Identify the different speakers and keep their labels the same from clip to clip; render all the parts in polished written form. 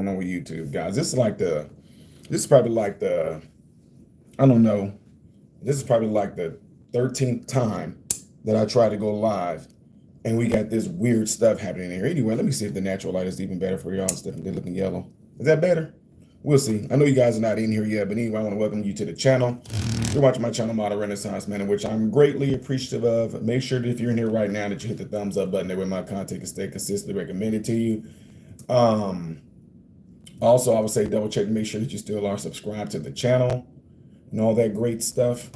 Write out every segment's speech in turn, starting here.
Speaker 1: going on with YouTube, guys. This is probably like the, I don't know. This is probably like the 13th time that I try to go live, and we got this weird stuff happening here. Anyway, let me see if the natural light is even better for y'all. It's definitely looking yellow. Is that better? We'll see. I know you guys are not in here yet, but anyway, I want to welcome you to the channel. You're watching my channel, Modern Renaissance Man, which I'm greatly appreciative of. Make sure that if you're in here right now that you hit the thumbs up button. That way my content can stay consistently recommended to you. Also, I would say double check, make sure that you still are subscribed to the channel and all that great stuff.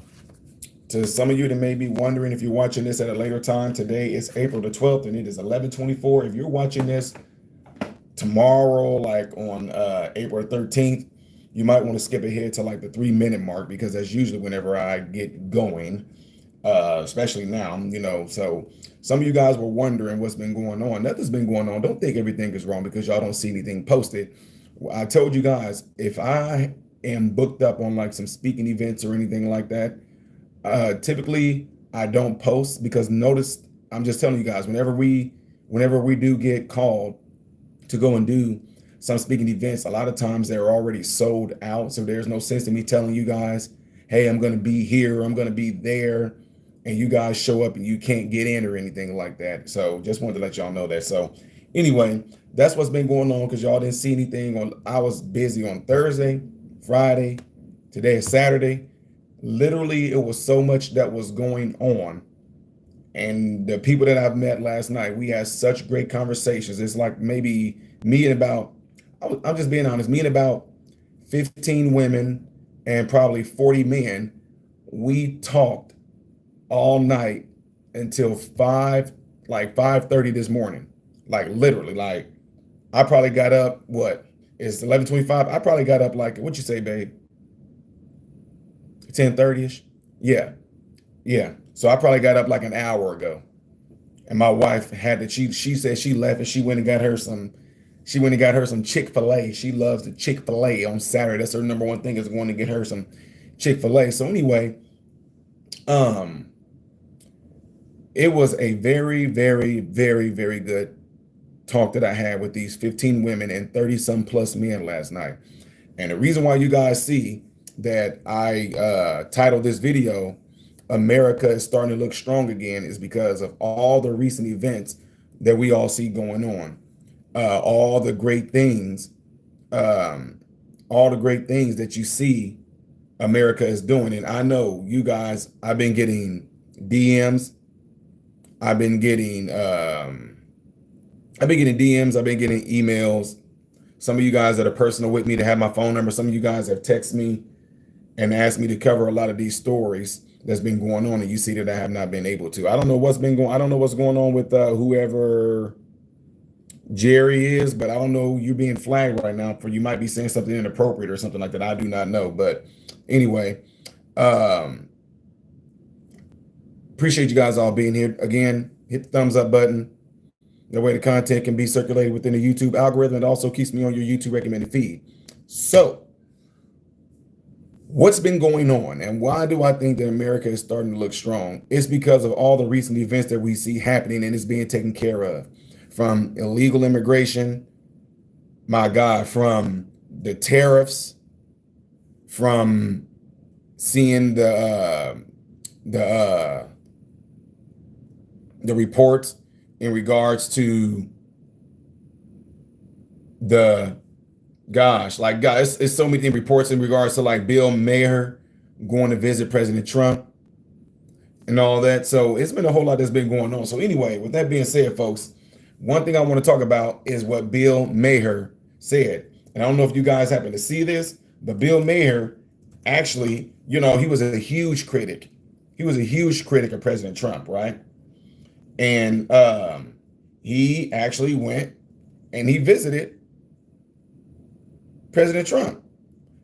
Speaker 1: To some of you that may be wondering if you're watching this at a later time, today is April the 12th and it is 11:24. If you're watching this tomorrow, like on April 13th, you might want to skip ahead to like the 3-minute mark, because that's usually whenever I get going, especially now, you know. So some of you guys were wondering what's been going on. Nothing's been going on. Don't think everything is wrong because y'all don't see anything posted. I told you guys, if I am booked up on like some speaking events or anything like that, typically I don't post, because notice, I'm just telling you guys, whenever we do get called to go and do some speaking events, a lot of times they're already sold out. So there's no sense in me telling you guys, hey, I'm going to be here, I'm going to be there, and you guys show up and you can't get in or anything like that. So just wanted to let y'all know that. So anyway, that's what's been going on, because y'all didn't see anything I was busy on Thursday, Friday, today is Saturday. Literally, it was so much that was going on. And the people that I've met last night, we had such great conversations. It's like maybe me and about, I'm just being honest, me and about 15 women and probably 40 men, we talked all night until 5:30 this morning. Like literally, like I probably got up, what, it's 11:25. I probably got up like, what you say, babe? 10:30ish? Yeah. So I probably got up like an hour ago. And my wife had to, she said she left and she went and got her some Chick-fil-A. She loves the Chick-fil-A on Saturday. That's her number one thing, is going to get her some Chick-fil-A. So anyway, it was a very, very, very, very good talk that I had with these 15 women and 30 some plus men last night. And the reason why you guys see that I titled this video, America is starting to look strong again, is because of all the recent events that we all see going on. All the great things that you see America is doing. And I know you guys, I've been getting DMs. I've been getting emails. Some of you guys that are personal with me to have my phone number. Some of you guys have texted me and asked me to cover a lot of these stories that's been going on, and you see that I have not been able to. I don't know what's going on with whoever Jerry is, but I don't know, you're being flagged right now for, you might be saying something inappropriate or something like that. I do not know. But anyway, appreciate you guys all being here. Again, hit the thumbs up button. That way the content can be circulated within the YouTube algorithm. It also keeps me on your YouTube recommended feed. So what's been going on, and why do I think that America is starting to look strong? It's because of all the recent events that we see happening, and it's being taken care of. From illegal immigration, my God, from the tariffs, from seeing the reports in regards to it's so many reports in regards to like Bill Maher going to visit President Trump and all that. So it's been a whole lot that's been going on. So anyway, with that being said, folks, one thing I want to talk about is what Bill Maher said. And I don't know if you guys happen to see this, but Bill Maher actually, you know, he was a huge critic. He was a huge critic of President Trump, right? And he actually went and he visited President Trump.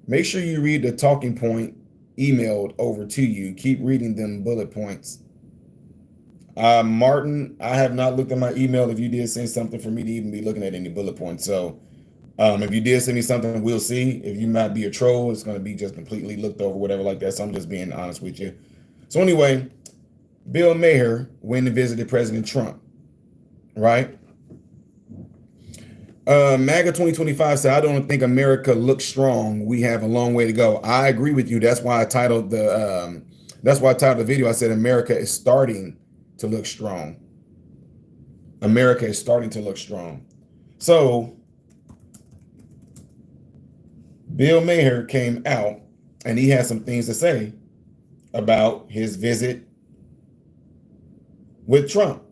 Speaker 1: Make sure you read the talking point emailed over to you. Keep reading them bullet points. Martin, I have not looked at my email if you did send something for me to even be looking at any bullet points. So if you did send me something, we'll see. If you might be a troll, it's going to be just completely looked over, whatever like that. So I'm just being honest with you. So anyway, Bill Maher went and visited President Trump, right? MAGA 2025 said, I don't think America looks strong. We have a long way to go. I agree with you. That's why I titled the video. I said America is starting to look strong. America is starting to look strong. So Bill Maher came out and he had some things to say about his visit with Trump.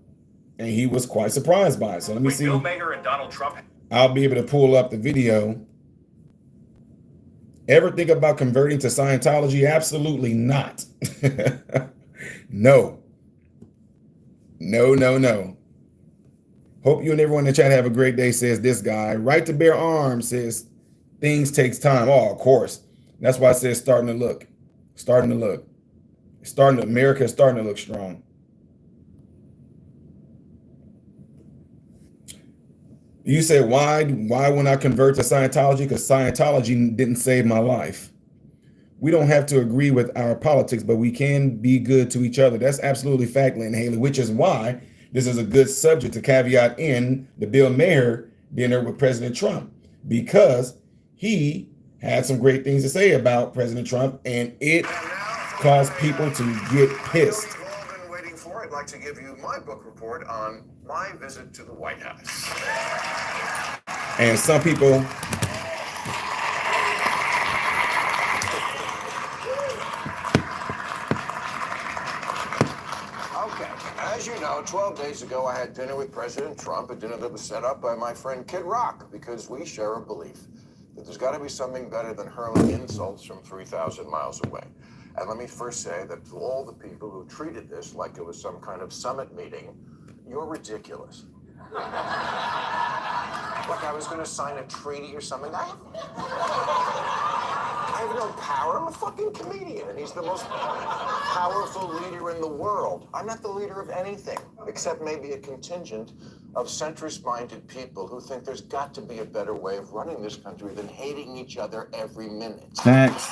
Speaker 1: And he was quite surprised by it. So let me see.
Speaker 2: Bill Maher and Donald Trump.
Speaker 1: I'll be able to pull up the video. Ever think about converting to Scientology? Absolutely not. No. No, no, no. Hope you and everyone in the chat have a great day, says this guy. Right to bear arms says things takes time. Oh, of course. That's why I said starting to look. Starting to look. America is starting to look strong. You say, why when I convert to Scientology? Because Scientology didn't save my life. We don't have to agree with our politics, but we can be good to each other. That's absolutely fact, Lynn Haley, which is why this is a good subject to caveat in the Bill Maher dinner with President Trump, because he had some great things to say about President Trump, and it caused people to get pissed.
Speaker 3: You've all been waiting for. I'd like to give you my book report on my visit to the White House.
Speaker 1: And some people
Speaker 3: as you know, 12 days ago, I had dinner with President Trump, a dinner that was set up by my friend Kid Rock, because we share a belief that there's got to be something better than hurling insults from 3,000 miles away. And let me first say that to all the people who treated this like it was some kind of summit meeting, you're ridiculous. Like I was going to sign a treaty or something. I have no power. I'm a fucking comedian, and he's the most powerful leader in the world. I'm not the leader of anything, except maybe a contingent of centrist-minded people who think there's got to be a better way of running this country than hating each other every minute.
Speaker 1: Thanks.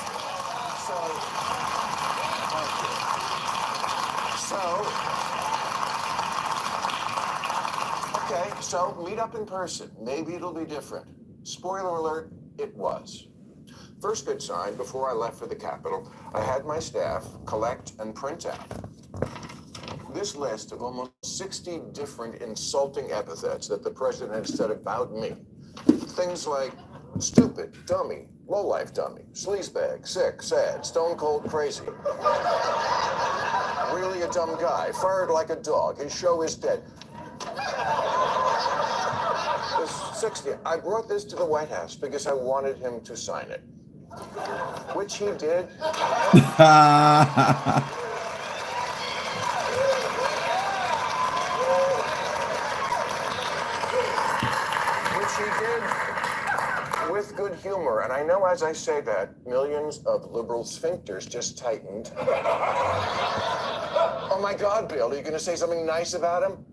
Speaker 3: So meet up in person. Maybe it'll be different. Spoiler alert, it was. First good sign, before I left for the Capitol, I had my staff collect and print out this list of almost 60 different insulting epithets that the president had said about me. Things like stupid, dummy, lowlife dummy, sleazebag, sick, sad, stone cold crazy. Really a dumb guy, fired like a dog, his show is dead. 60. I brought this to the White House because I wanted him to sign it, which he did. With good humor. And I know as I say that, millions of liberal sphincters just tightened. Oh my God, Bill, are you going to say something nice about him?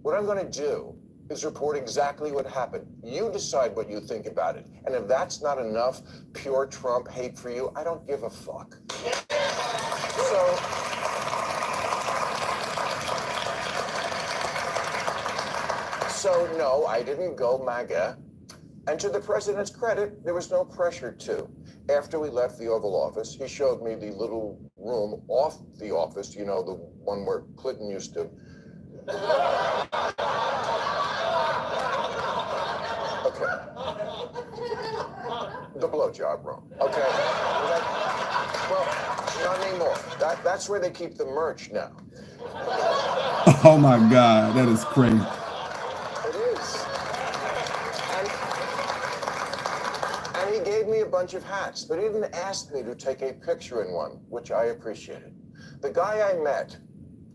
Speaker 3: What I'm going to do is report exactly what happened. You decide what you think about it. And if that's not enough pure Trump hate for you, I don't give a fuck. So no, I didn't go MAGA. And to the president's credit, there was no pressure to. After we left the Oval Office, he showed me the little room off the office, you know, the one where Clinton used to. Okay. The blowjob room. Okay. Well, not anymore. That's where they keep the merch now.
Speaker 1: Oh my God, that is crazy.
Speaker 3: It is. And he gave me a bunch of hats, but he didn't ask me to take a picture in one, which I appreciated. The guy I met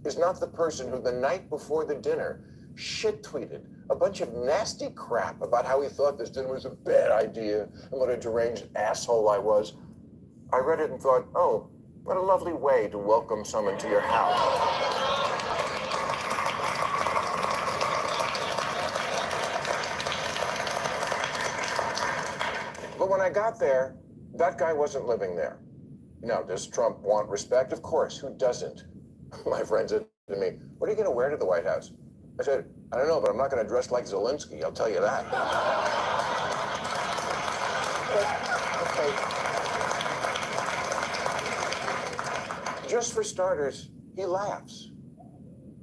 Speaker 3: is not the person who the night before the dinner shit-tweeted a bunch of nasty crap about how he thought this dinner was a bad idea and what a deranged asshole I was. I read it and thought, oh, what a lovely way to welcome someone to your house. But when I got there, that guy wasn't living there. Now, does Trump want respect? Of course, who doesn't? My friend said to me, what are you going to wear to the White House? I said, I don't know, but I'm not going to dress like Zelensky, I'll tell you that. Okay. Just for starters, he laughs.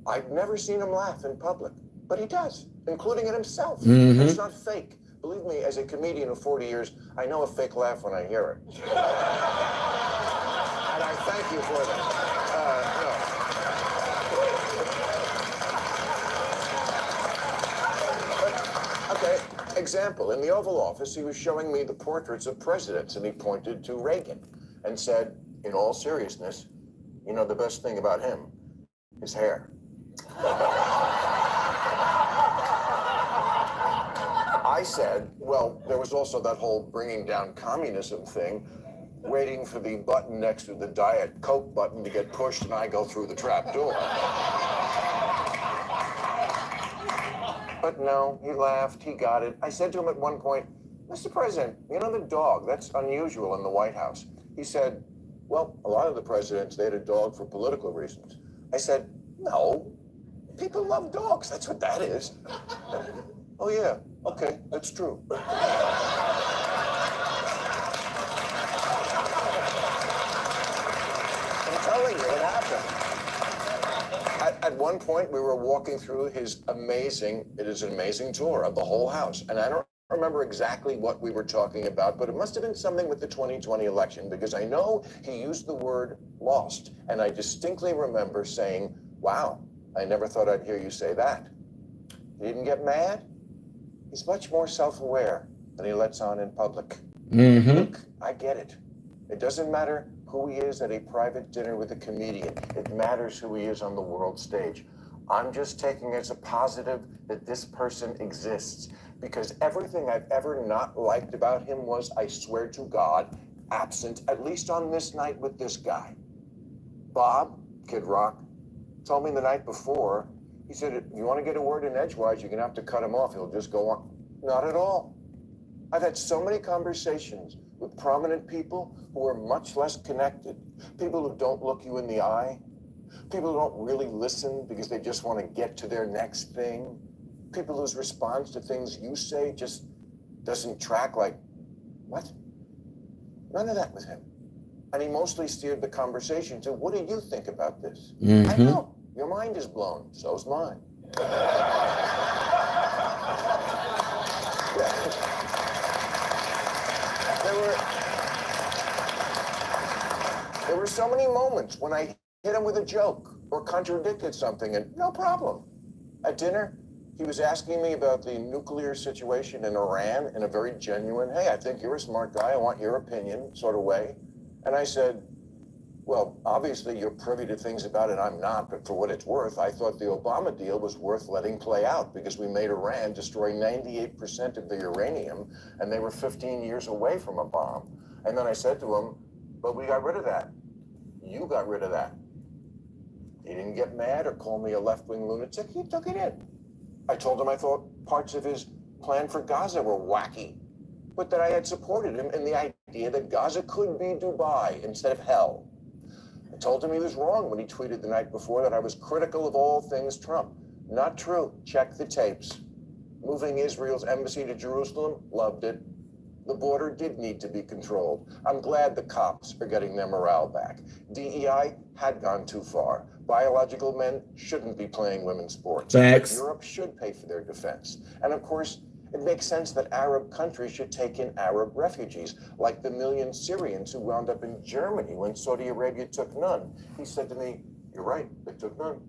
Speaker 3: I've never seen him laugh in public, but he does, including at himself. And it's not fake. Believe me, as a comedian of 40 years, I know a fake laugh when I hear it. And I thank you for that. No. Okay, example. In the Oval Office, he was showing me the portraits of presidents, and he pointed to Reagan and said, in all seriousness, you know, the best thing about him, his hair. I said, well, there was also that whole bringing down communism thing, waiting for the button next to the Diet Coke button to get pushed and I go through the trap door. But no, he laughed, he got it. I said to him at one point, Mr. President, you know the dog, that's unusual in the White House. He said, well, a lot of the presidents, they had a dog for political reasons. I said, no, people love dogs, that's what that is. Oh yeah, okay, that's true. I'm telling you, it happened. At one point, we were walking through his amazing tour of the whole house. And I don't remember exactly what we were talking about, but it must have been something with the 2020 election, because I know he used the word lost. And I distinctly remember saying, wow, I never thought I'd hear you say that. He didn't get mad. He's much more self-aware than he lets on in public. Look, I get it. It doesn't matter who he is at a private dinner with a comedian. It matters who he is on the world stage. I'm just taking it as a positive that this person exists, because everything I've ever not liked about him was, I swear to God, absent, at least on this night with this guy. Bob, Kid Rock, told me the night before, he said, if you want to get a word in edgewise, you're going to have to cut him off. He'll just go on. Not at all. I've had so many conversations with prominent people who are much less connected, people who don't look you in the eye, people who don't really listen because they just want to get to their next thing, people whose response to things you say just doesn't track, like, what? None of that with him. And he mostly steered the conversation to, what do you think about this? I know. Your mind is blown. So's mine. There were so many moments when I hit him with a joke or contradicted something, and no problem. At dinner, he was asking me about the nuclear situation in Iran in a very genuine, hey, I think you're a smart guy, I want your opinion sort of way. And I said, well, obviously you're privy to things about it I'm not, but for what it's worth, I thought the Obama deal was worth letting play out, because we made Iran destroy 98% of the uranium, and they were 15 years away from a bomb. And then I said to him, but we got rid of that. You got rid of that. He didn't get mad or call me a left-wing lunatic. He took it in. I told him I thought parts of his plan for Gaza were wacky, but that I had supported him in the idea that Gaza could be Dubai instead of hell. I told him he was wrong when he tweeted the night before that I was critical of all things Trump. Not true. Check the tapes. Moving Israel's embassy to Jerusalem, loved it. The border did need to be controlled. I'm glad the cops are getting their morale back. DEI had gone too far. Biological men shouldn't be playing women's sports.
Speaker 1: Facts.
Speaker 3: Europe should pay for their defense. And of course, it makes sense that Arab countries should take in Arab refugees, like the million Syrians who wound up in Germany when Saudi Arabia took none. He said to me, you're right, they took none.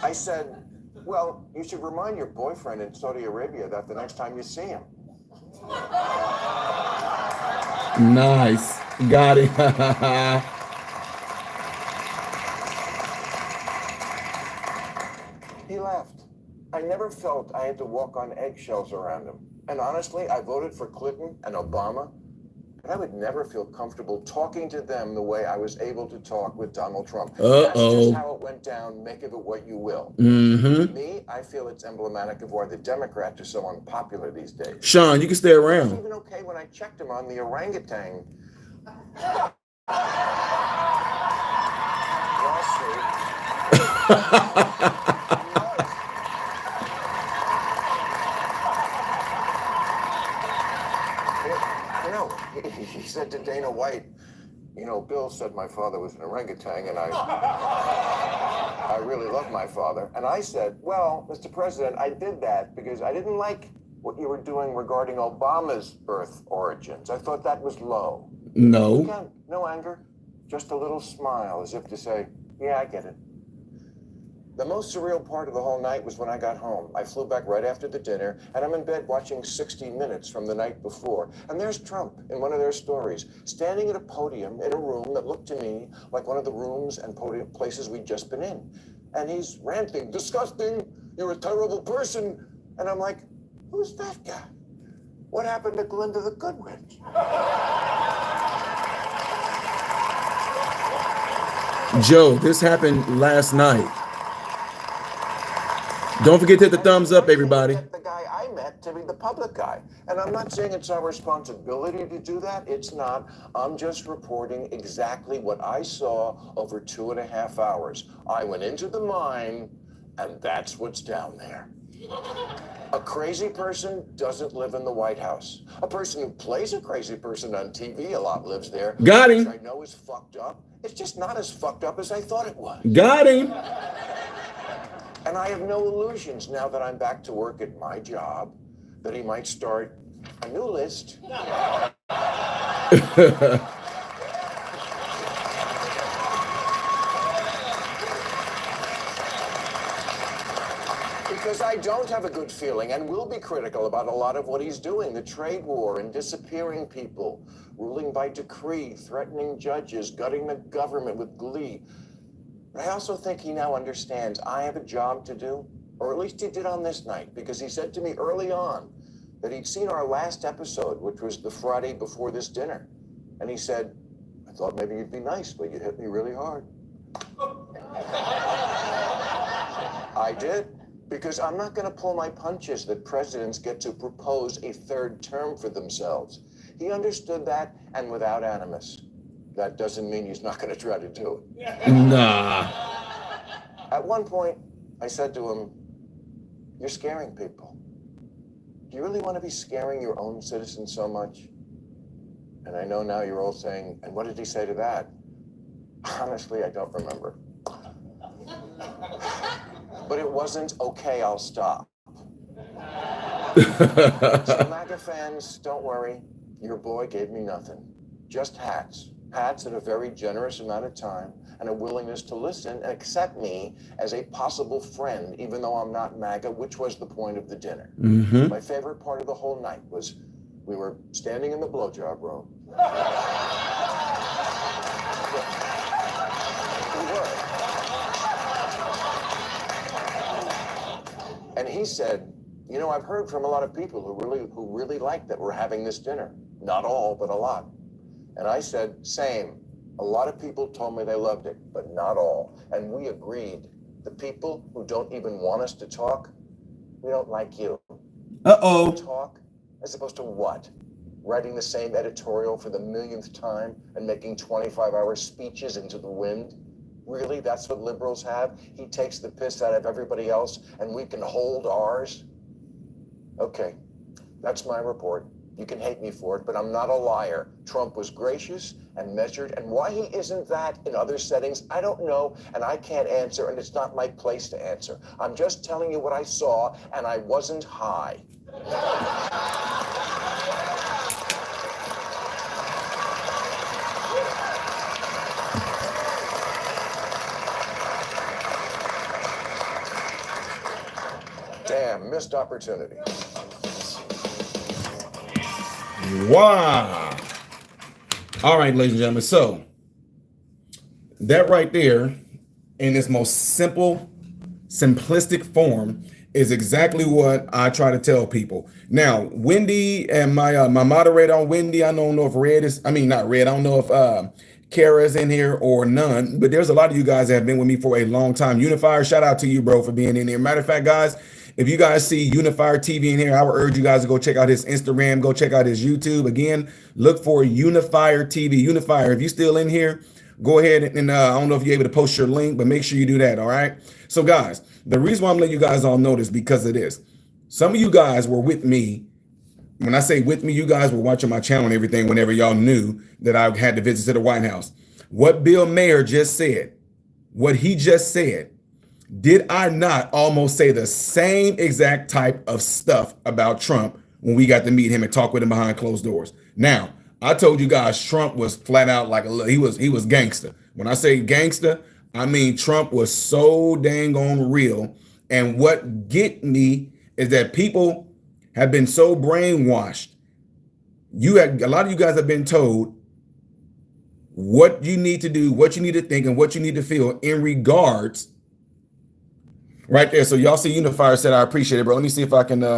Speaker 3: I said, well, you should remind your boyfriend in Saudi Arabia that the next time you see him.
Speaker 1: Nice. Got it.
Speaker 3: He laughed. I never felt I had to walk on eggshells around him. And honestly, I voted for Clinton and Obama, but I would never feel comfortable talking to them the way I was able to talk with Donald Trump. That's just how it went down. Make of it what you will. Me, I feel it's emblematic of why the Democrats are so unpopular these days.
Speaker 1: Sean, you can stay around.
Speaker 3: It was even okay when I checked him on the orangutan. You know, he said to Dana White, you know, Bill said my father was an orangutan, and I really love my father. And I said, well, Mr. President, I did that because I didn't like what you were doing regarding Obama's birth origins. I thought that was low.
Speaker 1: No.
Speaker 3: Again, no anger, just a little smile as if to say, yeah, I get it. The most surreal part of the whole night was when I got home. I flew back right after the dinner, and I'm in bed watching 60 Minutes from the night before. And there's Trump in one of their stories, standing at a podium in a room that looked to me like one of the rooms and podium places we'd just been in. And he's ranting, disgusting, you're a terrible person. And I'm like, who's that guy? What happened to Glinda the Good Witch?
Speaker 1: Joe, this happened last night. Don't forget to hit the thumbs up, everybody.
Speaker 3: The guy I met to be the public guy. And I'm not saying it's our responsibility to do that. It's not. I'm just reporting exactly what I saw over 2.5 hours. I went into the mine, and that's what's down there. A crazy person doesn't live in the White House. A person who plays a crazy person on TV a lot lives there.
Speaker 1: Got him.
Speaker 3: Which I know is fucked up. It's just not as fucked up as I thought it was.
Speaker 1: Got him.
Speaker 3: And I have no illusions now that I'm back to work at my job that he might start a new list. Because I don't have a good feeling and will be critical about a lot of what he's doing. The trade war and disappearing people, ruling by decree, threatening judges, gutting the government with glee. But I also think he now understands I have a job to do, or at least he did on this night, because he said to me early on that he'd seen our last episode, which was the Friday before this dinner. And he said, I thought maybe you'd be nice, but you hit me really hard. I did, because I'm not going to pull my punches that presidents get to propose a third term for themselves. He understood that, and without animus. That doesn't mean he's not going to try to do it.
Speaker 1: Nah.
Speaker 3: At one point, I said to him, you're scaring people. Do you really want to be scaring your own citizens so much? And I know now you're all saying, and what did he say to that? Honestly, I don't remember. But it wasn't, okay, I'll stop. So MAGA fans, don't worry. Your boy gave me nothing. Just hats. Hats at a very generous amount of time and a willingness to listen and accept me as a possible friend, even though I'm not MAGA, which was the point of the dinner.
Speaker 1: Mm-hmm.
Speaker 3: My favorite part of the whole night was we were standing in the blowjob room. We were. And he said, you know, I've heard from a lot of people who really like that we're having this dinner. Not all, but a lot. And I said, same. A lot of people told me they loved it, but not all. And we agreed. The people who don't even want us to talk, we don't like you.
Speaker 1: Uh-oh.
Speaker 3: Talk as opposed to what? Writing the same editorial for the millionth time and making 25-hour speeches into the wind? Really, that's what liberals have? He takes the piss out of everybody else and we can hold ours? Okay, that's my report. You can hate me for it, but I'm not a liar. Trump was gracious and measured, and why he isn't that in other settings, I don't know, and I can't answer, and it's not my place to answer. I'm just telling you what I saw, and I wasn't high. Damn, missed opportunity.
Speaker 1: Wow. All right, ladies and gentlemen. So that right there, in its most simple, simplistic form, is exactly what I try to tell people. Now, Wendy and my moderator on Wendy, I don't know if Red is, I mean, not Red. I don't know if Kara's in here or none, but there's a lot of you guys that have been with me for a long time. Unifier, shout out to you, bro, for being in here. Matter of fact, guys, if you guys see Unifier TV in here, I would urge you guys to go check out his Instagram, go check out his YouTube. Again, look for Unifier TV. Unifier, if you're still in here, go ahead and I don't know if you're able to post your link, but make sure you do that. All right. So guys, the reason why I'm letting you guys all know this because of this. Some of you guys were with me. When I say with me, you guys were watching my channel and everything whenever y'all knew that I had to visit to the White House. What Bill Maher just said, what he just said, did I not almost say the same exact type of stuff about Trump when we got to meet him and talk with him behind closed doors? Now, I told you guys Trump was flat out like he was gangster. When I say gangster, I mean Trump was so dang on real. And what get me is that people have been so brainwashed. A lot of you guys have been told what you need to do, what you need to think, and what you need to feel in regards right there. So y'all see Unifier said, I appreciate it, bro. Let me see if I can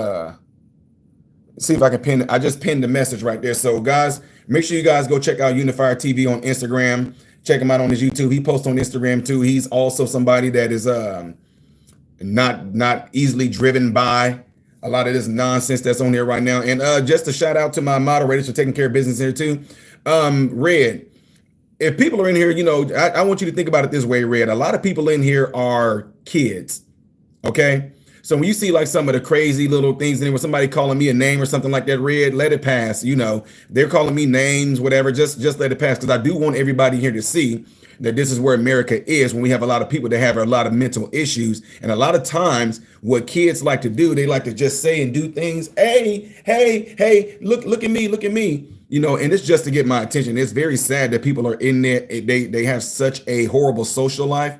Speaker 1: pin it. I just pinned the message right there. So guys, make sure you guys go check out Unifier TV on Instagram. Check him out on his YouTube. He posts on Instagram too. He's also somebody that is not easily driven by a lot of this nonsense that's on here right now. And just a shout out to my moderators for taking care of business here too. Red, if people are in here, I want you to think about it this way, Red. A lot of people in here are kids. Okay. So when you see like some of the crazy little things, and when somebody calling me a name or something like that, Red, let it pass. They're calling me names, whatever. Just let it pass. Because I do want everybody here to see that this is where America is when we have a lot of people that have a lot of mental issues. And a lot of times what kids like to do, they like to just say and do things. Hey, look at me, and it's just to get my attention. It's very sad that people are in there. They have such a horrible social life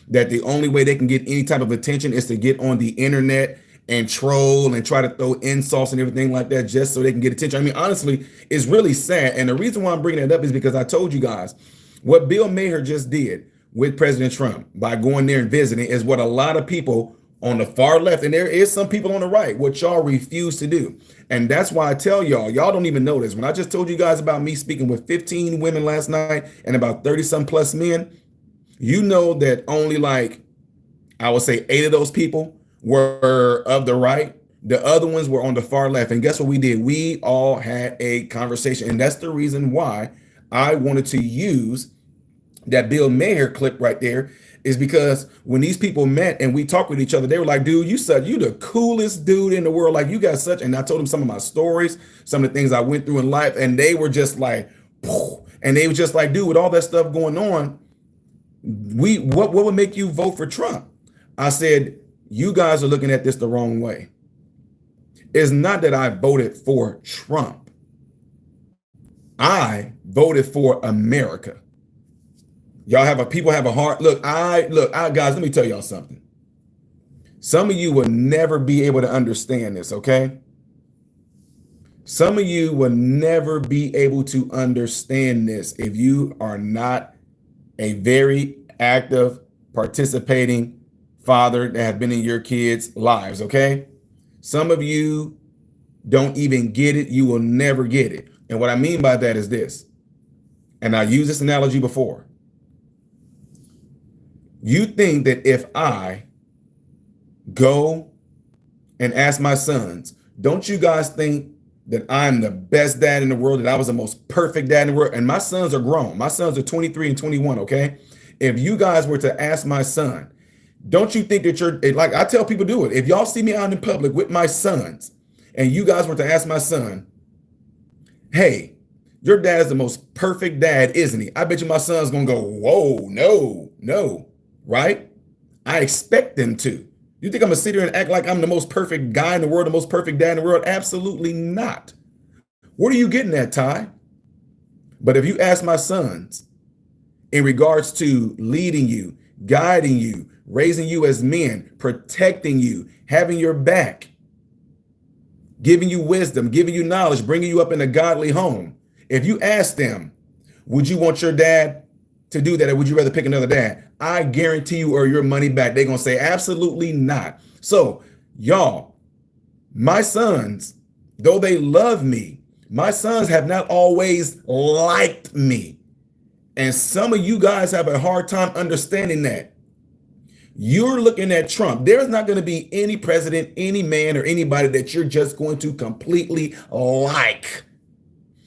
Speaker 1: that the only way they can get any type of attention is to get on the internet and troll and try to throw insults and everything like that just so they can get attention. I mean, honestly, it's really sad. And the reason why I'm bringing it up is because I told you guys what Bill Maher just did with President Trump by going there and visiting is what a lot of people on the far left, and there is some people on the right, what y'all refuse to do. And that's why I tell y'all don't even know this. When I just told you guys about me speaking with 15 women last night and about 30 some plus men, you know that only like, I would say 8 of those people were of the right. The other ones were on the far left. And guess what we did? We all had a conversation. And that's the reason why I wanted to use that Bill Maher clip right there, is because when these people met and we talked with each other, they were like, dude, you the coolest dude in the world. Like you got such, and I told them some of my stories, some of the things I went through in life. And they were just like, and they were just like, dude, with all that stuff going on, what would make you vote for Trump? I said, you guys are looking at this the wrong way. It's not that I voted for Trump. I voted for America. People have a heart. Look, guys, let me tell y'all something. Some of you will never be able to understand this, okay? Some of you will never be able to understand this if you are not a very active, participating father that have been in your kids' lives, okay? Some of you don't even get it. You will never get it. And what I mean by that is this, and I used this analogy before. You think that if I go and ask my sons, don't you guys think that I'm the best dad in the world, that I was the most perfect dad in the world? And my sons are grown. My sons are 23 and 21, okay? If you guys were to ask my son, don't you think that you're, like I tell people do it. If y'all see me out in public with my sons and you guys were to ask my son, hey, your dad is the most perfect dad, isn't he? I bet you my son's gonna go, whoa, no, right? I expect them to. You think I'm gonna sit here and act like I'm the most perfect guy in the world, the most perfect dad in the world? Absolutely not. What are you getting at, Ty? But if you ask my sons in regards to leading you, guiding you, raising you as men, protecting you, having your back, giving you wisdom, giving you knowledge, bringing you up in a godly home. If you ask them, would you want your dad to do that, or would you rather pick another dad? I guarantee you, or your money back, they're going to say absolutely not. So y'all, my sons, though they love me, my sons have not always liked me. And some of you guys have a hard time understanding that. You're looking at Trump. There's not going to be any president, any man, or anybody that you're just going to completely like.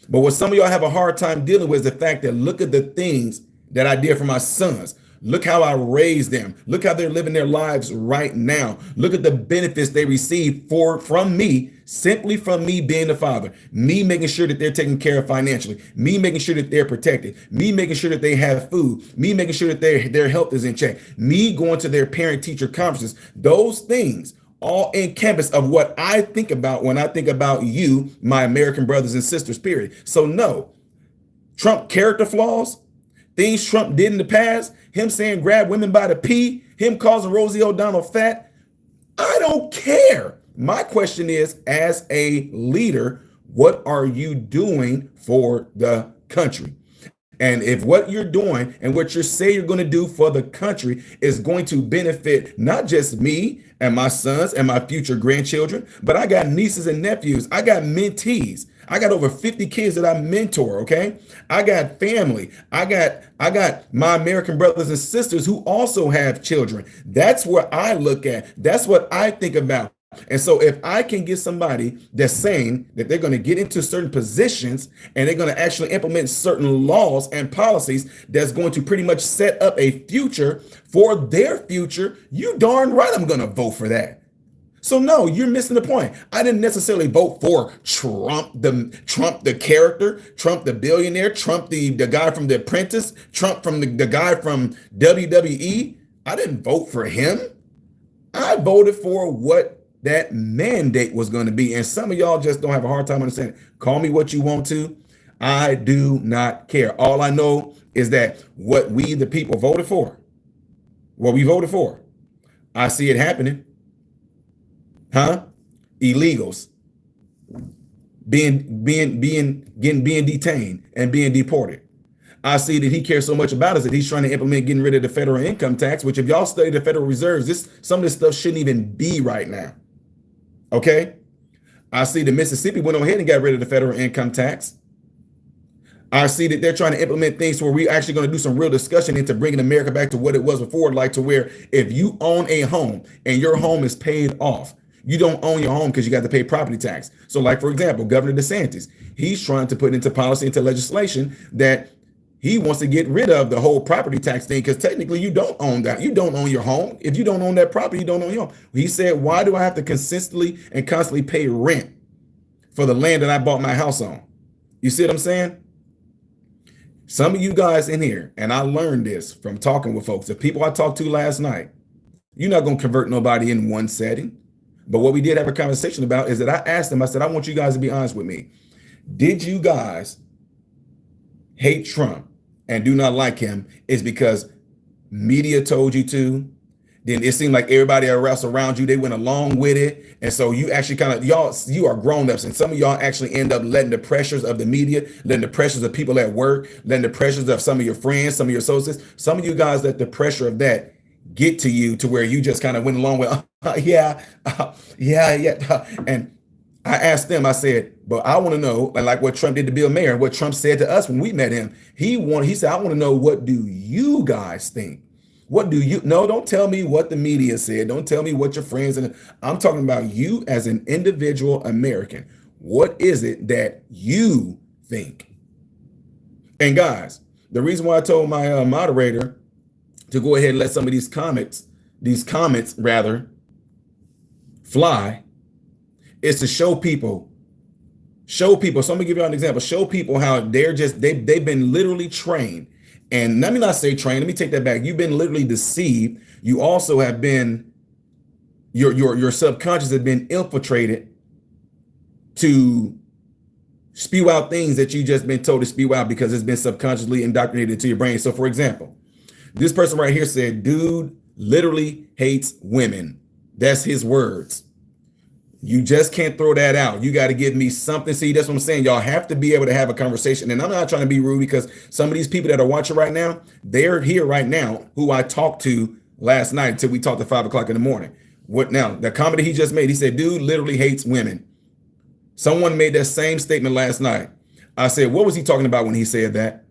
Speaker 1: But what some of y'all have a hard time dealing with is the fact that look at the things that I did for my sons. Look how I raised them. Look how they're living their lives right now. Look at the benefits they receive from me, simply from me being the father, me making sure that they're taken care of financially, me making sure that they're protected, me making sure that they have food, me making sure that their health is in check, me going to their parent teacher conferences. Those things all encompass of what I think about when I think about you, my American brothers and sisters, period. So no, Trump character flaws, things Trump did in the past, him saying grab women by the P, him causing Rosie O'Donnell fat, I don't care. My question is, as a leader, what are you doing for the country? And if what you're doing and what you say you're going to do for the country is going to benefit not just me and my sons and my future grandchildren, but I got nieces and nephews. I got mentees. I got over 50 kids that I mentor, okay? I got family. I got my American brothers and sisters who also have children. That's what I look at. That's what I think about. And so if I can get somebody that's saying that they're going to get into certain positions and they're going to actually implement certain laws and policies that's going to pretty much set up a future for their future, you darn right I'm going to vote for that. So no, you're missing the point. I didn't necessarily vote for Trump the character, Trump the billionaire, Trump the guy from The Apprentice, Trump from the guy from WWE. I didn't vote for him. I voted for what that mandate was going to be. And some of y'all just don't have a hard time understanding. Call me what you want to. I do not care. All I know is that what we, the people, voted for, what we voted for, I see it happening. Illegals being detained and being deported. I see that he cares so much about us that he's trying to implement getting rid of the federal income tax, which if y'all study the Federal Reserves, some of this stuff shouldn't even be right now. Okay. I see that Mississippi went ahead and got rid of the federal income tax. I see that they're trying to implement things where we're actually going to do some real discussion into bringing America back to what it was before, like to where if you own a home and your home is paid off, you don't own your home because you got to pay property tax. So like, for example, Governor DeSantis, he's trying to put into policy, into legislation that he wants to get rid of the whole property tax thing because technically you don't own that. You don't own your home. If you don't own that property, you don't own your home. He said, why do I have to consistently and constantly pay rent for the land that I bought my house on? You see what I'm saying? Some of you guys in here, and I learned this from talking with folks, the people I talked to last night, you're not going to convert nobody in one setting. But what we did have a conversation about is that I asked them, I said, I want you guys to be honest with me. Did you guys hate Trump and do not like him is because media told you to? Then it seemed like everybody else around you, they went along with it. And so you actually you are grown-ups, and some of y'all actually end up letting the pressures of the media, letting the pressures of people at work, letting the pressures of some of your friends, some of your associates, some of you guys let the pressure of that get to you to where you just kind of went along with, yeah. And I asked them, I said, but I want to know, like what Trump did to Bill Maher, what Trump said to us when we met him. He said, I want to know, what do you guys think? What do you, no, don't tell me what the media said. Don't tell me what your friends, and I'm talking about you as an individual American. What is it that you think? And guys, the reason why I told my moderator to go ahead and let some of these comments fly is to show people. So I'm gonna give you an example. Show people how they've been literally trained. And let me not say trained, let me take that back. You've been literally deceived. You also have been, your subconscious has been infiltrated to spew out things that you just been told to spew out because it's been subconsciously indoctrinated into your brain. So for example, this person right here said, dude literally hates women. That's his words. You just can't throw that out. You got to give me something. See, that's what I'm saying. Y'all have to be able to have a conversation. And I'm not trying to be rude because some of these people that are watching right now, they're here right now who I talked to last night until we talked at 5 o'clock in the morning. What now? The comedy he just made, he said, dude literally hates women. Someone made that same statement last night. I said, what was he talking about when he said that?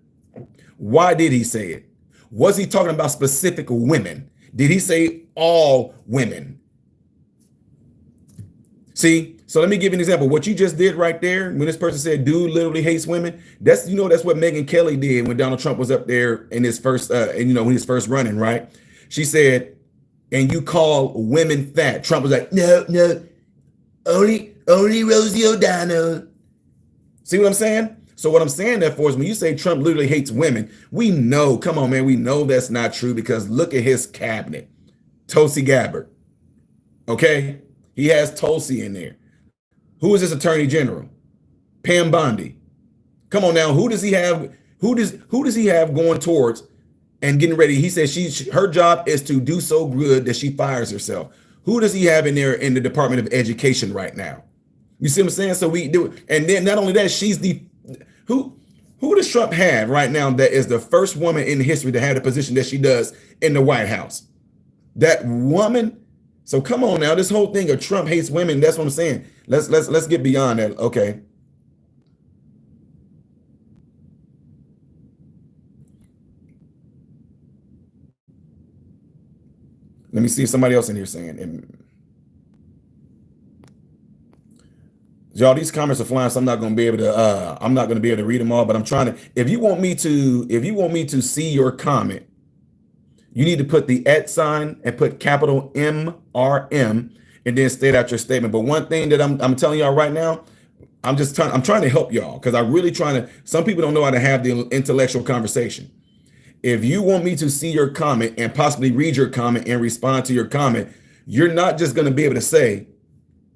Speaker 1: Why did he say it? Was he talking about specific women? Did he say all women? See, So let me give you an example. What you just did right there, when this person said dude literally hates women, that's that's what Megyn Kelly did when Donald Trump was up there in his first and when he was first running, right? She said, and you call women fat. Trump was like, no, only Rosie O'Donnell. See what I'm saying? So what I'm saying that for is when you say Trump literally hates women, we know, come on, man, we know that's not true because look at his cabinet. Tulsi Gabbard. Okay? He has Tulsi in there. Who is this attorney general? Pam Bondi. Come on now, who does he have? Who does he have going towards and getting ready? He says her job is to do so good that she fires herself. Who does he have in there in the Department of Education right now? You see what I'm saying? So we do, and then not only that, she's the who does Trump have right now that is the first woman in history to have the position that she does in the White House? That woman. So come on now, this whole thing of Trump hates women, that's what I'm saying. Let's get beyond that. Okay. Let me see if somebody else in here saying. Y'all, these comments are flying, so I'm not going to be able to read them all, but I'm trying to, if you want me to see your comment, you need to put the @ sign and put capital MRM and then state out your statement. But one thing that I'm telling y'all right now, I'm trying to help y'all because I'm really trying to, some people don't know how to have the intellectual conversation. If you want me to see your comment and possibly read your comment and respond to your comment, you're not just going to be able to say,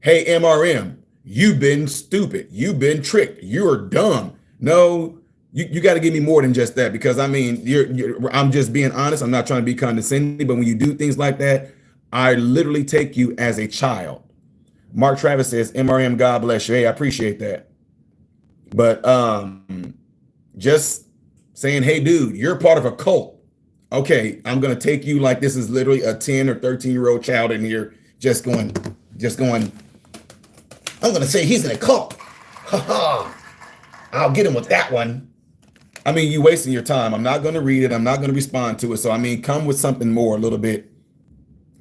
Speaker 1: hey, MRM, you've been stupid. You've been tricked. You're dumb. No, you got to give me more than just that because I mean, I'm just being honest. I'm not trying to be condescending, but when you do things like that, I literally take you as a child. Mark Travis says, MRM, God bless you. Hey, I appreciate that. But just saying, hey, dude, you're part of a cult. Okay, I'm going to take you like this is literally a 10 or 13-year-old child in here just going, I'm going to say he's in a cult. Ha ha. I'll get him with that one. I mean, you wasting your time. I'm not going to read it. I'm not going to respond to it. So, I mean, come with something more a little bit.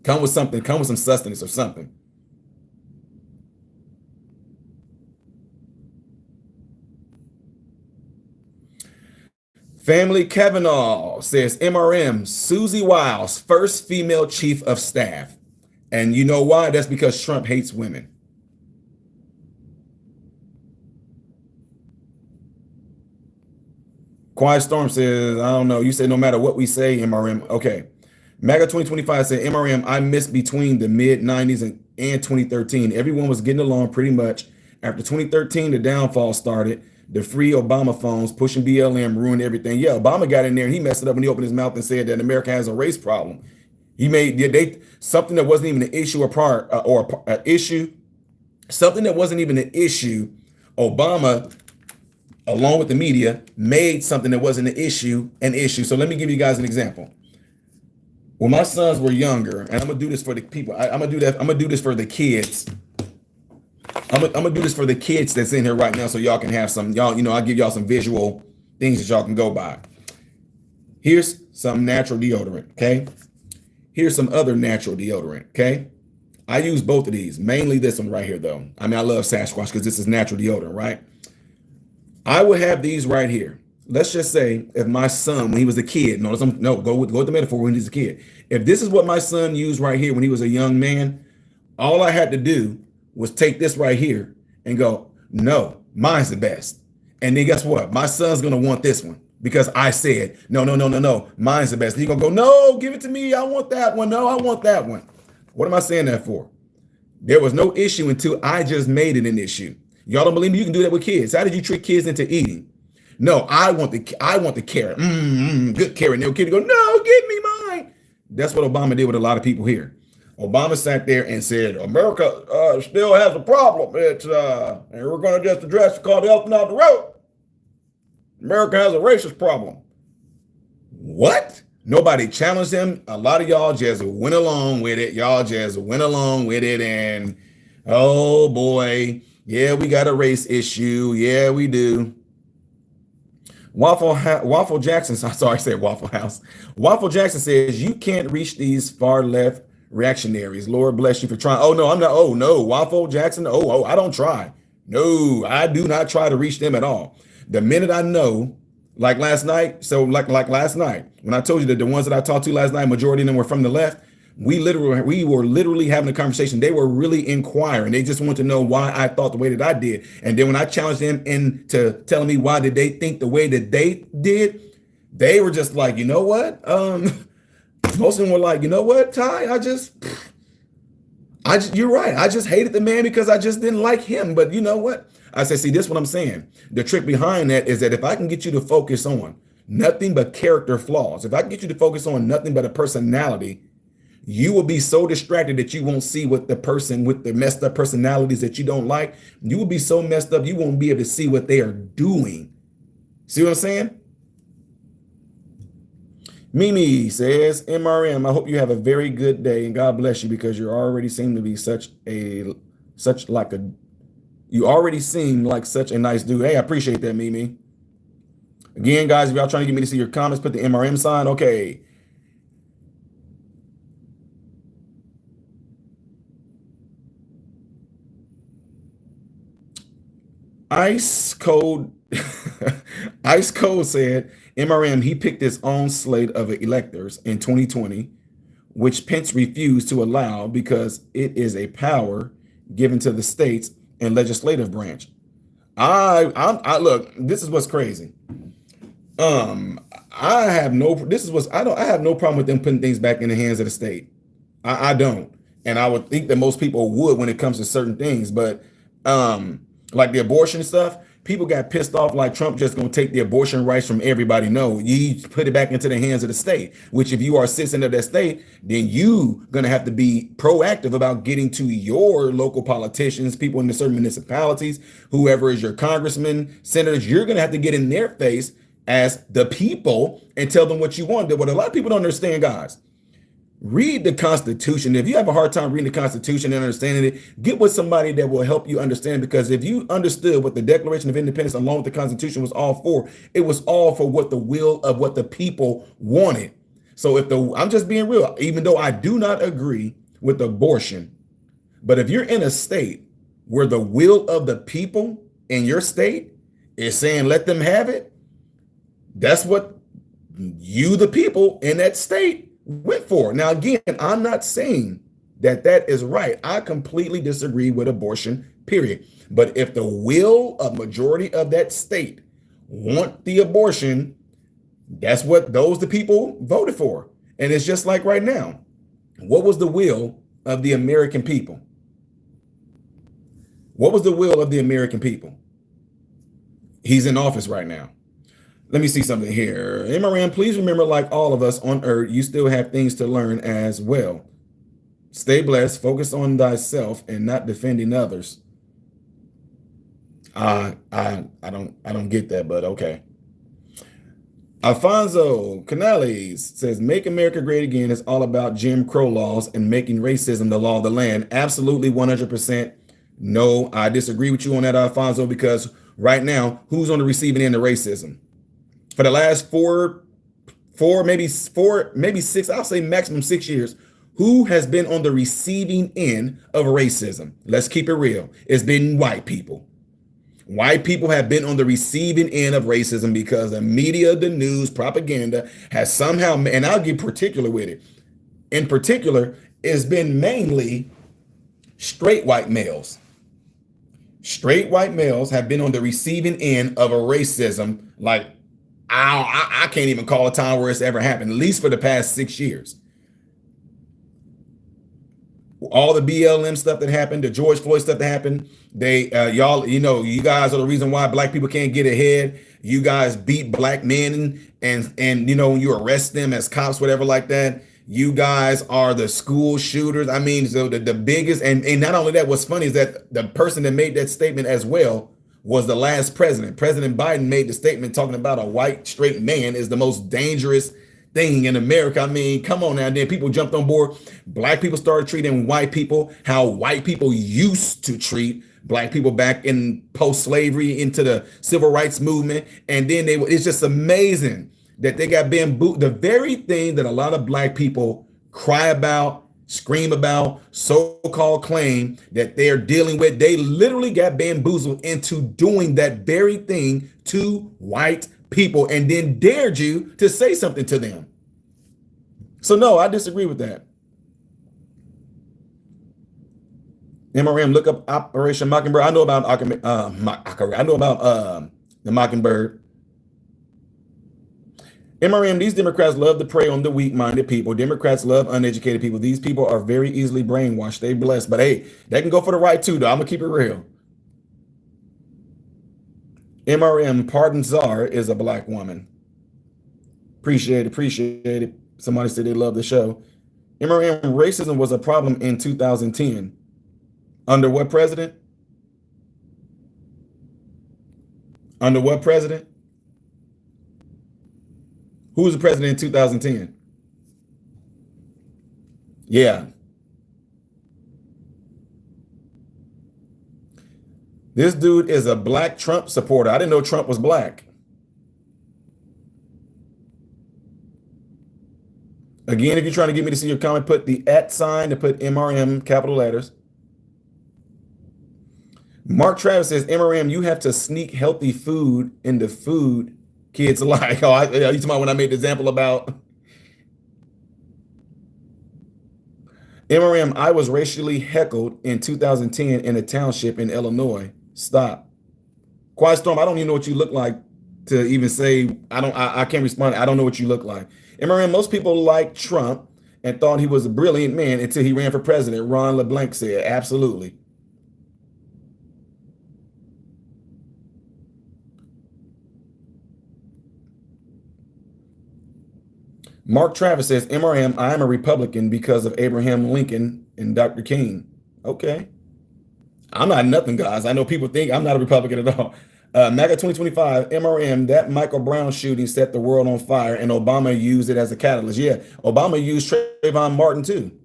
Speaker 1: Come with something. Come with some sustenance or something. Family Kavanaugh says MRM, Susie Wiles, first female chief of staff. And you know why? That's because Trump hates women. Quiet Storm says, I don't know. You said no matter what we say, MRM. Okay. MAGA 2025 said, MRM, I missed between the mid-90s and 2013. Everyone was getting along pretty much. After 2013, the downfall started. The free Obama phones, pushing BLM, ruined everything. Yeah, Obama got in there and he messed it up when he opened his mouth and said that America has a race problem. He made something that wasn't even an issue or an issue, something that wasn't even an issue. Obama, along with the media, made something that wasn't an issue. So let me give you guys an example. When my sons were younger, and I'm gonna do this for the people, I'm gonna do this for the kids. I'm gonna do this for the kids that's in here right now, so y'all can have some, I'll give y'all some visual things that y'all can go by. Here's some natural deodorant, okay? Here's some other natural deodorant, okay? I use both of these, mainly this one right here, though. I mean, I love Sasquatch because this is natural deodorant, right? I would have these right here. Let's just say if my son, when he was a kid, go with the metaphor when he's a kid. If this is what my son used right here when he was a young man, all I had to do was take this right here and go, no, mine's the best. And then guess what? My son's gonna want this one because I said, no, mine's the best. He's gonna go, no, give it to me. I want that one. No, I want that one. What am I saying that for? There was no issue until I just made it an issue. Y'all don't believe me? You can do that with kids. How did you trick kids into eating? No, I want the carrot. Good carrot. And the kid go, no, give me mine. That's what Obama did with a lot of people here. Obama sat there and said, America still has a problem. And we're going to just address it called the elephant out the road. America has a racist problem. What? Nobody challenged him. A lot of y'all just went along with it. And oh boy, yeah, we got a race issue. Yeah, we do. Waffle Jackson, sorry, I said Waffle House. Waffle Jackson says, you can't reach these far left reactionaries. Lord bless you for trying. Oh no, I'm not. Oh no, Waffle Jackson. Oh, I don't try. No, I do not try to reach them at all. The minute I know, like last night, so like last night, when I told you that the ones that I talked to last night, majority of them were from the left. We were literally having a conversation. They were really inquiring. They just wanted to know why I thought the way that I did. And then when I challenged them into telling me why did they think the way that they did, they were just like, you know what? Most of them were like, you know what, Ty? You're right. I just hated the man because I just didn't like him. But you know what? I said, see, this is what I'm saying. The trick behind that is that if I can get you to focus on nothing but character flaws, if I can get you to focus on nothing but a personality, you will be so distracted that you won't see what the person with the messed up personalities that you don't like, you will be so messed up, you won't be able to see what they are doing. See what I'm saying? Mimi says, MRM, I hope you have a very good day and God bless you because you already seem to be you already seem like such a nice dude. Hey, I appreciate that, Mimi. Again, guys, if y'all trying to get me to see your comments, put the MRM sign. Okay. Ice Cold Ice Cold said, MRM, he picked his own slate of electors in 2020, which Pence refused to allow because it is a power given to the states and legislative branch. I look, this is what's crazy. I have no problem with them putting things back in the hands of the state. I don't. And I would think that most people would when it comes to certain things, but like the abortion stuff, people got pissed off like Trump just gonna take the abortion rights from everybody. No, you put it back into the hands of the state, which if you are a citizen of that state, then you gonna have to be proactive about getting to your local politicians, people in the certain municipalities, whoever is your congressman, senators, you're gonna have to get in their face as the people and tell them what you want. What a lot of people don't understand, guys. Read the Constitution. If you have a hard time reading the Constitution and understanding it, get with somebody that will help you understand. Because if you understood what the Declaration of Independence along with the Constitution was all for, it was all for what the will of what the people wanted. So I'm just being real, even though I do not agree with abortion, but if you're in a state where the will of the people in your state is saying let them have it, that's what you, the people in that state, went for. Now, again, I'm not saying that that is right. I completely disagree with abortion, period. But if the will of majority of that state want the abortion, that's what the people voted for. And it's just like right now. What was the will of the American people? What was the will of the American people? He's in office right now. Let me see something here. MRM, please remember, like all of us on earth, you still have things to learn as well. Stay blessed, focus on thyself and not defending others. I don't get that, but okay. Alfonso Canales says, Make America Great Again is all about Jim Crow laws and making racism the law of the land. Absolutely 100%. No, I disagree with you on that, Alfonso, because right now, who's on the receiving end of racism? For the last maybe six, I'll say maximum 6 years, who has been on the receiving end of racism? Let's keep it real. It's been white people. White people have been on the receiving end of racism because the media, the news, propaganda has somehow, and I'll get particular with it. In particular, it's been mainly straight white males. Straight white males have been on the receiving end of a racism like I can't even call a time where it's ever happened, at least for the past 6 years. All the BLM stuff that happened, the George Floyd stuff that happened, you guys are the reason why black people can't get ahead. You guys beat black men and when you arrest them as cops, whatever like that. You guys are the school shooters. I mean, so the biggest, and not only that, what's funny is that the person that made that statement as well was the last president. President Biden made the statement talking about a white straight man is the most dangerous thing in America. I mean, come on now. Then people jumped on board. Black people started treating white people how white people used to treat black people back in post-slavery into the civil rights movement. And then it's just amazing that they got bamboo. The very thing that a lot of black people cry about, scream about, so-called claim that they're dealing with. They literally got bamboozled into doing that very thing to white people and then dared you to say something to them. So no, I disagree with that. MRM, look up Operation Mockingbird. I know about the Mockingbird. MRM, these Democrats love to prey on the weak-minded people. Democrats love uneducated people. These people are very easily brainwashed. They blessed. But hey, they can go for the right too, though. I'm gonna keep it real. MRM, Pardon Czar is a black woman. Appreciate it. Somebody said they love the show. MRM, racism was a problem in 2010. Under what president? Under what president? Who was the president in 2010? Yeah. This dude is a black Trump supporter. I didn't know Trump was black. Again, if you're trying to get me to see your comment, put the @ sign to put MRM, capital letters. Mark Travis says, MRM, you have to sneak healthy food into food kids like. Oh, you talking about when I made the example about MRM? I was racially heckled in 2010 in a township in Illinois. Stop. Quiet Storm, I don't even know what you look like to even say. I can't respond. I don't know what you look like. MRM, most people like Trump and thought he was a brilliant man until he ran for president. Ron LeBlanc said, absolutely. Mark Travis says, MRM, I am a Republican because of Abraham Lincoln and Dr. King. Okay. I'm not nothing, guys. I know people think I'm not a Republican at all. MAGA 2025, MRM, that Michael Brown shooting set the world on fire and Obama used it as a catalyst. Yeah, Obama used Trayvon Martin too.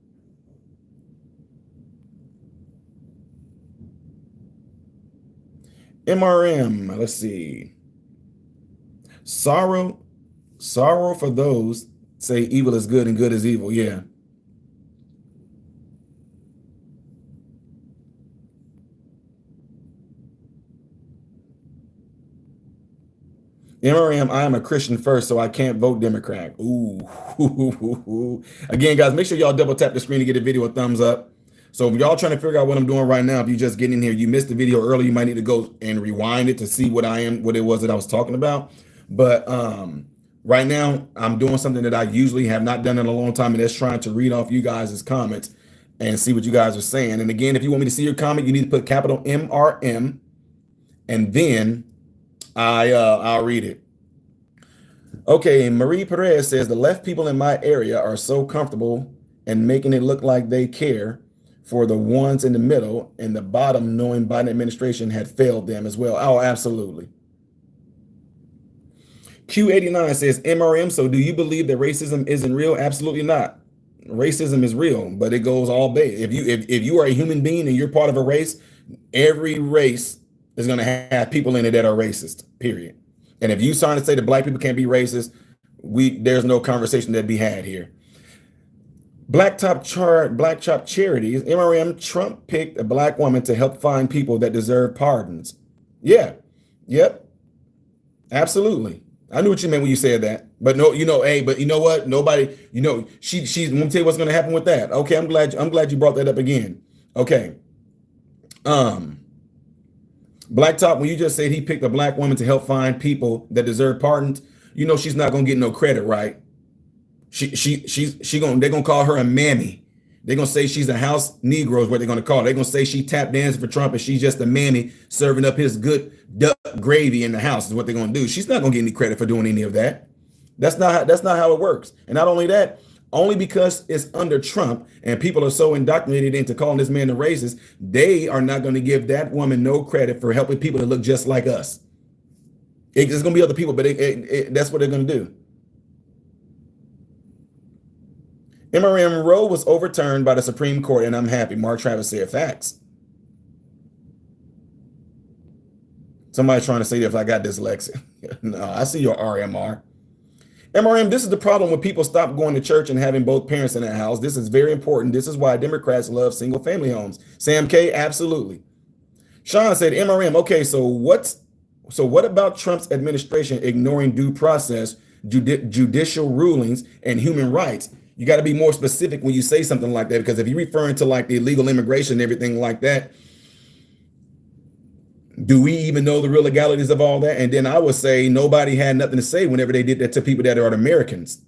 Speaker 1: MRM, let's see. Sorrow for those say evil is good and good is evil. Yeah. MRM, I am a Christian first, so I can't vote Democrat. Ooh. Again, guys, make sure y'all double tap the screen to get the video a thumbs up. So if y'all trying to figure out what I'm doing right now, if you just getting in here, you missed the video earlier, you might need to go and rewind it to see what it was that I was talking about. But right now, I'm doing something that I usually have not done in a long time, and that's trying to read off you guys' comments and see what you guys are saying. And again, if you want me to see your comment, you need to put capital MRM, and then I'll read it. Okay, Marie Perez says, the left people in my area are so comfortable and making it look like they care for the ones in the middle and the bottom, knowing Biden administration had failed them as well. Oh, absolutely. Q89 says, MRM, so do you believe that racism isn't real? Absolutely not. Racism is real, but it goes all base. If you are a human being and you're part of a race, every race is going to have people in it that are racist, period. And if you trying to say that black people can't be racist, there's no conversation that be had here. Black Chop Charities, MRM, Trump picked a black woman to help find people that deserve pardons. Yeah, yep, absolutely. I knew what you meant when you said that. But no, but you know what? Nobody, she's let me tell you what's going to happen with that. Okay, I'm glad you brought that up again. Okay. Blacktop, when you just said he picked a black woman to help find people that deserve pardons, she's not gonna get no credit, right? They're gonna call her a mammy. They're gonna say she's a house Negro is what they're gonna call her. They're gonna say she tap dancing for Trump and she's just a mammy serving up his good duck gravy in the house is what they're gonna do. She's not gonna get any credit for doing any of that. That's not how it works. And not only that, only because it's under Trump and people are so indoctrinated into calling this man a racist, they are not going to give that woman no credit for helping people that look just like us. There's going to be other people, but that's what they're going to do. MRM Roe was overturned by the Supreme Court, and I'm happy. Mark Travis said facts. Somebody's trying to say that if I got dyslexia. No, I see your RMR. MRM, this is the problem when people stop going to church and having both parents in that house. This is very important. This is why Democrats love single family homes. Sam K, absolutely. Sean said, MRM, okay, so what about Trump's administration ignoring due process, judicial rulings, and human rights? You got to be more specific when you say something like that, because if you're referring to like the illegal immigration and everything like that, do we even know the real legalities of all that? And then I would say nobody had nothing to say whenever they did that to people that are Americans.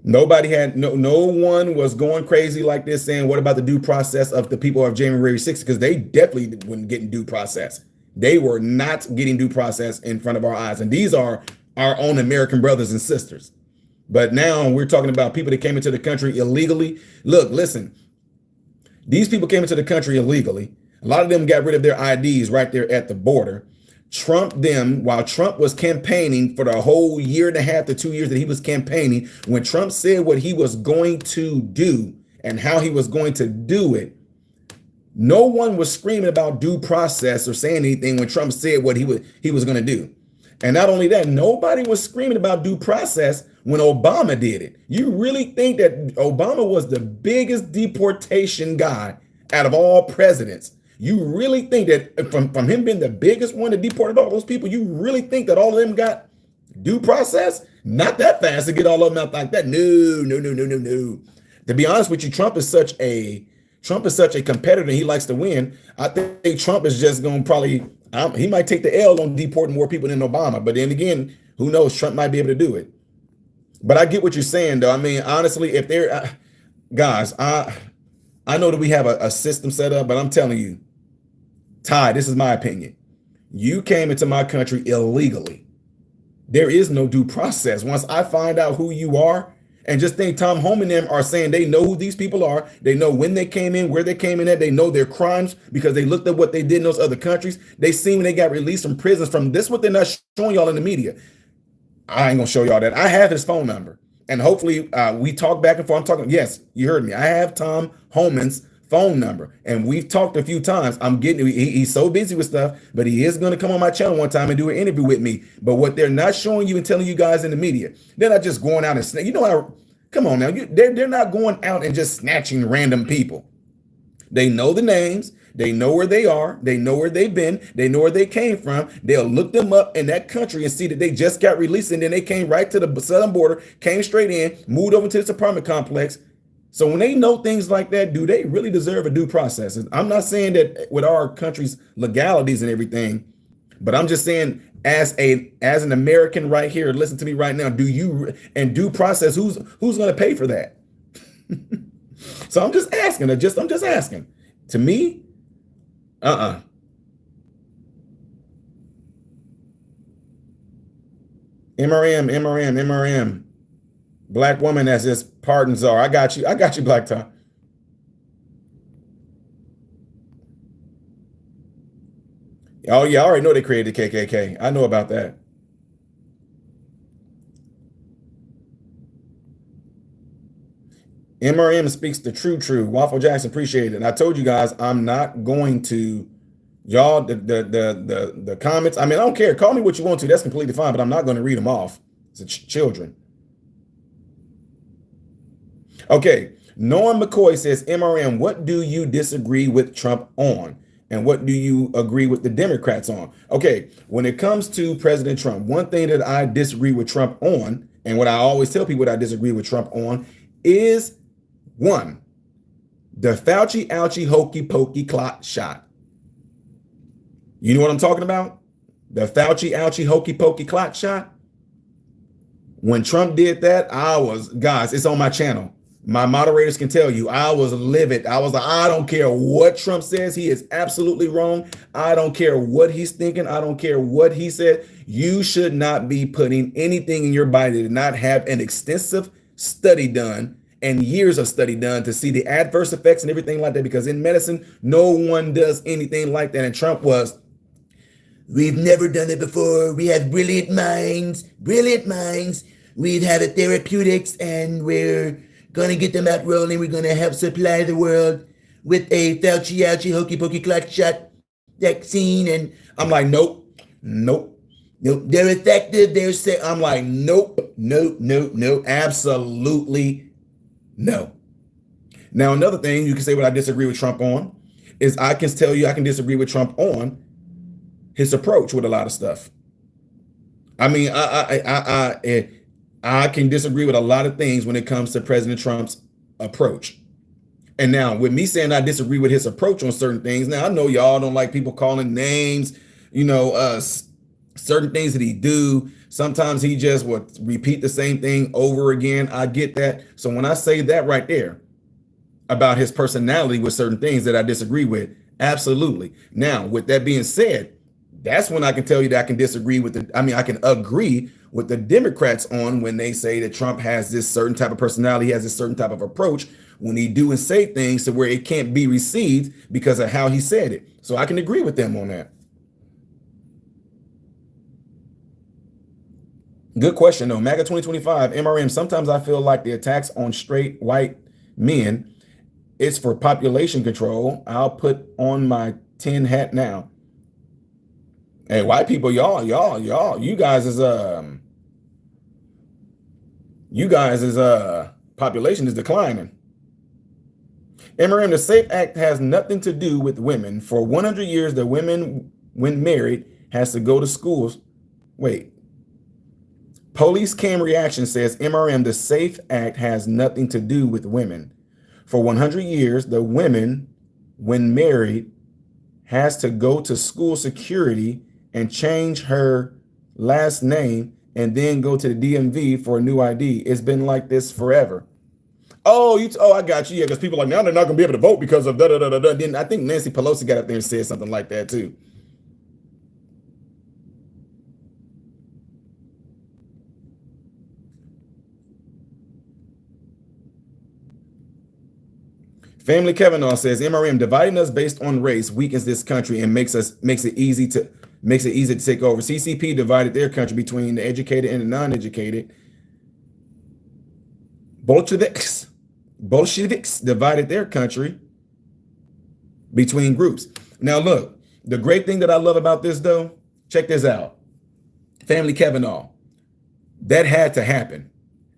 Speaker 1: Nobody had, no one was going crazy like this saying, what about the due process of the people of January 6th? Because they definitely weren't getting due process. They were not getting due process in front of our eyes. And these are our own American brothers and sisters. But now we're talking about people that came into the country illegally. Look, listen, these people came into the country illegally. A lot of them got rid of their IDs right there at the border. Trump them, while Trump was campaigning for the whole year and a half to 2 years that he was campaigning, when Trump said what he was going to do and how he was going to do it, no one was screaming about due process or saying anything when Trump said what he was going to do. And not only that, nobody was screaming about due process when Obama did it. You really think that Obama was the biggest deportation guy out of all presidents? You really think that from him being the biggest one that deported all those people, you really think that all of them got due process? Not that fast to get all of them out like that. No. To be honest with you, Trump is such a competitor and he likes to win. I think Trump is just going to probably, he might take the L on deporting more people than Obama. But then again, who knows? Trump might be able to do it. But I get what you're saying, though. I mean, honestly, if they're, guys, I know that we have a system set up, but I'm telling you, Ty, this is my opinion. You came into my country illegally. There is no due process. Once I find out who you are, and just think Tom Home and them are saying they know who these people are. They know when they came in, where they came in at. They know their crimes because they looked at what they did in those other countries. They seen when they got released from prisons from this, what they're not showing y'all in the media. I ain't gonna show y'all that. I have his phone number. And hopefully we talk back and forth. I'm talking, yes, you heard me. I have Tom Homan's phone number and we've talked a few times. He's so busy with stuff, but he is going to come on my channel one time and do an interview with me. But what they're not showing you and telling you guys in the media, they're not just going out and, you know how, come on now, they're not going out and just snatching random people. They know the names. They know where they are. They know where they've been. They know where they came from. They'll look them up in that country and see that they just got released. And then they came right to the southern border, came straight in, moved over to this apartment complex. So when they know things like that, do they really deserve a due process? I'm not saying that with our country's legalities and everything, but I'm just saying as an American right here, listen to me right now. Do you and due process? Who's going to pay for that? So I'm just asking. I'm just asking. To me, MRM. Black woman as his pardon czar. I got you, Black Tie. Oh yeah, I already know they created the KKK. I know about that. MRM speaks the true. Waffle Jackson, appreciate it. And I told you guys, I'm not going to, y'all, the comments. I mean, I don't care. Call me what you want to. That's completely fine, but I'm not going to read them off. It's children. Okay. Norm McCoy says, MRM, what do you disagree with Trump on? And what do you agree with the Democrats on? Okay. When it comes to President Trump, one thing that I disagree with Trump on, and what I always tell people what I disagree with Trump on, is one, the Fauci ouchie hokey pokey clot shot. You know what I'm talking about? The Fauci ouchie hokey pokey clot shot. When Trump did that, guys, it's on my channel. My moderators can tell you, I was livid. I was like, I don't care what Trump says. He is absolutely wrong. I don't care what he's thinking. I don't care what he said. You should not be putting anything in your body that did not have an extensive study done and years of study done to see the adverse effects and everything like that, because in medicine, no one does anything like that. And Trump was, we've never done it before. We have brilliant minds. We've had a therapeutics and we're going to get them out rolling. We're going to help supply the world with a Fauci ouchie hokey pokey clot shot vaccine. And I'm like, nope. Nope, they're effective. They're say I'm like, nope, no, absolutely no. Now, another thing you can say what I disagree with Trump on is I can tell you I can disagree with Trump on his approach with a lot of stuff. I mean, I can disagree with a lot of things when it comes to President Trump's approach. And now, with me saying I disagree with his approach on certain things, now I know y'all don't like people calling names, certain things that he do. Sometimes he just would repeat the same thing over again. I get that. So when I say that right there about his personality with certain things that I disagree with, absolutely. Now, with that being said, that's when I can tell you that I can disagree with I can agree with the Democrats on when they say that Trump has this certain type of personality, he has this certain type of approach when he do and say things to where it can't be received because of how he said it. So I can agree with them on that. Good question though. MAGA 2025, MRM, sometimes I feel like the attacks on straight white men, it's for population control. I'll put on my tin hat now. Hey, white people, y'all, you guys is population is declining. MRM, the SAFE Act has nothing to do with women. For 100 years, the women, when married, has to go to schools. Wait. Police Cam Reaction says, MRM, the SAFE Act has nothing to do with women. For 100 years, the women, when married, has to go to school security and change her last name and then go to the DMV for a new ID. It's been like this forever. Oh, I got you. Yeah, because people are like, now they're not going to be able to vote because of da-da-da-da-da. Then I think Nancy Pelosi got up there and said something like that too. Family Kevin says, MRM, dividing us based on race weakens this country and makes it easy to take over. CCP divided their country between the educated and the non-educated. Bolsheviks divided their country between groups. Now look, the great thing that I love about this though, check this out. Family Kevin, that had to happen.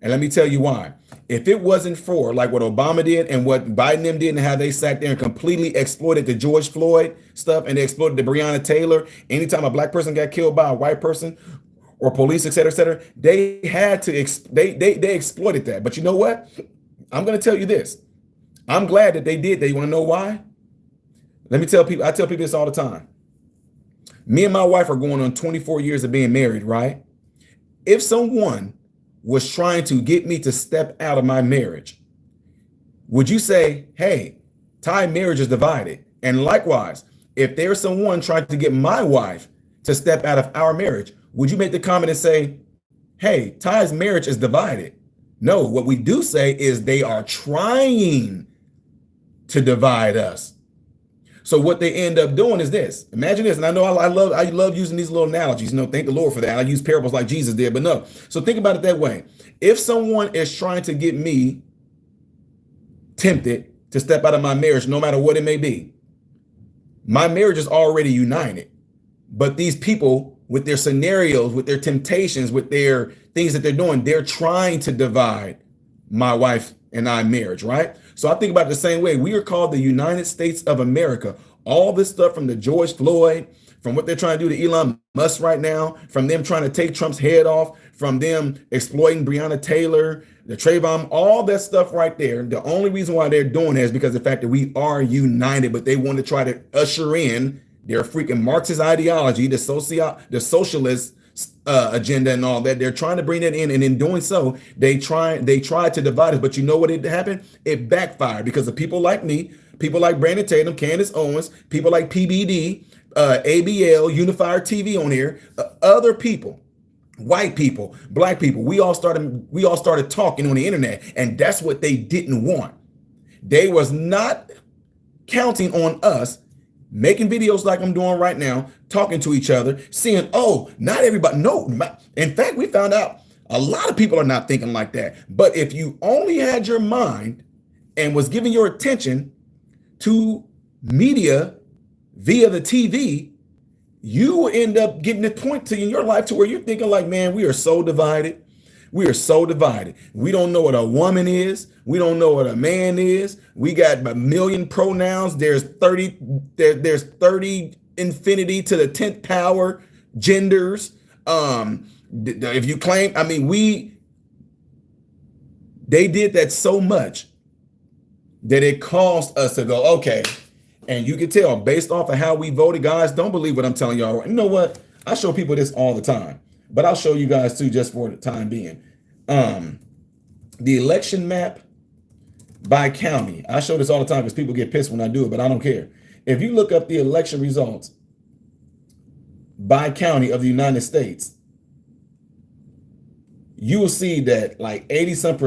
Speaker 1: And let me tell you why. If it wasn't for like what Obama did and what Biden did and how they sat there and completely exploited the George Floyd stuff and they exploited the Breonna Taylor, anytime a black person got killed by a white person or police, et cetera, they had to, they exploited that. But you know what? I'm going to tell you this. I'm glad that they did. They want to know why? Let me tell people, I tell people this all the time. Me and my wife are going on 24 years of being married, right? If someone was trying to get me to step out of my marriage, would you say, hey, Ty, marriage is divided? And likewise, if there's someone trying to get my wife to step out of our marriage, would you make the comment and say, hey, Ty's marriage is divided? No, what we do say is they are trying to divide us. So what they end up doing is this. Imagine this, and I know I love using these little analogies. Thank the Lord for that. I use parables like Jesus did, but no. So think about it that way. If someone is trying to get me tempted to step out of my marriage, no matter what it may be, my marriage is already united. But these people, with their scenarios, with their temptations, with their things that they're doing, they're trying to divide my wife and I marriage, right? So I think about it the same way. We are called the United States of America. All this stuff from the George Floyd, from what they're trying to do to Elon Musk right now, from them trying to take Trump's head off, from them exploiting Breonna Taylor, the Trayvon, all that stuff right there. The only reason why they're doing that is because of the fact that we are united, but they want to try to usher in their freaking Marxist ideology, the socialist agenda and all that. They're trying to bring that in, and in doing so, they tried to divide us. But you know what happened? It backfired because of people like me, people like Brandon Tatum, Candace Owens, people like PBD, ABL, Unifier TV on here, other people, white people, black people. We all started talking on the internet, and that's what they didn't want. They was not counting on us making videos like I'm doing right now, talking to each other, seeing, oh, not everybody, no. In fact, we found out a lot of people are not thinking like that. But if you only had your mind and was giving your attention to media via the TV, you will end up getting a point to in your life to where you're thinking like, man, we are so divided. We are so divided. We don't know what a woman is. We don't know what a man is. We got a million pronouns. There's 30, there's 30 infinity to the 10th power genders. If you claim, I mean, they did that so much that it caused us to go, okay. And you can tell based off of how we voted, guys, don't believe what I'm telling y'all. You know what? I show people this all the time, but I'll show you guys too, just for the time being. The election map by county. I show this all the time because people get pissed when I do it, but I don't care. If you look up the election results by county of the United States, you will see that like 86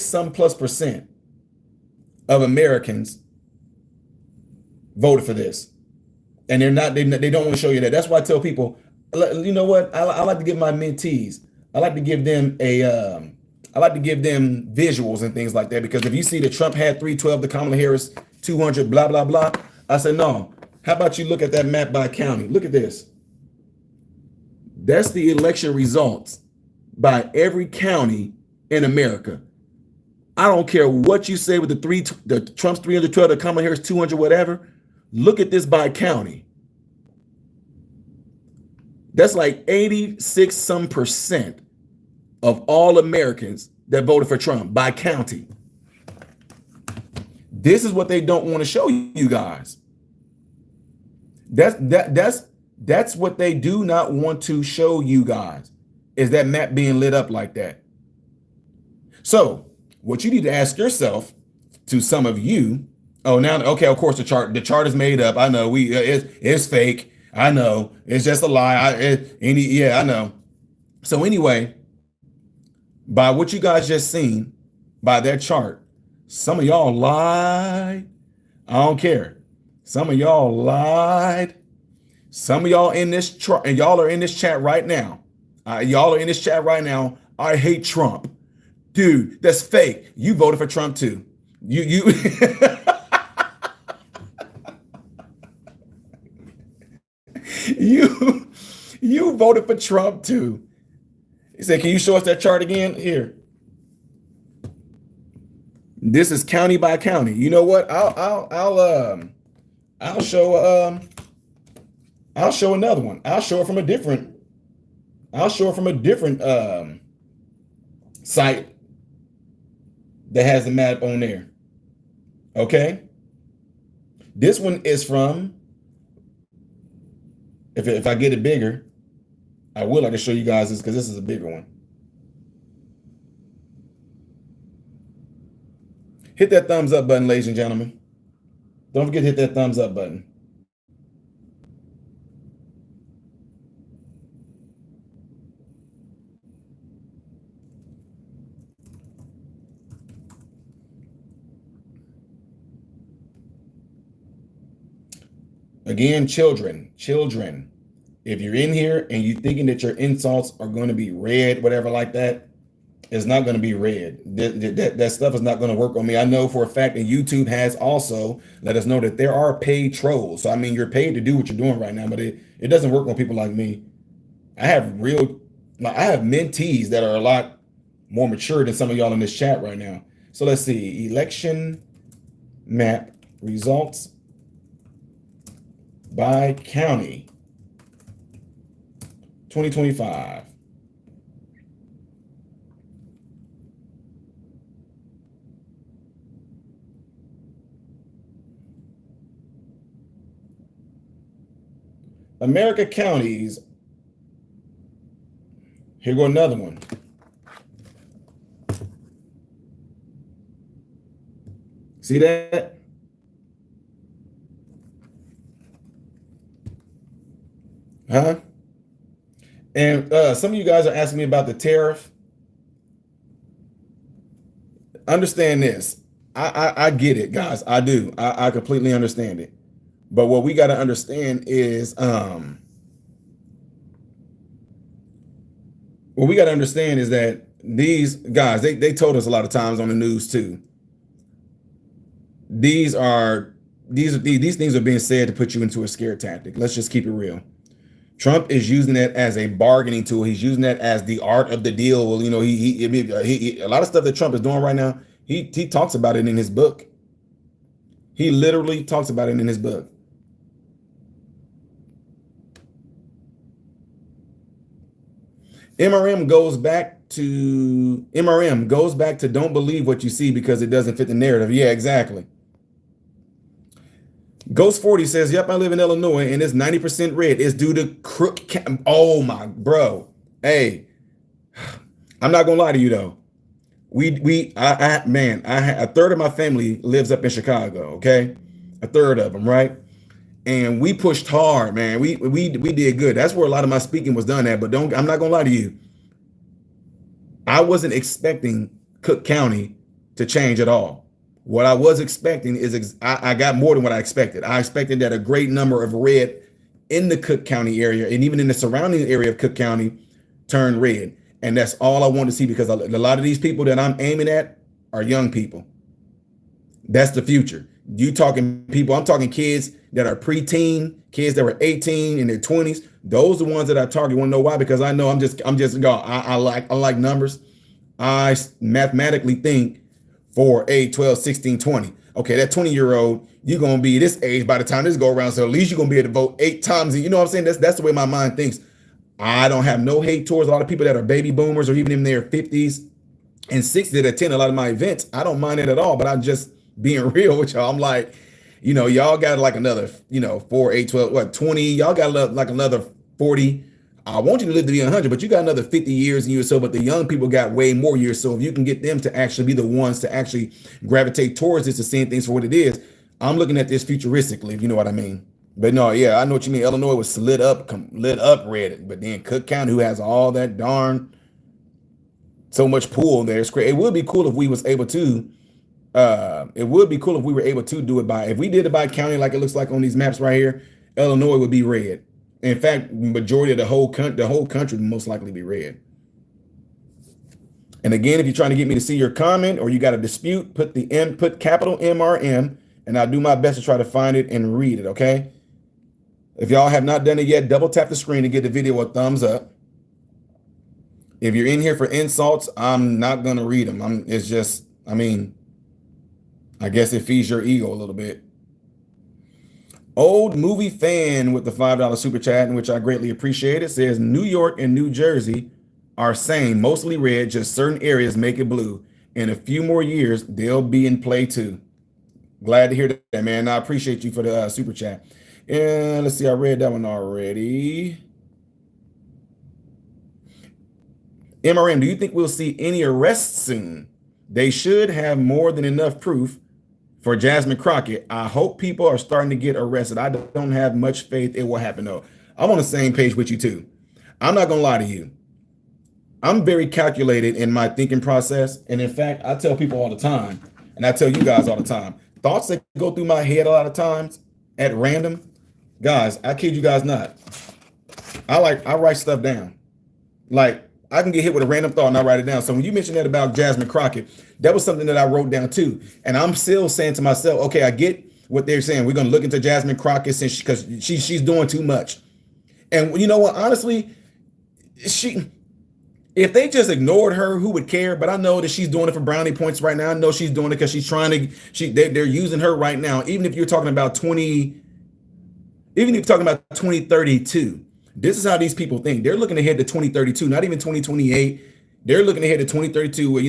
Speaker 1: some plus percent of Americans voted for this. And they don't want to show you that. That's why I tell people, you know what? I like to give my mentees, I like to give them visuals and things like that. Because if you see that Trump had 312, the Kamala Harris 200, blah, blah, blah. I said, no, how about you look at that map by county? Look at this. That's the election results by every county in America. I don't care what you say with the Trump's 312, the Kamala Harris 200, whatever. Look at this by county. That's like 86 some percent of all Americans that voted for Trump by county. This is what they don't want to show you guys. That's what they do not want to show you guys, is that map being lit up like that. So what you need to ask yourself, to some of you, oh, now, okay, of course the chart is made up. I know it's fake. I know it's just a lie. I know. So anyway, by what you guys just seen, by that chart, some of y'all lied. I don't care. Some of y'all lied. Some of y'all in this chart, and y'all are in this chat right now. Y'all are in this chat right now. I hate Trump. Dude, that's fake. You voted for Trump too. You you voted for Trump too. He said, can you show us that chart again? Here. This is county by county. You know what? I'll show another one. I'll show it from a different site that has the map on there. Okay. This one is from, if I get it bigger, I will like to show you guys this, because this is a bigger one. Hit that thumbs up button, ladies and gentlemen. Don't forget to hit that thumbs up button. Again, children, if you're in here and you're thinking that your insults are going to be read, whatever like that, it's not going to be read. That stuff is not going to work on me. I know for a fact that YouTube has also let us know that there are paid trolls. So, I mean, you're paid to do what you're doing right now, but it doesn't work on people like me. I have mentees that are a lot more mature than some of y'all in this chat right now. So let's see, election map results by county 2025. America counties. Here go another one. See that? Huh? And some of you guys are asking me about the tariff. Understand this. I get it, guys. I do. I completely understand it. But what we got to understand is that these guys, they told us a lot of times on the news too. these things are being said to put you into a scare tactic. Let's just keep it real. Trump is using that as a bargaining tool. He's using that as the art of the deal. Well, you know, he a lot of stuff that Trump is doing right now. He talks about it in his book. He literally talks about it in his book. MRM goes back to don't believe what you see because it doesn't fit the narrative. Yeah, exactly. Ghost 40 says, yep, I live in Illinois and it's 90% red. It's due to crook. Oh my bro. Hey, I'm not gonna lie to you though. A third of my family lives up in Chicago. Okay, a third of them, right? And we pushed hard, man. We did good. That's where a lot of my speaking was done at. But I'm not gonna lie to you. I wasn't expecting Cook County to change at all. What I was expecting is I got more than what I expected. I expected that a great number of red in the Cook County area and even in the surrounding area of Cook County turned red. And that's all I want to see because a lot of these people that I'm aiming at are young people. That's the future. You talking people, I'm talking kids that are preteen, kids that were 18 in their 20s. Those are the ones that I target. Want to know why? Because I know I like numbers. I mathematically think for 8, 12, 16, 20. Okay, that 20-year-old, you're going to be this age by the time this go around. So at least you're going to be able to vote 8 times. You know what I'm saying? That's the way my mind thinks. I don't have no hate towards a lot of people that are baby boomers or even in their 50s and 60s that attend a lot of my events. I don't mind it at all, but I'm just being real with y'all. I'm like, you know, y'all got like another, 4, 8, 12, 20. Y'all got like another 40. I want you to live to be 100, but you got another 50 years in you or so. But the young people got way more years. So if you can get them to actually be the ones to actually gravitate towards this and seeing things for what it is, I'm looking at this futuristically, if you know what I mean. But no, yeah, I know what you mean. Illinois was lit up red, but then Cook County, who has all that darn so much pool there, it's great. It would be cool if we was able to. It would be cool if we were able to do it if we did it by county, like it looks like on these maps right here. Illinois would be red. In fact, majority of the whole country would most likely be red. And again, if you're trying to get me to see your comment or you got a dispute, put capital MRM, and I'll do my best to try to find it and read it. Okay. If y'all have not done it yet, double tap the screen to get the video a thumbs up. If you're in here for insults, I'm not going to read them. I guess it feeds your ego a little bit. Old movie fan with the $5 super chat, in which I greatly appreciate it, says New York and New Jersey are same, mostly red, just certain areas make it blue. In a few more years, they'll be in play too. Glad to hear that, man. I appreciate you for the super chat. And let's see, I read that one already. MRM, do you think we'll see any arrests soon? They should have more than enough proof for Jasmine Crockett. I hope people are starting to get arrested. I don't have much faith it will happen though. I'm on the same page with you too. I'm not gonna lie to you. I'm very calculated in my thinking process. And in fact, I tell people all the time, and I tell you guys all the time, thoughts that go through my head a lot of times at random, guys, I kid you guys not. I write stuff down. Like I can get hit with a random thought and I write it down. So when you mentioned that about Jasmine Crockett, that was something that I wrote down too. And I'm still saying to myself, okay, I get what they're saying. We're going to look into Jasmine Crockett because she's doing too much. And you know what? Honestly, if they just ignored her, who would care? But I know that she's doing it for brownie points right now. I know she's doing it because she's trying to. They're using her right now. Even if you're talking about 2032. This is how these people think. They're looking ahead to 2032, not even 2028. They're looking ahead to 2032 where,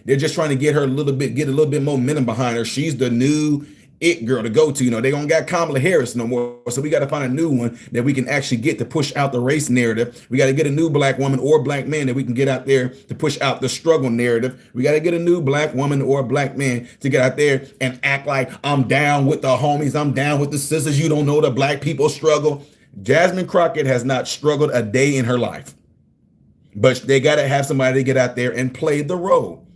Speaker 1: they're just trying to get a little bit momentum behind her. She's the new it girl to go to. They don't got Kamala Harris no more. So we got to find a new one that we can actually get to push out the race narrative. We got to get a new black woman or black man that we can get out there to push out the struggle narrative. We got to get a new black woman or black man to get out there and act like I'm down with the homies. I'm down with the sisters. You don't know the black people struggle. Jasmine Crockett has not struggled a day in her life, but they got to have somebody to get out there and play the role.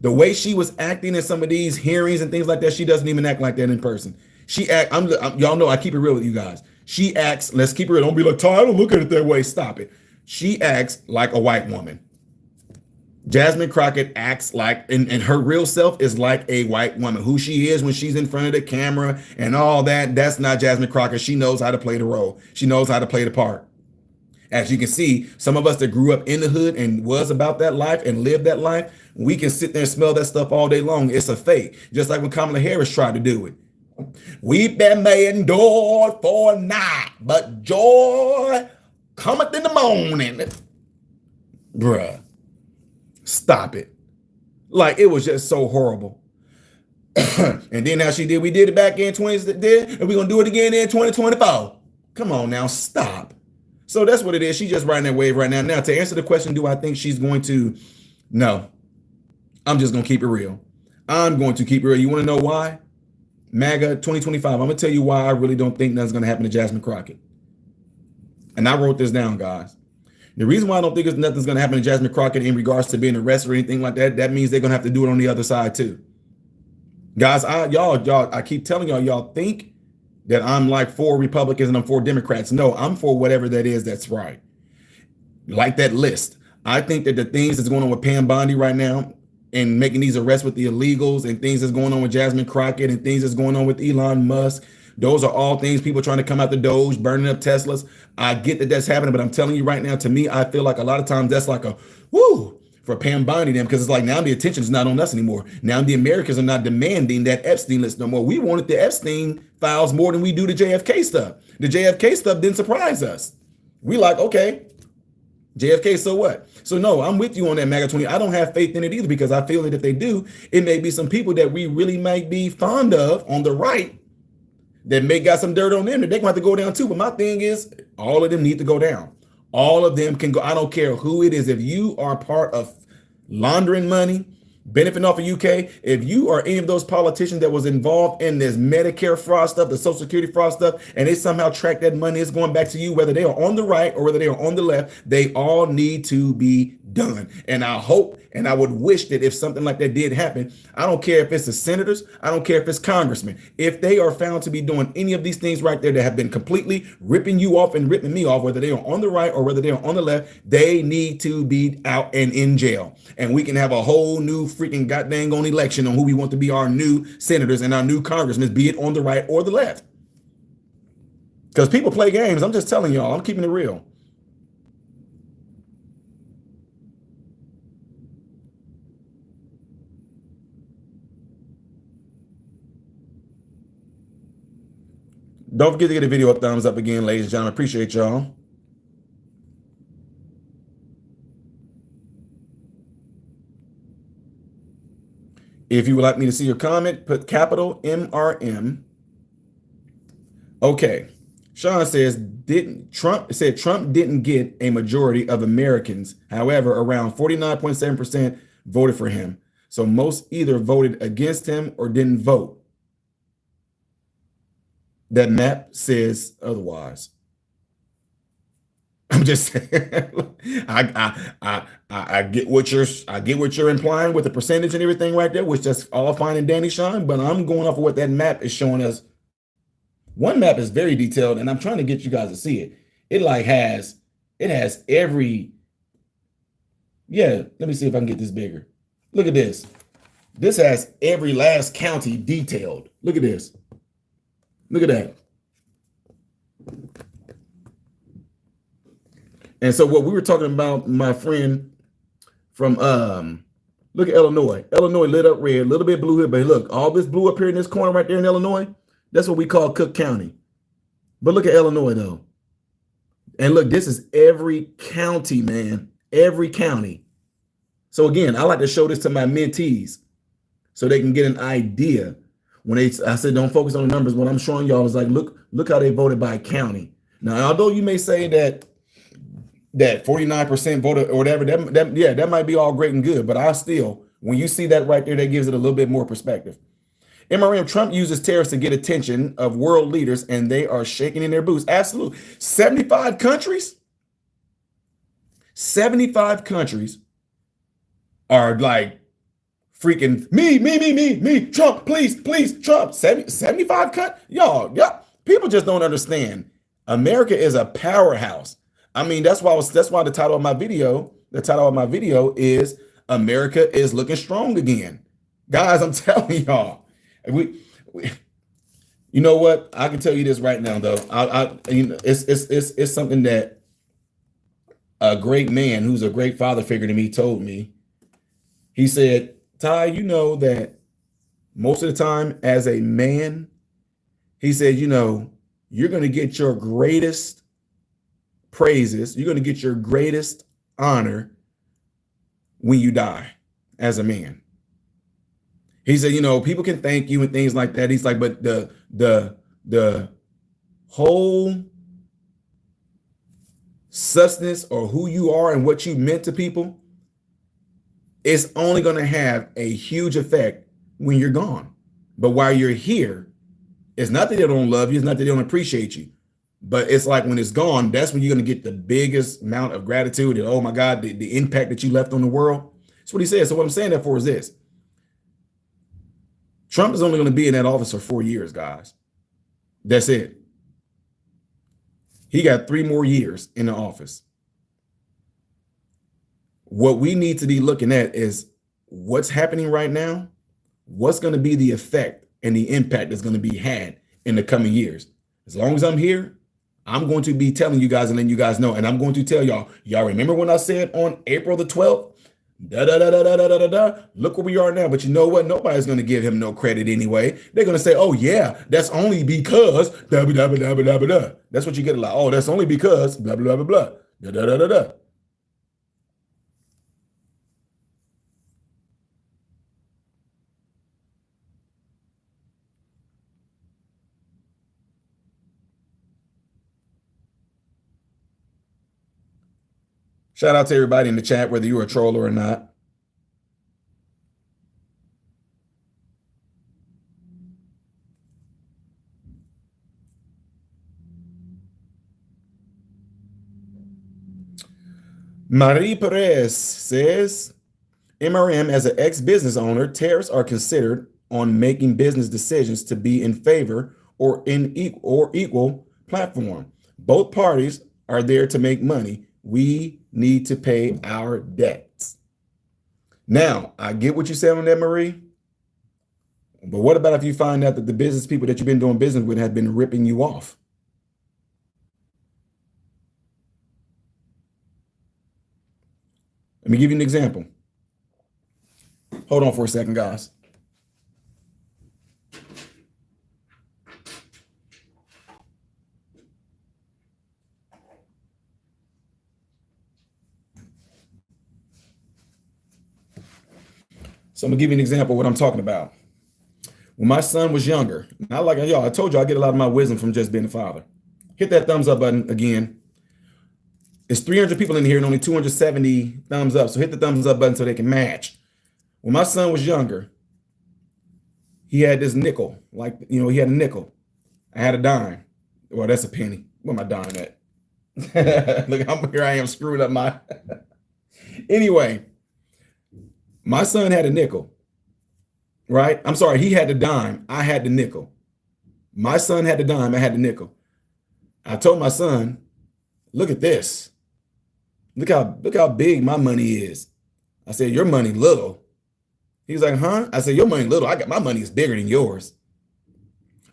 Speaker 1: The way she was acting in some of these hearings and things like that, she doesn't even act like that in person. Y'all know I keep it real with you guys. She acts, let's keep it real. Don't be like, Ty, I don't look at it that way. Stop it. She acts like a white woman. Jasmine Crockett acts like, and her real self is like a white woman. Who she is when she's in front of the camera and all that, that's not Jasmine Crockett. She knows how to play the role. She knows how to play the part. As you can see, some of us that grew up in the hood and was about that life and lived that life, we can sit there and smell that stuff all day long. It's a fake. Just like when Kamala Harris tried to do it. We've been endured for a night, but joy cometh in the morning. Bruh. Stop it. Like, it was just so horrible. And then how she did, we did it back in 20, and we're going to do it again in 2024. Come on now, stop. So that's what it is. She's just riding that wave right now. Now, to answer the question, do I think she's going to? No. I'm just going to keep it real. I'm going to keep it real. You want to know why? MAGA 2025. I'm going to tell you why I really don't think nothing's going to happen to Jasmine Crockett. And I wrote this down, guys. The reason why I don't think nothing's going to happen to Jasmine Crockett in regards to being arrested or anything like that, that means they're going to have to do it on the other side too. Guys, I keep telling y'all think that I'm like for Republicans and I'm for Democrats. No, I'm for whatever that is that's right. Like that list. I think that the things that's going on with Pam Bondi right now and making these arrests with the illegals and things that's going on with Jasmine Crockett and things that's going on with Elon Musk, those are all things, people trying to come out the Doge, burning up Teslas. I get that that's happening, but I'm telling you right now, to me, I feel like a lot of times that's like a woo for Pam Bondi them, because it's like now the attention is not on us anymore. Now the Americans are not demanding that Epstein list no more. We wanted the Epstein files more than we do the JFK stuff. The JFK stuff didn't surprise us. We like, okay, JFK, so what? So no, I'm with you on that MAGA 20. I don't have faith in it either, because I feel that if they do, it may be some people that we really might be fond of on the right that may got some dirt on them that they're going to have to go down too. But my thing is, all of them need to go down. All of them can go. I don't care who it is. If you are part of laundering money, benefiting off of UK, if you are any of those politicians that was involved in this Medicare fraud stuff, the Social Security fraud stuff, and they somehow track that money, it's going back to you, whether they are on the right or whether they are on the left, they all need to be done. And I hope and I would wish that if something like that did happen, I don't care if it's the senators, I don't care if it's congressmen, if they are found to be doing any of these things right there that have been completely ripping you off and ripping me off, whether they are on the right or whether they are on the left, they need to be out and in jail. And we can have a whole new freaking goddamn on election on who we want to be our new senators and our new congressmen, be it on the right or the left. Because people play games. I'm just telling y'all, I'm keeping it real. Don't forget to give the video a thumbs up again, ladies and gentlemen. Appreciate y'all. If you would like me to see your comment, put capital MRM. Okay. Sean says, Trump didn't get a majority of Americans. However, around 49.7% voted for him. So most either voted against him or didn't vote. That map says otherwise. I'm just saying, I get what you're implying with the percentage and everything right there, which that's all fine and dandy, Sean. But I'm going off of what that map is showing us. One map is very detailed, and I'm trying to get you guys to see it. It has every. Yeah, let me see if I can get this bigger. Look at this. This has every last county detailed. Look at this. Look at that. And so what we were talking about, my friend from look at Illinois. Illinois lit up red, a little bit blue here, but look, all this blue up here in this corner right there in Illinois, that's what we call Cook County. But look at Illinois though. And look, this is every county, man. Every county. So again, I like to show this to my mentees so they can get an idea. When I said don't focus on the numbers, what I'm showing y'all is like, look how they voted by county. Now, although you may say that 49% voted or whatever, that might be all great and good, but I still, when you see that right there, that gives it a little bit more perspective. MRM, Trump uses tariffs to get attention of world leaders, and they are shaking in their boots. Absolutely. 75 countries? 75 countries are like, freaking me, Trump, please, Trump. 75 cut. Y'all, people just don't understand. America is a powerhouse. I mean, that's why the title of my video is America is looking strong again. Guys, I'm telling y'all, we you know what? I can tell you this right now, though. It's something that a great man who's a great father figure to me told me. He said, Ty, you know that most of the time as a man, he said, you're going to get your greatest praises. You're going to get your greatest honor when you die as a man. He said, people can thank you and things like that. He's like, but the whole substance or who you are and what you meant to people, it's only going to have a huge effect when you're gone. But while you're here, it's not that they don't love you, it's not that they don't appreciate you, but it's like when it's gone, that's when you're going to get the biggest amount of gratitude and, oh my God, the impact that you left on the world. That's what he said. So what I'm saying that for is this. Trump is only going to be in that office for 4 years, guys. That's it. He got 3 more years in the office. What we need to be looking at is what's happening right now, what's going to be the effect and the impact that's going to be had in the coming years. As long as I'm here, I'm going to be telling you guys and letting you guys know. And I'm going to tell y'all remember when I said on April the 12th, look where we are now. But you know what? Nobody's going to give him no credit anyway. They're going to say, oh yeah, that's only because blah, blah, blah, blah, blah, blah. That's what you get a lot. Oh, that's only because blah, blah, blah, blah, blah, da, da, da, da. Shout out to everybody in the chat, whether you're a troller or not. Marie Perez says, MRM, as an ex-business owner, tariffs are considered on making business decisions to be in favor or equal platform. Both parties are there to make money. We need to pay our debts. Now, I get what you said on that, Marie. But what about if you find out that the business people that you've been doing business with have been ripping you off? Let me give you an example. Hold on for a second, guys. So I'm gonna give you an example of what I'm talking about. When my son was younger, not like y'all, I told you I get a lot of my wisdom from just being a father. Hit that thumbs up button again. It's 300 people in here and only 270 thumbs up. So hit the thumbs up button so they can match. When my son was younger, he had this nickel, he had a nickel. I had a dime. Well, that's a penny. Where my dime at? Look, here I am screwing up my. Anyway, my son had a nickel, right? I'm sorry, he had the dime. I had the nickel. My son had the dime. I had the nickel. I told my son, look at this. Look how big my money is. I said, your money little. He's like, huh? I said, your money little. My money is bigger than yours.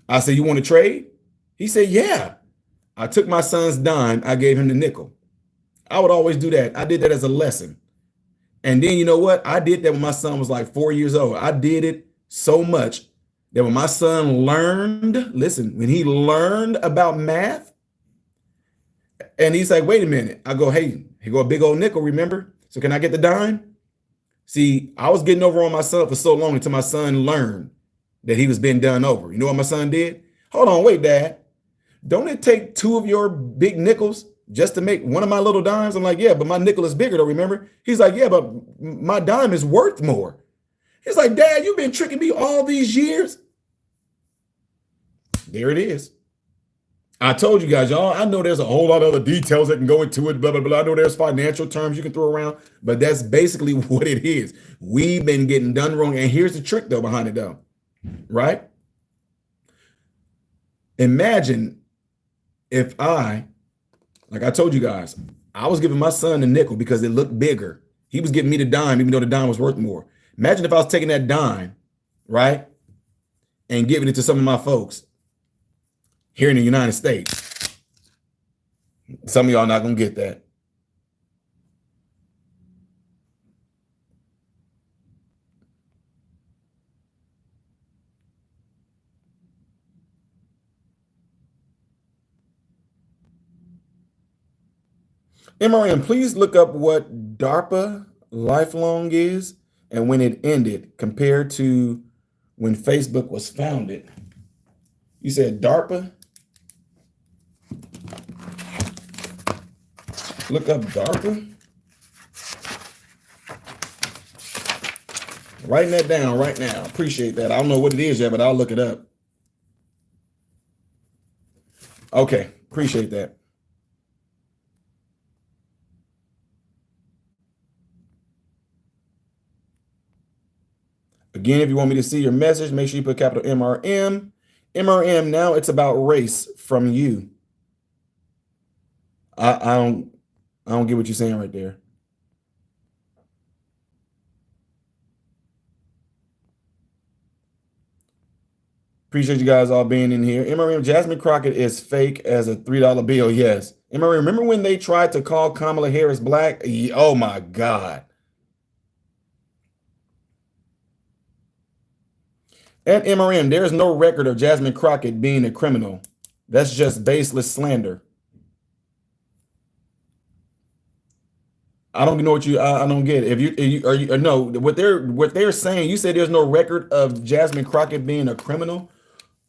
Speaker 1: I said, you want to trade? He said, yeah. I took my son's dime. I gave him the nickel. I would always do that. I did that as a lesson. And then you know what? I did that when my son was like 4 years old. I did it so much that when my son learned, listen, when he learned about math, and he's like, wait a minute. I go, hey, here go a big old nickel, remember? So can I get the dime? See, I was getting over on my son for so long until my son learned that he was being done over. You know what my son did? Hold on, wait, Dad. Don't it take 2 of your big nickels just to make one of my little dimes? I'm like, yeah, but my nickel is bigger though, remember? He's like, yeah, but my dime is worth more. He's like, Dad, you've been tricking me all these years. There it is. I told you guys, y'all, I know there's a whole lot of other details that can go into it, blah, blah, blah. I know there's financial terms you can throw around, but that's basically what it is. We've been getting done wrong. And here's the trick though behind it though, right? Imagine if like I told you guys, I was giving my son a nickel because it looked bigger. He was giving me the dime, even though the dime was worth more. Imagine if I was taking that dime, right, and giving it to some of my folks here in the United States. Some of y'all not gonna get that. MRM, please look up what DARPA lifelong is and when it ended compared to when Facebook was founded. You said DARPA? Look up DARPA. Writing that down right now. Appreciate that. I don't know what it is yet, but I'll look it up. Okay, appreciate that. Again, if you want me to see your message, make sure you put capital MRM. MRM, now it's about race from you. I don't get what you're saying right there. Appreciate you guys all being in here. MRM, Jasmine Crockett is fake as a $3 bill. Yes. MRM, remember when they tried to call Kamala Harris black? Oh my God. At MRM, there is no record of Jasmine Crockett being a criminal. That's just baseless slander. I don't know what I don't get it. If you no, what they're saying, you said there's no record of Jasmine Crockett being a criminal.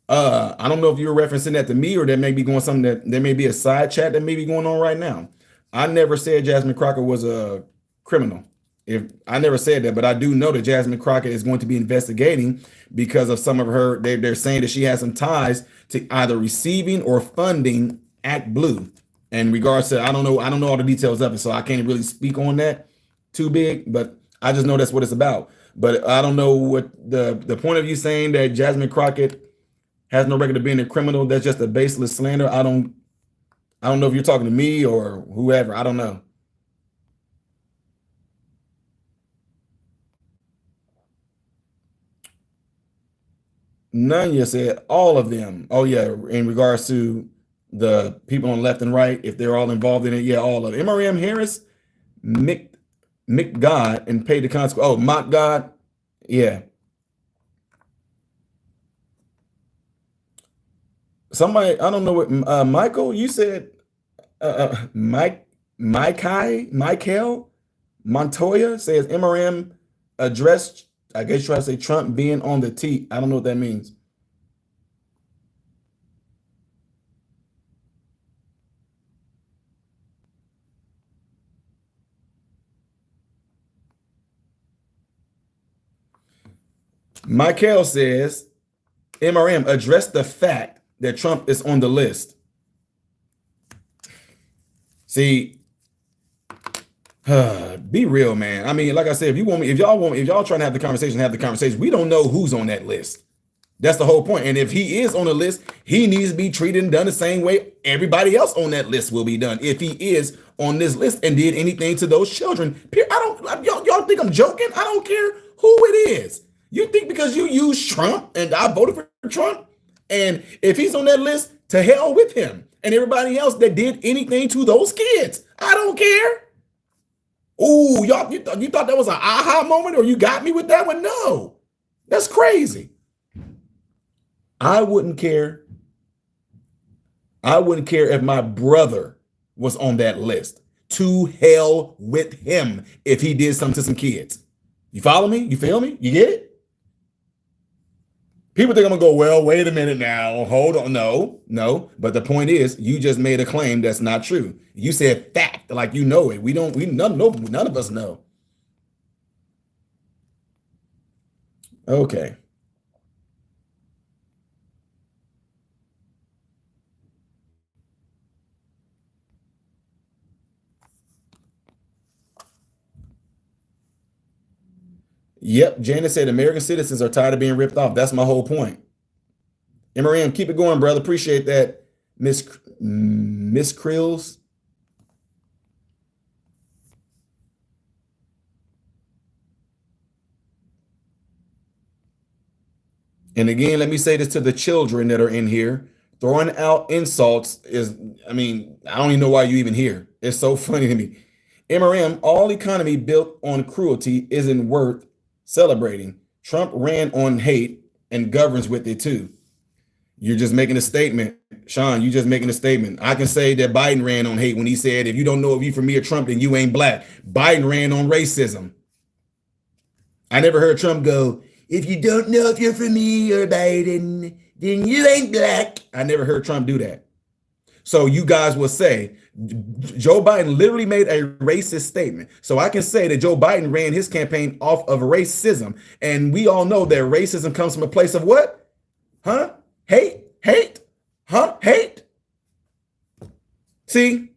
Speaker 1: I don't know if you're referencing that to me or that may be going something that there may be a side chat that may be going on right now. I never said Jasmine Crockett was a criminal. If I never said that, but I do know that Jasmine Crockett is going to be investigating because of some of her. They're saying that she has some ties to either receiving or funding Act Blue. In regards to, I don't know all the details of it, so I can't really speak on that too big. But I just know that's what it's about. But I don't know what the point of you saying that Jasmine Crockett has no record of being a criminal. That's just a baseless slander. I don't know if you're talking to me or whoever. I don't know. None you said all of them. Oh yeah, in regards to the people on left and right, if they're all involved in it, yeah, all of it. MRM Harris, Mick God, and paid the consequence. Oh, Mock God, yeah. Somebody, I don't know what Michael, you said Michael Montoya says MRM addressed, I guess you try to say Trump being on the T. I don't know what that means. Michael says MRM addressed the fact that Trump is on the list. See, be real, man. I mean, like I said, if y'all trying to have the conversation, we don't know who's on that list. That's the whole point. And if he is on the list, he needs to be treated and done the same way everybody else on that list will be done. If he is on this list and did anything to those children, y'all think I'm joking? I don't care who it is. You think because you use Trump and I voted for Trump, and if he's on that list, to hell with him and everybody else that did anything to those kids. I don't care. Oh, y'all, you thought that was an aha moment or you got me with that one? No, that's crazy. I wouldn't care. I wouldn't care if my brother was on that list. To hell with him if he did something to some kids. You follow me? You feel me? You get it? People think I'm gonna go, well, wait a minute now. Hold on. No. But the point is, you just made a claim that's not true. You said fact, like you know it. None of us know. Okay. Yep, Janice said American citizens are tired of being ripped off. That's my whole point. MRM, keep it going, brother. Appreciate that, Miss Krills. And again, let me say this to the children that are in here. Throwing out insults is, I mean, I don't even know why you even here. It's so funny to me. MRM, all economy built on cruelty isn't worth celebrating. Trump ran on hate and governs with it too. You're just making a statement. Sean, you just making a statement. I can say that Biden ran on hate when he said, if you don't know if you for me or Trump, then you ain't black. Biden ran on racism. I never heard Trump go, if you don't know if you're for me or Biden, then you ain't black. I never heard Trump do that. So you guys will say, Joe Biden literally made a racist statement. So I can say that Joe Biden ran his campaign off of racism. And we all know that racism comes from a place of what? Huh? Hate? Hate? Huh? Hate? See?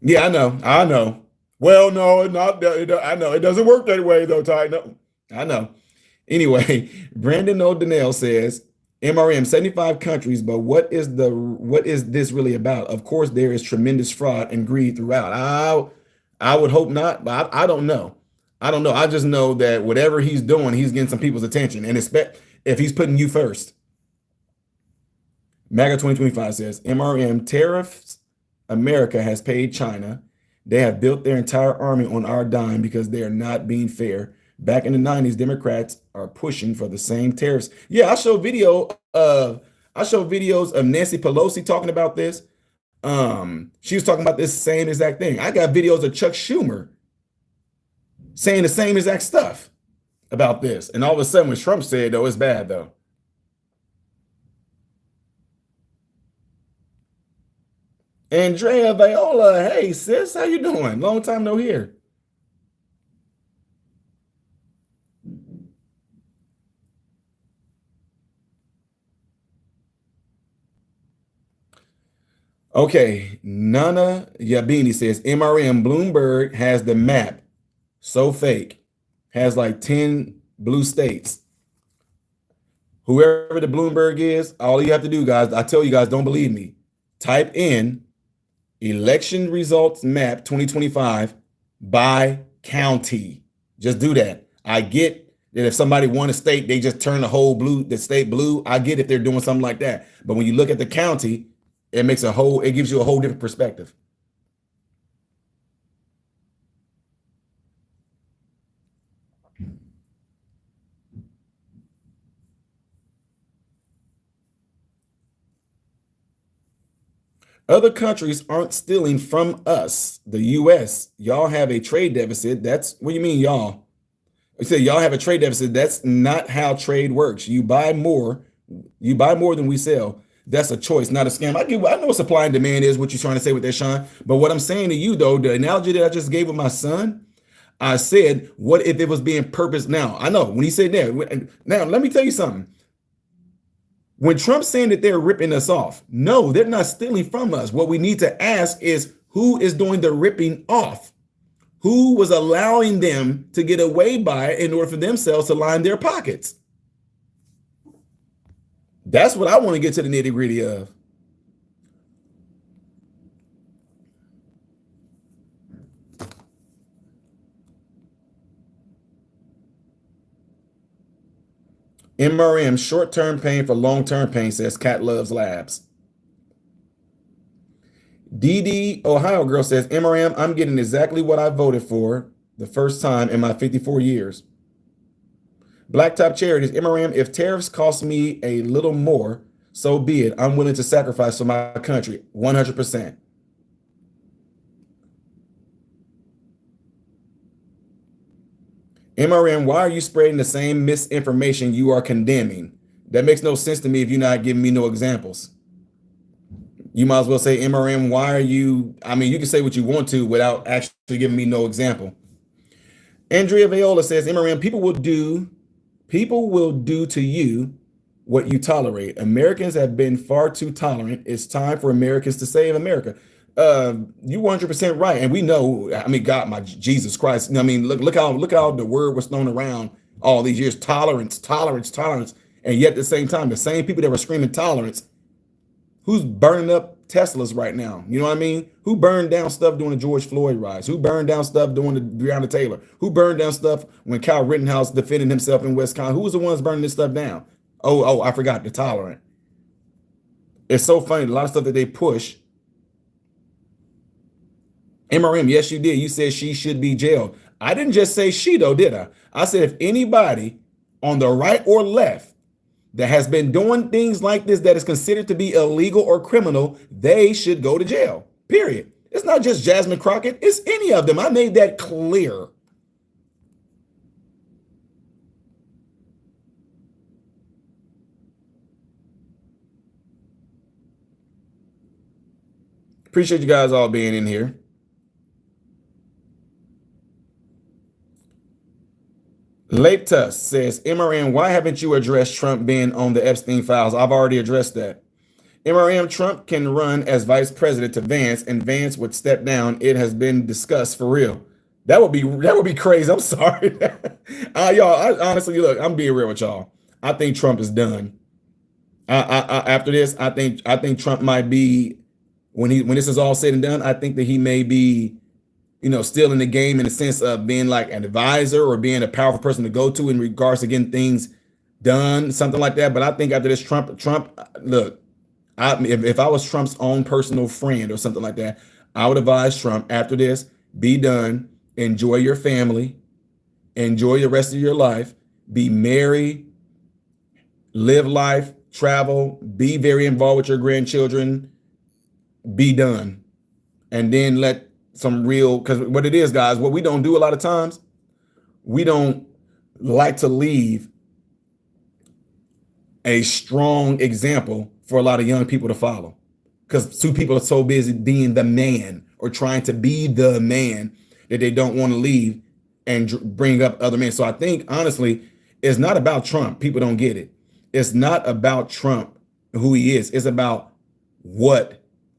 Speaker 1: Yeah, I know. Well, no, not. I know it doesn't work that way, though, Ty. No, I know. Anyway, Brandon O'Donnell says, MRM 75 countries, but what is this really about? Of course, there is tremendous fraud and greed throughout. I would hope not, but I don't know. I don't know. I just know that whatever he's doing, he's getting some people's attention, and expect if he's putting you first. MAGA 2025 says, MRM tariffs America has paid China. They have built their entire army on our dime because they are not being fair. Back in the 90s, Democrats are pushing for the same tariffs. Yeah, I show videos of Nancy Pelosi talking about this. She was talking about this same exact thing. I got videos of Chuck Schumer saying the same exact stuff about this. And all of a sudden, when Trump said, though, it's bad, though. Andrea Viola, hey sis, how you doing? Long time no hear. Okay, Nana Yabini says MRM Bloomberg has the map. So fake. Has like 10 blue states. Whoever the Bloomberg is, all you have to do, guys, I tell you guys, don't believe me. Type in election results map 2025 by county. Just do that. I get that if somebody won a state, they just turn the state blue. I get if they're doing something like that. But when you look at the county, it gives you a whole different perspective. Other countries aren't stealing from us. The US, y'all have a trade deficit. That's what you mean, y'all. You say y'all have a trade deficit. That's not how trade works. You buy more than we sell. That's a choice, not a scam. I know what supply and demand is, what you're trying to say with that, Sean. But what I'm saying to you, though, the analogy that I just gave with my son, I said, what if it was being purposed? Now, I know when he said that. Now, let me tell you something. When Trump's saying that they're ripping us off, no, they're not stealing from us. What we need to ask is who is doing the ripping off? Who was allowing them to get away by it in order for themselves to line their pockets? That's what I want to get to the nitty gritty of. MRM, short-term pain for long-term pain, says Cat Loves Labs. DD Ohio Girl says, MRM, I'm getting exactly what I voted for the first time in my 54 years. Blacktop Charities, MRM, if tariffs cost me a little more, so be it. I'm willing to sacrifice for my country, 100%. MRM, why are you spreading the same misinformation you are condemning? That makes no sense to me if you're not giving me no examples. You might as well say, MRM, why are you, I mean, you can say what you want to without actually giving me no example. Andrea Viola says, MRM, people will do to you what you tolerate. Americans have been far too tolerant. It's time for Americans to save America. You 100% right. And we know, I mean, God, my Jesus Christ. I mean, look how the word was thrown around all these years. Tolerance. And yet at the same time, the same people that were screaming tolerance, who's burning up Teslas right now? You know what I mean? Who burned down stuff during the George Floyd riots? Who burned down stuff during the Breonna Taylor? Who burned down stuff when Kyle Rittenhouse defended himself in Wisconsin? Who was the ones burning this stuff down? Oh, I forgot, the Tolerant. It's so funny, a lot of stuff that they push. MRM, yes, you did. You said she should be jailed. I didn't just say she, though, did I? I said if anybody on the right or left that has been doing things like this that is considered to be illegal or criminal, they should go to jail, period. It's not just Jasmine Crockett. It's any of them. I made that clear. Appreciate you guys all being in here. Latus says, MRM, why haven't you addressed Trump being on the Epstein files? I've already addressed that. MRM, Trump can run as vice president to Vance, and Vance would step down. It has been discussed for real. That would be crazy. I'm sorry. Y'all, honestly, look, I'm being real with y'all. I think Trump is done. After this, I think Trump might be, when this is all said and done, I think that he may be, still in the game in the sense of being like an advisor or being a powerful person to go to in regards to getting things done, something like that. But I think after this, Trump, look, if I was Trump's own personal friend or something like that, I would advise Trump after this, be done, enjoy your family, enjoy the rest of your life, be married, live life, travel, be very involved with your grandchildren, be done. And then let some real, because what it is, guys, what we don't do a lot of times, we don't like to leave a strong example for a lot of young people to follow, because two people are so busy being the man or trying to be the man that they don't want to leave and bring up other men. So I think, honestly, it's not about Trump. People don't get it. It's not about Trump, who he is. It's about what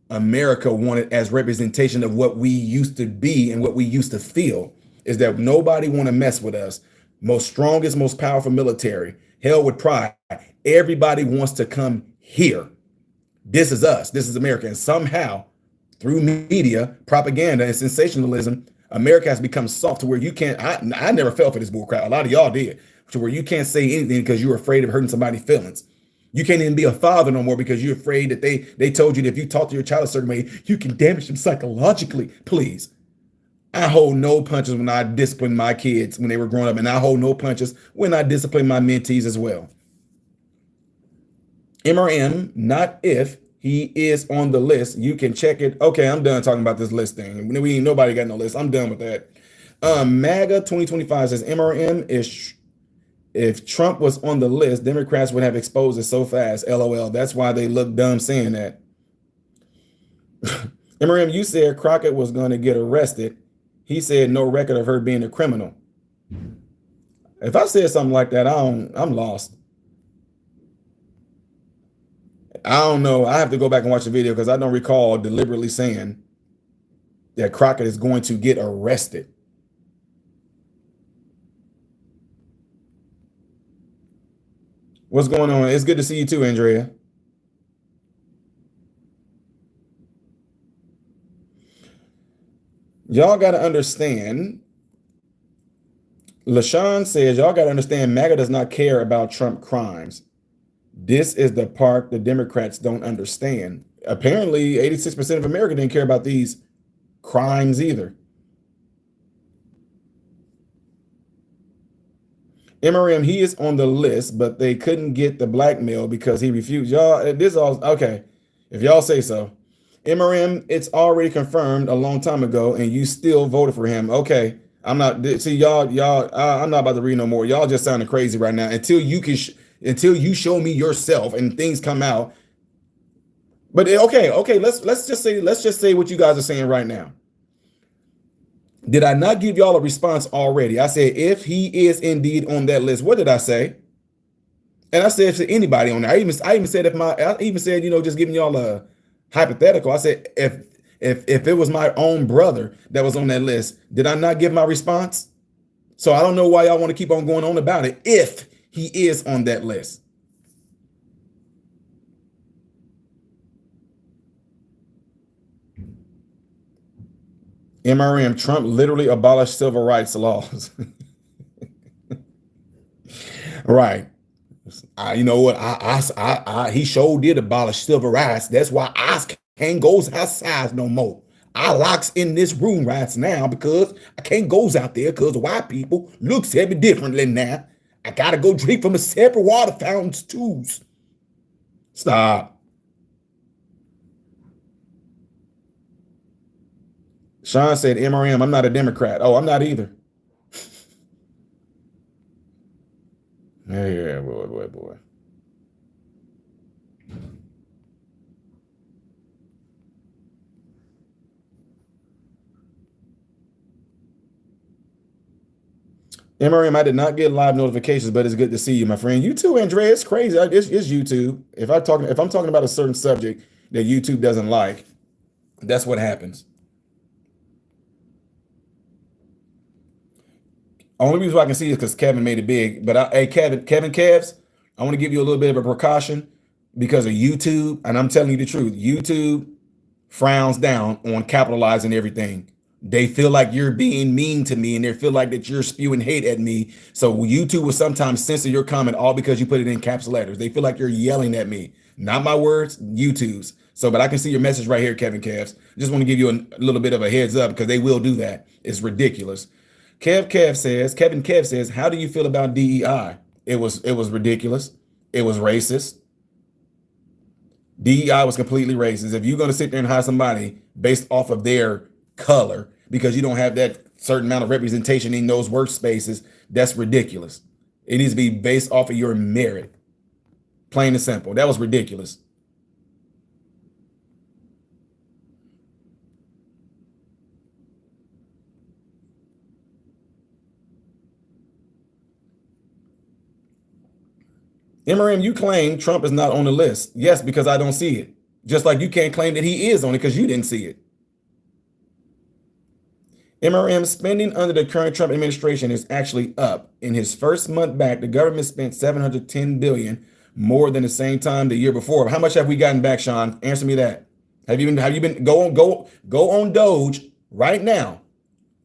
Speaker 1: America wanted as representation of what we used to be and what we used to feel, is that nobody want to mess with us. Most strongest, most powerful military, held with pride. Everybody wants to come here. This is us. This is America. And somehow, through media, propaganda, and sensationalism, America has become soft to where you can't, I never fell for this bullcrap. A lot of y'all did, to where you can't say anything because you're afraid of hurting somebody's feelings. You can't even be a father no more because you're afraid that they told you that if you talk to your child a certain way, you can damage them psychologically. Please. I hold no punches when I discipline my kids when they were growing up, and I hold no punches when I discipline my mentees as well. MRM, not if he is on the list. You can check it. Okay, I'm done talking about this list thing. Nobody got no list. I'm done with that. MAGA 2025 says MRM is, if Trump was on the list, Democrats would have exposed it so fast. LOL. That's why they look dumb saying that. MRM, you said Crockett was going to get arrested. He said no record of her being a criminal. If I said something like that, I'm lost. I don't know. I have to go back and watch the video because I don't recall deliberately saying that Crockett is going to get arrested. What's going on? It's good to see you too, Andrea. Y'all got to understand. LaShawn says, y'all got to understand, MAGA does not care about Trump crimes. This is the part the Democrats don't understand. Apparently, 86% of America didn't care about these crimes either. MRM, he is on the list, but they couldn't get the blackmail because he refused. Y'all, this all okay. If y'all say so. MRM, it's already confirmed a long time ago, and you still voted for him. Okay, I'm not. See, y'all. I'm not about to read no more. Y'all just sounding crazy right now. Until you show me yourself and things come out. But okay. Let's just say what you guys are saying right now. Did I not give y'all a response already? I said, if he is indeed on that list, what did I say? And I said to anybody on there, I even said, just giving y'all a hypothetical. I said, if it was my own brother that was on that list, did I not give my response? So I don't know why y'all want to keep on going on about it if he is on that list. MRM, Trump literally abolished civil rights laws. Right. You know what? He sure did abolish civil rights. That's why I can't go outside no more. I locks in this room right now because I can't go out there because white people looks at me differently now. I gotta go drink from a separate water fountains too. Stop. Sean said, MRM, I'm not a Democrat. Oh, I'm not either. Yeah, boy. MRM, I did not get live notifications, but it's good to see you, my friend. You too, Andrea. It's crazy. It's YouTube. If I'm talking about a certain subject that YouTube doesn't like, that's what happens. Only reason why I can see is because Kevin made it big. But hey, Kevin Kevs, I want to give you a little bit of a precaution because of YouTube, and I'm telling you the truth. YouTube frowns down on capitalizing everything. They feel like you're being mean to me and they feel like that you're spewing hate at me. So YouTube will sometimes censor your comment all because you put it in caps letters. They feel like you're yelling at me. Not my words, YouTube's. So, but I can see your message right here, Kevin Cavs. Just want to give you a little bit of a heads up because they will do that. It's ridiculous. Kevin Kev says, how do you feel about DEI? It was ridiculous. It was racist. DEI was completely racist. If you're going to sit there and hire somebody based off of their color because you don't have that certain amount of representation in those workspaces, that's ridiculous. It needs to be based off of your merit. Plain and simple. That was ridiculous. MRM, you claim Trump is not on the list. Yes, because I don't see it. Just like you can't claim that he is on it because you didn't see it. MRM spending under the current Trump administration is actually up. In his first month back, the government spent $710 billion more than the same time the year before. How much have we gotten back, Sean? Answer me that. Have you been go on Doge right now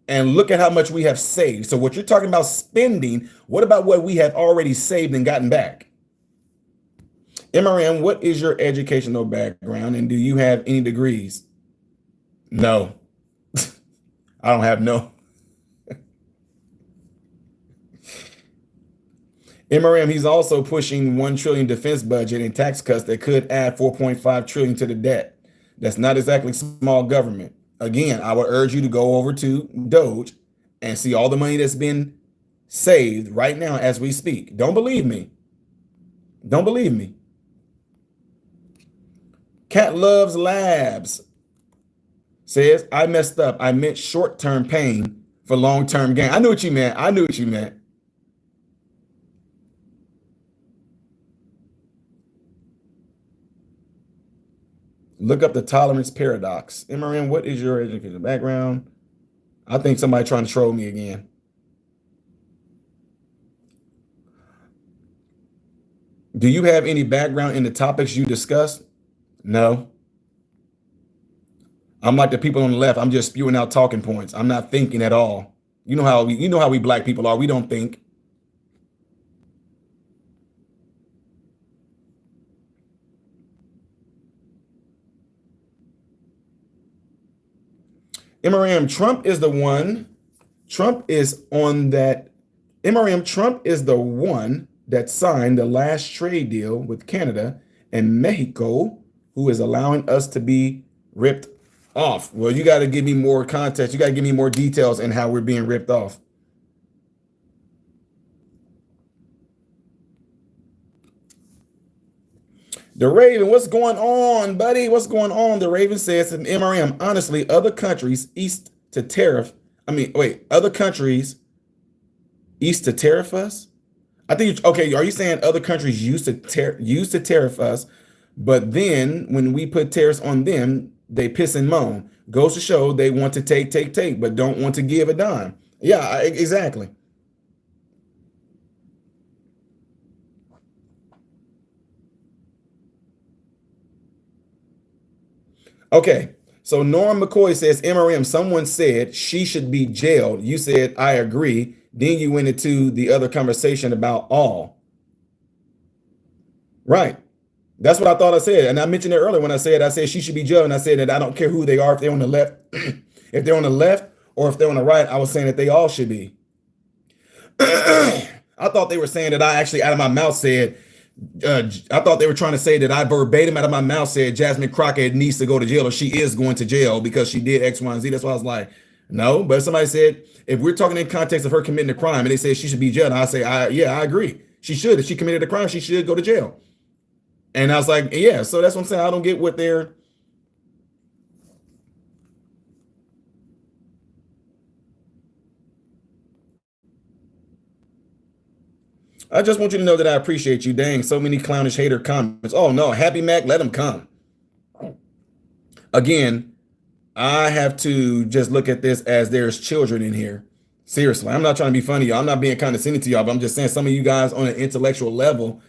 Speaker 1: and look at how much we have saved. So what you're talking about spending, what about what we have already saved and gotten back? MRM, what is your educational background and do you have any degrees? No. I don't have no. MRM, he's also pushing 1 trillion defense budget and tax cuts that could add 4.5 trillion to the debt. That's not exactly small government. Again, I would urge you to go over to Doge and see all the money that's been saved right now as we speak. Don't believe me. Don't believe me. Cat Loves Labs says, I messed up. I meant short-term pain for long-term gain. I knew what you meant. I knew what you meant. Look up the tolerance paradox. MRM, what is your educational background? I think somebody trying to troll me again. Do you have any background in the topics you discussed? No. I'm like the people on the left. I'm just spewing out talking points. I'm not thinking at all. You know how we black people are. We don't think. MRM, Trump is the one. Trump is on that. MRM, Trump is the one that signed the last trade deal with Canada and Mexico, who is allowing us to be ripped off. Well, you got to give me more context. You got to give me more details in how we're being ripped off. The Raven, what's going on, buddy? What's going on? The Raven says, MRM, honestly, other countries east to tariff. Other countries east to tariff us? I think, okay, are you saying other countries used to tariff us, but then when we put tariffs on them, they piss and moan? Goes to show they want to take, but don't want to give a dime. Yeah, exactly. Okay, So Norm McCoy says, MRM, someone said she should be jailed. You said, I agree. Then you went into the other conversation about all. Right. That's what I thought I said. And I mentioned it earlier when I said she should be jailed. And I said that I don't care who they are, if they're on the left, if they're on the left or if they're on the right, I was saying that they all should be. I thought they were saying that I actually out of my mouth said, I thought they were trying to say that I verbatim out of my mouth said Jasmine Crockett needs to go to jail or she is going to jail because she did X, Y, and Z. That's why I was like, no. But somebody said, if we're talking in context of her committing a crime and they say she should be jailed, I say, yeah, I agree. She should. If she committed a crime, she should go to jail. And I was like, yeah, so that's what I'm saying. I don't get what they're. I just want you to know that I appreciate you. Dang, so many clownish hater comments. Oh, no, Happy Mac, let them come. Again, I have to just look at this as there's children in here. Seriously, I'm not trying to be funny, y'all. I'm not being condescending to y'all, but I'm just saying some of you guys on an intellectual level,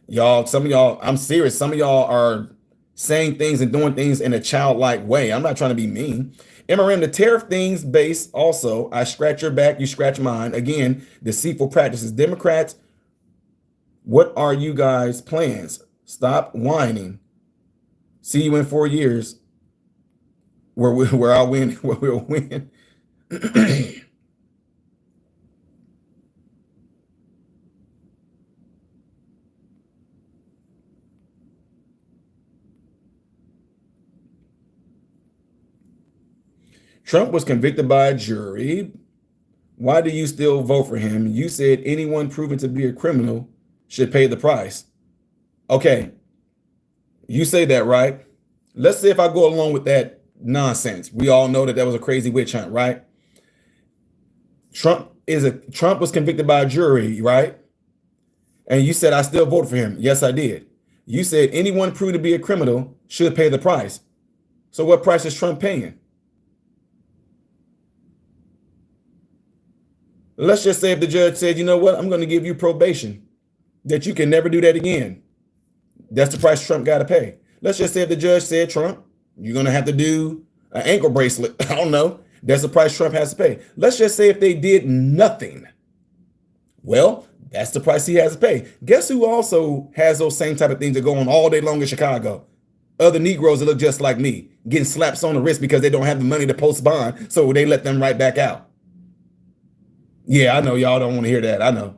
Speaker 1: y'all, some of y'all, I'm serious. Some of y'all are saying things and doing things in a childlike way. I'm not trying to be mean. MRM, the tariff things base also, I scratch your back, you scratch mine. Again, deceitful practices. Democrats, what are you guys' plans? Stop whining. See you in 4 years where I'll win, where we'll win. Trump was convicted by a jury. Why do you still vote for him? You said anyone proven to be a criminal should pay the price. Okay, you say that, right? Let's see if I go along with that nonsense. We all know that was a crazy witch hunt, right? Trump was convicted by a jury, right? And you said I still voted for him. Yes, I did. You said anyone proved to be a criminal should pay the price. So what price is Trump paying? Let's just say if the judge said, you know what, I'm going to give you probation, that you can never do that again. That's the price Trump got to pay. Let's just say if the judge said, Trump, you're going to have to do an ankle bracelet. I don't know. That's the price Trump has to pay. Let's just say if they did nothing. Well, that's the price he has to pay. Guess who also has those same type of things that go on all day long in Chicago? Other Negroes that look just like me, getting slaps on the wrist because they don't have the money to post bond, so they let them right back out. Yeah, I know y'all don't want to hear that. I know.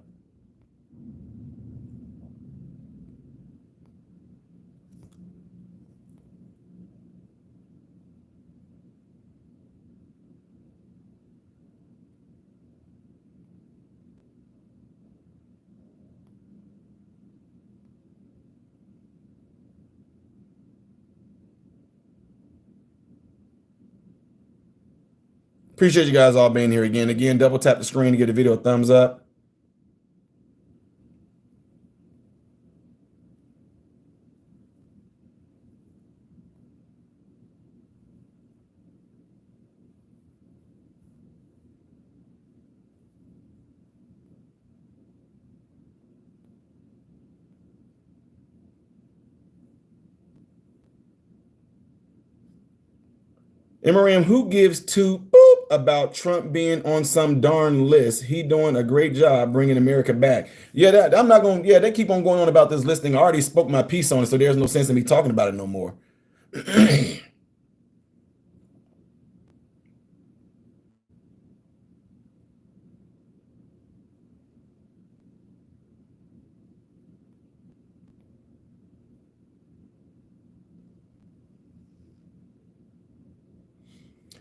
Speaker 1: Appreciate you guys all being here again. Again, double tap the screen to give the video a thumbs up. MRM, who gives two boop about Trump being on some darn list? He doing a great job bringing America back. Yeah, I'm not going. Yeah, they keep on going on about this listing. I already spoke my piece on it, so there's no sense in me talking about it no more.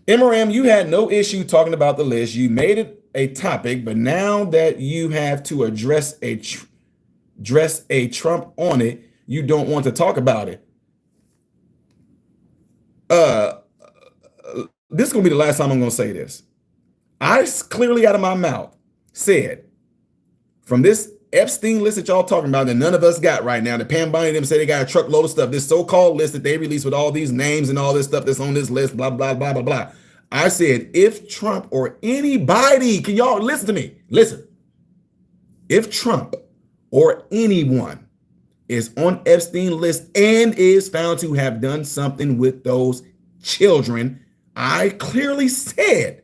Speaker 1: MRM, you had no issue talking about the list. You made it a topic, but now that you have to address a Trump on it, you don't want to talk about it. This is gonna be the last time I'm gonna say this. I clearly out of my mouth said from this Epstein list that y'all talking about that none of us got right now, that Pam Bondi them say they got a truckload of stuff, this so-called list that they released with all these names and all this stuff that's on this list, blah, blah, blah, blah, blah. I said, if Trump or anybody, can y'all listen to me? Listen. If Trump or anyone is on Epstein list and is found to have done something with those children. I clearly said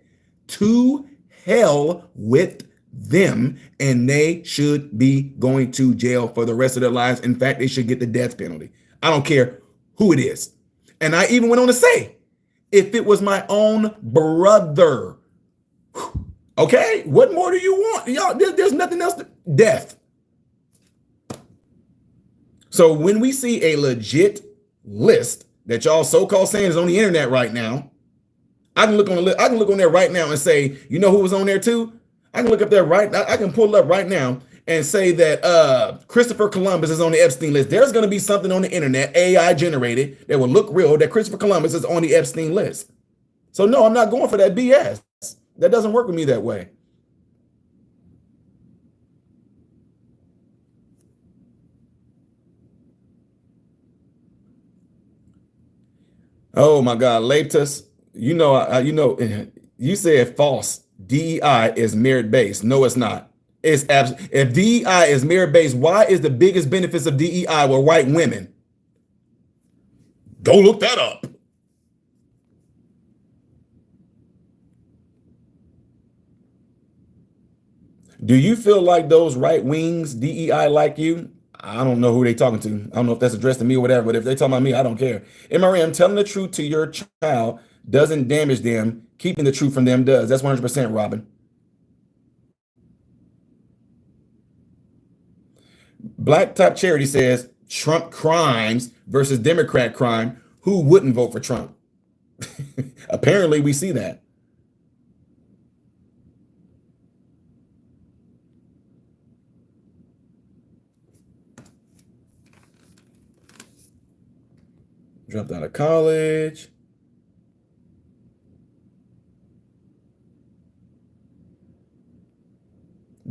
Speaker 1: to hell with them, and they should be going to jail for the rest of their lives. In fact, they should get the death penalty. I don't care who it is. And I even went on to say, if it was my own brother, okay, what more do you want? Y'all, there's nothing else. Death. So when we see a legit list that y'all so-called saying is on the internet right now, I can look on the list. I can look on there right now and say, you know who was on there too? I can look up there right now. I can pull it up right now and say that Christopher Columbus is on the Epstein list. There's going to be something on the internet, AI generated, that will look real, that Christopher Columbus is on the Epstein list. So no, I'm not going for that BS. That doesn't work with me that way. Oh my God, Latus, you you said false. DEI is merit-based. No, it's not. It's if DEI is merit-based, why is the biggest benefits of DEI were white women? Go look that up. Do you feel like those right wings DEI like you? I don't know who they talking to. I don't know if that's addressed to me or whatever, but if they talking about me, I don't care. MRM, telling the truth to your child doesn't damage them. Keeping the truth from them does. That's 100%, Robin. Black Top Charity says Trump crimes versus Democrat crime. Who wouldn't vote for Trump? Apparently, we see that. Dropped out of college.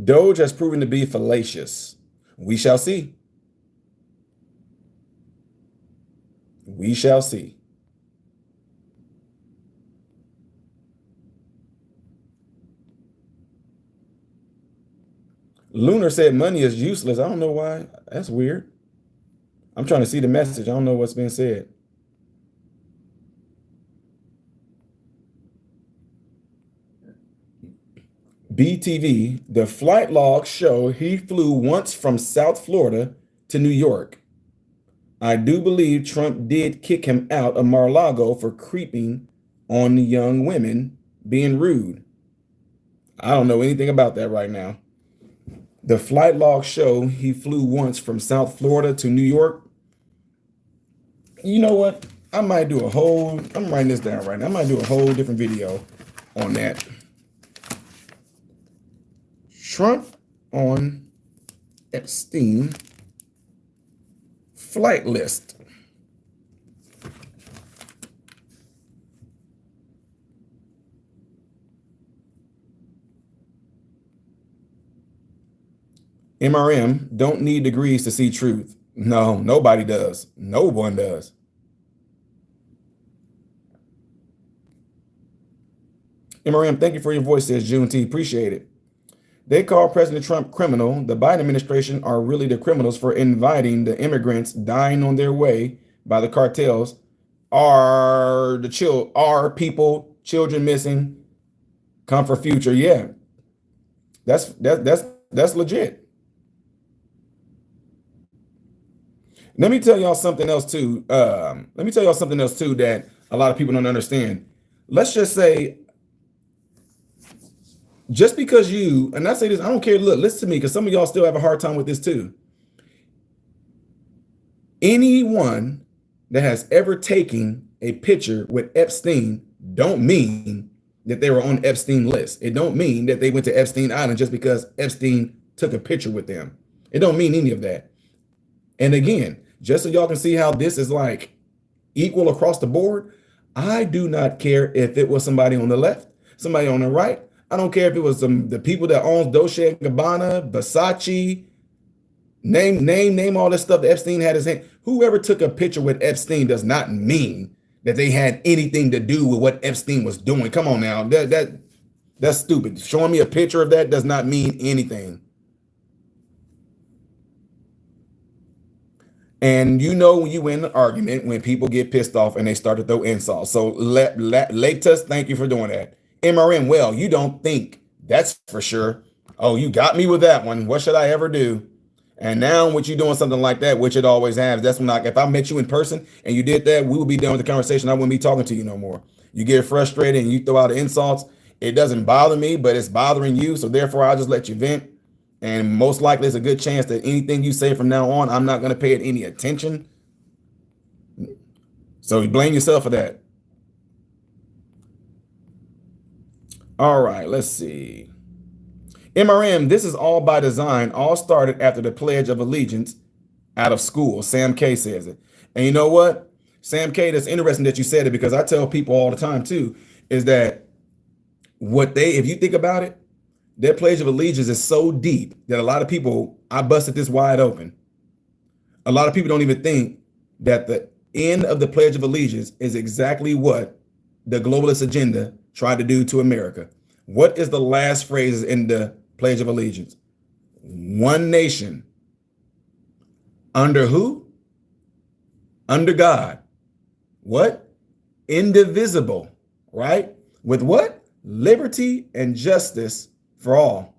Speaker 1: Doge has proven to be fallacious. We shall see. We shall see. Lunar said money is useless. I don't know why. That's weird. I'm trying to see the message. I don't know what's being said. BTV, the flight logs show he flew once from South Florida to New York. I do believe Trump did kick him out of Mar-a-Lago for creeping on the young women, being rude. I don't know anything about that right now. The flight logs show he flew once from South Florida to New York. You know what? I'm writing this down right now. I might do a whole different video on that. Trump on Epstein flight list. MRM don't need degrees to see truth. No, nobody does. No one does. MRM, thank you for your voice, says June T. Appreciate it. They call President Trump criminal. The Biden administration are really the criminals for inviting the immigrants dying on their way by the cartels. Are people, children missing, come for future? Yeah, that's legit. Let me tell y'all something else too. That a lot of people don't understand. Let's just say, just because you, and I say this, I don't care, look, listen to me, because some of y'all still have a hard time with this too. Anyone that has ever taken a picture with Epstein don't mean that they were on Epstein list. It don't mean that they went to Epstein Island just because Epstein took a picture with them. It don't mean any of that. And again, just so y'all can see how this is like equal across the board, I do not care if it was somebody on the left, somebody on the right. I don't care if it was the people that owns Dolce & Gabbana, Versace, name all this stuff that Epstein had his hand. Whoever took a picture with Epstein does not mean that they had anything to do with what Epstein was doing. Come on now, that's stupid. Showing me a picture of that does not mean anything. And you know when you win an argument, when people get pissed off and they start to throw insults. So Latus, thank you for doing that. MRM, well, you don't think. That's for sure. Oh, you got me with that one. What should I ever do? And now with you doing something like that, which it always has, that's when if I met you in person and you did that, we would be done with the conversation. I wouldn't be talking to you no more. You get frustrated and you throw out insults. It doesn't bother me, but it's bothering you. So therefore, I'll just let you vent. And most likely, there's a good chance that anything you say from now on, I'm not going to pay it any attention. So you blame yourself for that. All right, let's see. MRM, this is all by design. All started after the Pledge of Allegiance out of school. Sam K says it. And you know what? Sam K, that's interesting that you said it, because I tell people all the time too, is that if you think about it, their Pledge of Allegiance is so deep that a lot of people, I busted this wide open. A lot of people don't even think that the end of the Pledge of Allegiance is exactly what the globalist agenda tried to do to America. What is the last phrase in the Pledge of Allegiance? One nation. Under who? Under God. What? Indivisible, right? With what? Liberty and justice for all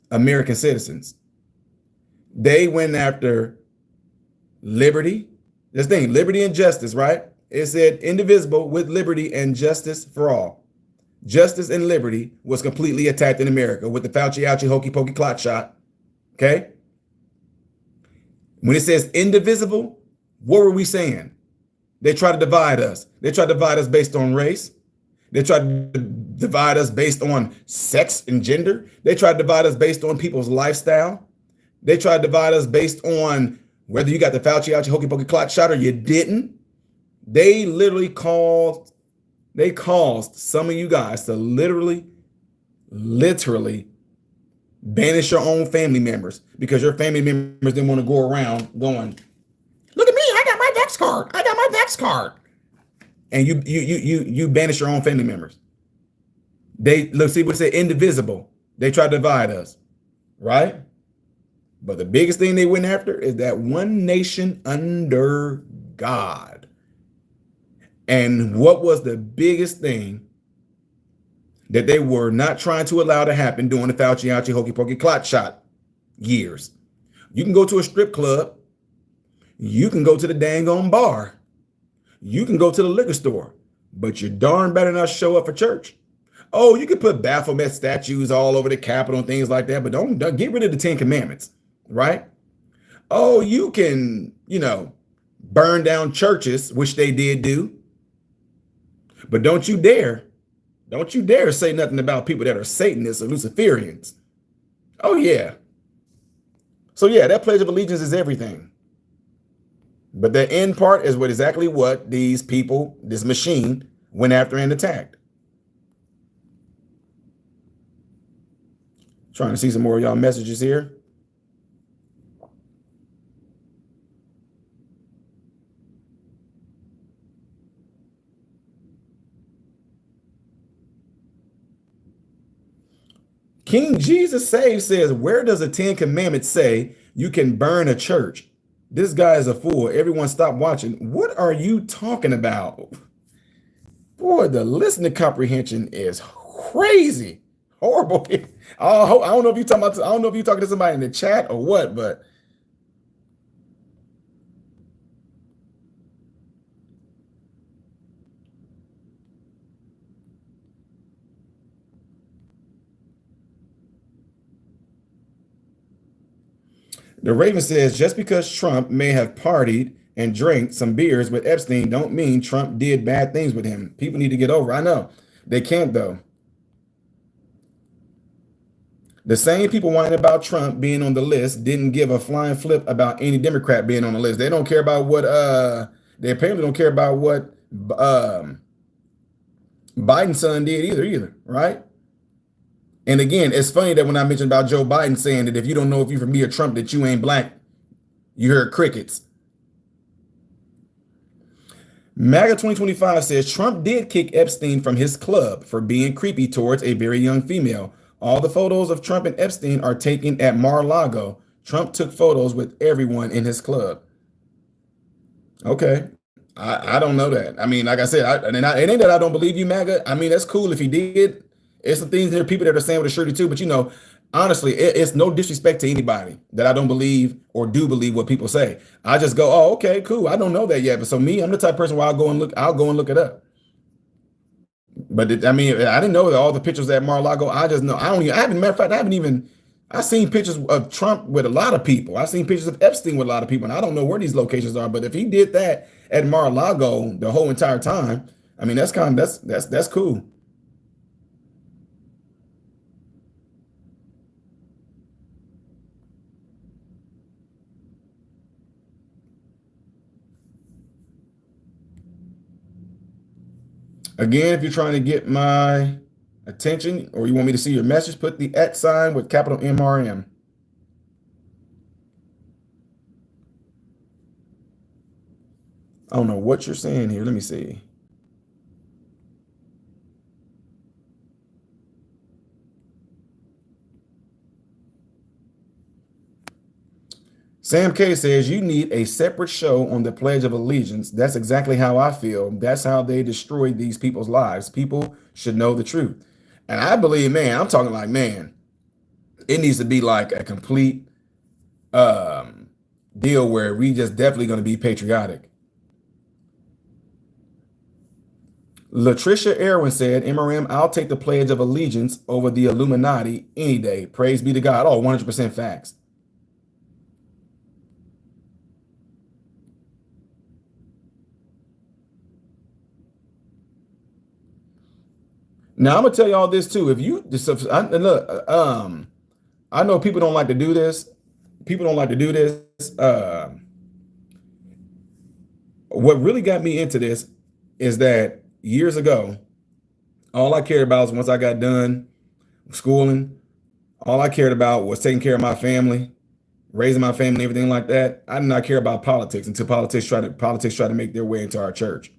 Speaker 1: American citizens. They went after liberty. This thing, liberty and justice, right? It said indivisible with liberty and justice for all. Justice and liberty was completely attacked in America with the Fauci, ouchie, hokey pokey clot shot. Okay. When it says indivisible, what were we saying? They try to divide us. They try to divide us based on race. They try to divide us based on sex and gender. They try to divide us based on people's lifestyle. They try to divide us based on whether you got the Fauci, ouchie, hokey pokey clot shot or you didn't. They literally caused some of you guys to literally banish your own family members because your family members didn't want to go around going, look at me, I got my Vex card. I got my Vex card. And you banish your own family members. Let's see what it said, indivisible. They try to divide us, right? But the biggest thing they went after is that one nation under God. And what was the biggest thing that they were not trying to allow to happen during the Fauci, ouchie, hokey pokey clot shot years? You can go to a strip club. You can go to the dang on bar. You can go to the liquor store, but you darn better not show up for church. Oh, you can put Baphomet statues all over the Capitol and things like that, but don't get rid of the 10 Commandments, right? Oh, you can, burn down churches, which they did do. But don't you dare say nothing about people that are Satanists or Luciferians. Oh, yeah. So, yeah, that Pledge of Allegiance is everything. But the end part is exactly what these people, this machine, went after and attacked. Trying to see some more of y'all messages here. King Jesus Save says, where does the 10 Commandments say you can burn a church? This guy is a fool. Everyone stop watching. What are you talking about? Boy, the listening comprehension is crazy. Horrible. I don't know if you're talking to somebody in the chat or what, but the Raven says, just because Trump may have partied and drank some beers with Epstein don't mean Trump did bad things with him. People need to get over. I know. They can't, though. The same people whining about Trump being on the list didn't give a flying flip about any Democrat being on the list. They don't care about what they apparently don't care about what Biden's son did either, right? And again, it's funny that when I mentioned about Joe Biden saying that if you don't know if you're from me or Trump, that you ain't black, you heard crickets. MAGA 2025 says Trump did kick Epstein from his club for being creepy towards a very young female. All the photos of Trump and Epstein are taken at Mar-a-Lago. Trump took photos with everyone in his club. Okay. I don't know that. I mean, like I said, it ain't that I don't believe you, MAGA. I mean, that's cool if he did. It's some things there are people that are saying with a surety too, but honestly, it's no disrespect to anybody that I don't believe or do believe what people say. I just go, oh, okay, cool. I don't know that yet. But so me, I'm the type of person where I'll go and look it up. But I mean, I didn't know that all the pictures at Mar-a-Lago. I just know I haven't, matter of fact, I haven't even, I've seen pictures of Trump with a lot of people. I've seen pictures of Epstein with a lot of people, and I don't know where these locations are. But if he did that at Mar-a-Lago the whole entire time, I mean, that's cool. Again, if you're trying to get my attention or you want me to see your message, put the @ sign with capital MRM. I don't know what you're saying here. Let me see. Sam K says you need a separate show on the Pledge of Allegiance. That's exactly how I feel. That's how they destroyed these people's lives. People should know the truth. And I believe, man, I'm talking like, man, it needs to be like a complete deal where we just definitely going to be patriotic. Latricia Erwin said, MRM, I'll take the Pledge of Allegiance over the Illuminati any day. Praise be to God. Oh, 100% facts. Now I'm gonna tell y'all this too. If you look, I know people don't like to do this. People don't like to do this. What really got me into this is that years ago, all I cared about was once I got done schooling, all I cared about was taking care of my family, raising my family, everything like that. I did not care about politics until politics try to make their way into our church.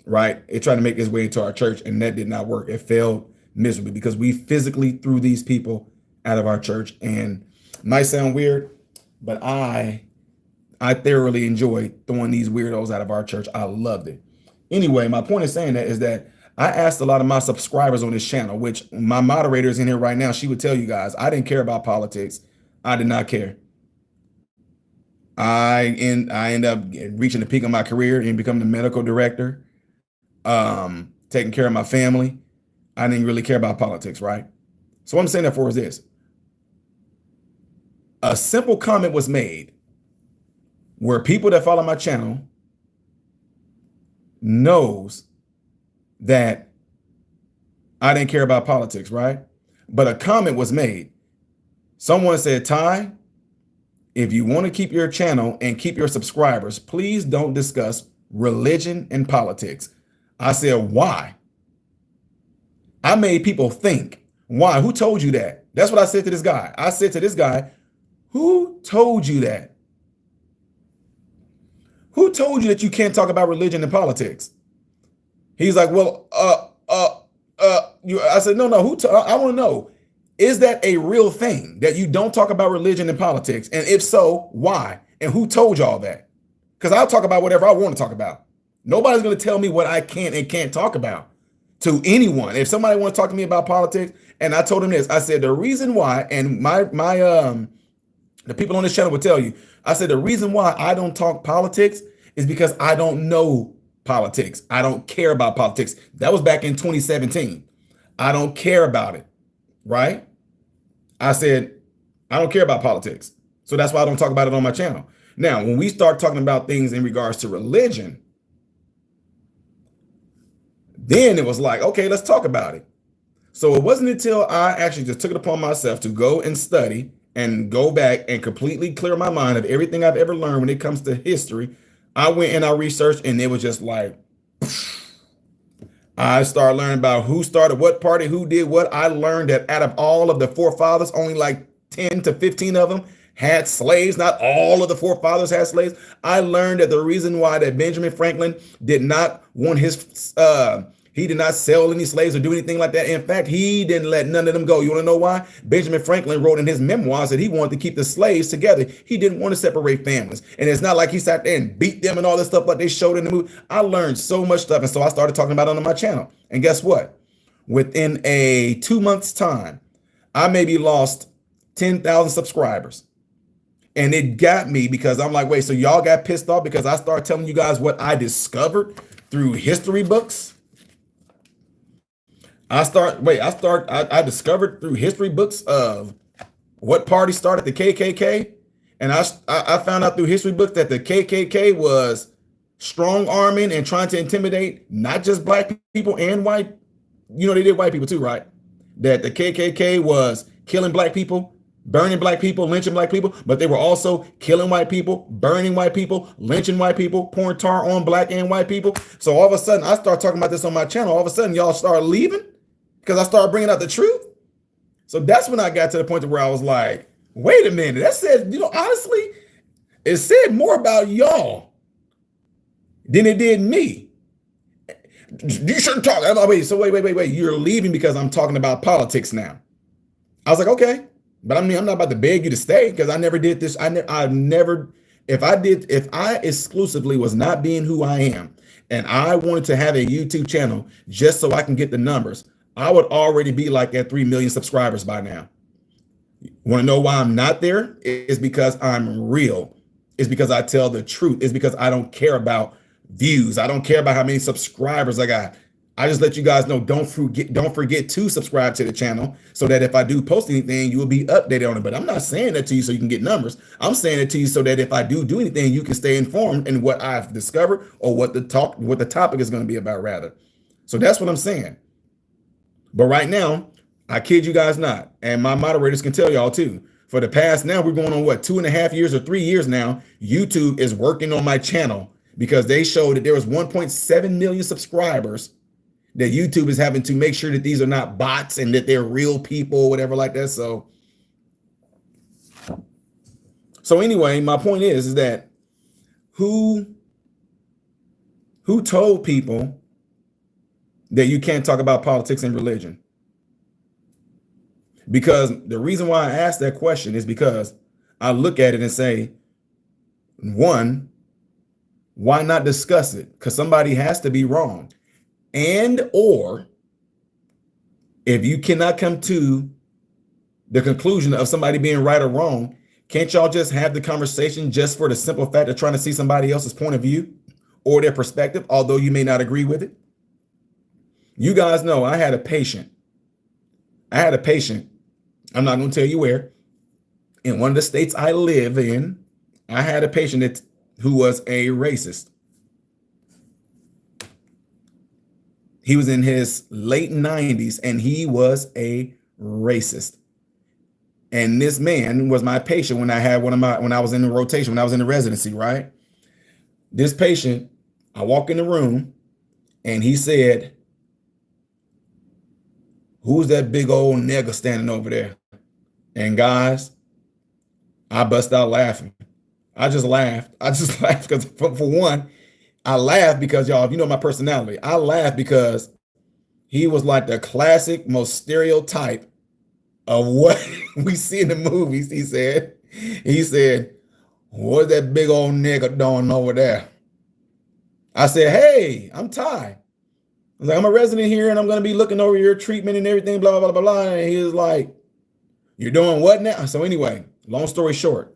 Speaker 1: Right? It tried to make its way into our church, and that did not work. It failed miserably because we physically threw these people out of our church. And it might sound weird, but I thoroughly enjoyed throwing these weirdos out of our church. I loved it. Anyway, my point of saying that is that I asked a lot of my subscribers on this channel, which my moderator is in here right now. She would tell you guys, I didn't care about politics. I did not care. I end up reaching the peak of my career and becoming the medical director, taking care of my family. I didn't really care about politics, right? So what I'm saying that for is this. A simple comment was made where people that follow my channel knows that I didn't care about politics, right? But a comment was made. Someone said, Ty, if you want to keep your channel and keep your subscribers, please don't discuss religion and politics. I said, why? I made people think. Why? Who told you that? That's what I said to this guy. I said to this guy, who told you that? Who told you that you can't talk about religion and politics? He's like, well, I said, no. I want to know, is that a real thing that you don't talk about religion and politics? And if so, why? And who told y'all that? Because I'll talk about whatever I want to talk about. Nobody's going to tell me what I can and can't talk about to anyone. If somebody wants to talk to me about politics, and I told him this, I said, the reason why, and the people on this channel will tell you, I said, the reason why I don't talk politics is because I don't know politics. I don't care about politics. That was back in 2017. I don't care about it, right? I said, I don't care about politics. So that's why I don't talk about it on my channel. Now, when we start talking about things in regards to religion, then it was like, okay, let's talk about it. So it wasn't until I actually just took it upon myself to go and study and go back and completely clear my mind of everything I've ever learned when it comes to history. I went and I researched, and it was just like, I started learning about who started what party, who did what. I learned that out of all of the forefathers, only like 10 to 15 of them had slaves. Not all of the forefathers had slaves. I learned that the reason why that Benjamin Franklin did not want his He did not sell any slaves or do anything like that. In fact, he didn't let none of them go. You want to know why? Benjamin Franklin wrote in his memoirs that he wanted to keep the slaves together. He didn't want to separate families. And it's not like he sat there and beat them and all this stuff like they showed in the movie. I learned so much stuff. And so I started talking about it on my channel. And guess what? Within a 2 months time, I maybe lost 10,000 subscribers. And it got me because I'm like, wait, so y'all got pissed off because I started telling you guys what I discovered through history books? I discovered through history books of what party started the KKK. And I found out through history books that the KKK was strong arming and trying to intimidate not just black people and white. You know, they did white people too, right? That the KKK was killing black people, burning black people, lynching black people, but they were also killing white people, burning white people, lynching white people, pouring tar on black and white people. So all of a sudden, I start talking about this on my channel. All of a sudden, y'all start leaving because I started bringing out the truth. So that's when I got to the point where I was like, wait a minute. That said, honestly, it said more about y'all than it did me. You shouldn't talk. Wait. You're leaving because I'm talking about politics now. I was like, okay. But I mean, I'm not about to beg you to stay because I never did this. If I exclusively was not being who I am and I wanted to have a YouTube channel just so I can get the numbers, I would already be like at 3 million subscribers by now. Want to know why I'm not there? It's because I'm real. It's because I tell the truth. It's because I don't care about views. I don't care about how many subscribers I got. I just let you guys know, don't forget to subscribe to the channel so that if I do post anything, you will be updated on it. But I'm not saying that to you so you can get numbers. I'm saying it to you so that if I do anything, you can stay informed in what I've discovered or what the topic is going to be about, rather. So that's what I'm saying. But right now, I kid you guys not, and my moderators can tell y'all too, for the past, now we're going on what, 2.5 years or 3 years now, YouTube is working on my channel because they showed that there was 1.7 million subscribers, that YouTube is having to make sure that these are not bots and that they're real people, whatever like that. So anyway, my point is that who told people that you can't talk about politics and religion? Because the reason why I asked that question is because I look at it and say, one, why not discuss it? Because somebody has to be wrong. And or if you cannot come to the conclusion of somebody being right or wrong, can't y'all just have the conversation just for the simple fact of trying to see somebody else's point of view or their perspective, although you may not agree with it? You guys know I had a patient. I'm not going to tell you where. In one of the states I live in, I had a patient who was a racist. He was in his late 90s and he was a racist. And this man was my patient when I was in the rotation, when I was in the residency, right? This patient, I walk in the room and he said, "Who's that big old nigger standing over there?" And guys, I bust out laughing. I just laughed because for one, I laughed because, y'all, if you know my personality, I laughed because he was like the classic, most stereotype of what we see in the movies. He said, "What's that big old nigga doing over there?" I said, "Hey, I'm Ty." I was like, "I'm a resident here and I'm going to be looking over your treatment and everything, blah, blah, blah, blah." And he was like, "You're doing what now?" So anyway, long story short,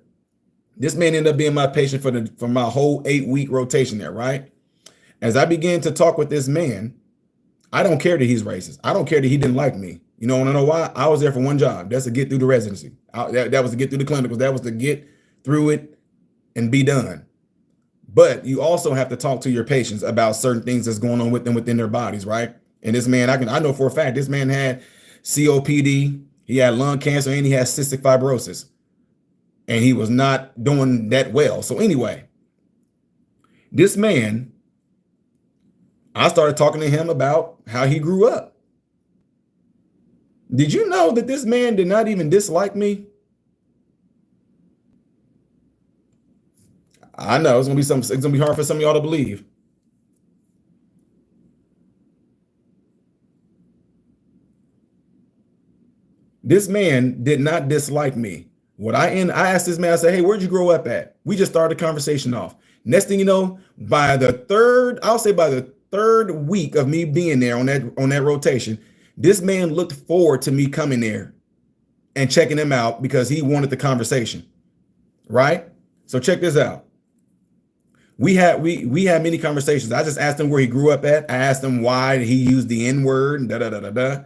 Speaker 1: this man ended up being my patient for my whole 8-week rotation there, right? As I began to talk with this man, I don't care that he's racist. I don't care that he didn't like me. You know, want to know why? I was there for one job. That's to get through the residency. That was to get through the clinicals. That was to get through it and be done. But you also have to talk to your patients about certain things that's going on with them within their bodies, right? And this man, I know for a fact, this man had COPD, he had lung cancer, and he had cystic fibrosis. And he was not doing that well. So anyway, this man, I started talking to him about how he grew up. Did you know that this man did not even dislike me? I know it's gonna be hard for some of y'all to believe. This man did not dislike me. I asked this man, I said, hey, where'd you grow up at? We just started the conversation off. Next thing you know, by the third week of me being there on that rotation, this man looked forward to me coming there and checking him out because he wanted the conversation. Right? So check this out. We had many conversations. I just asked him where he grew up at. I asked him why he used the N-word and da da da da da.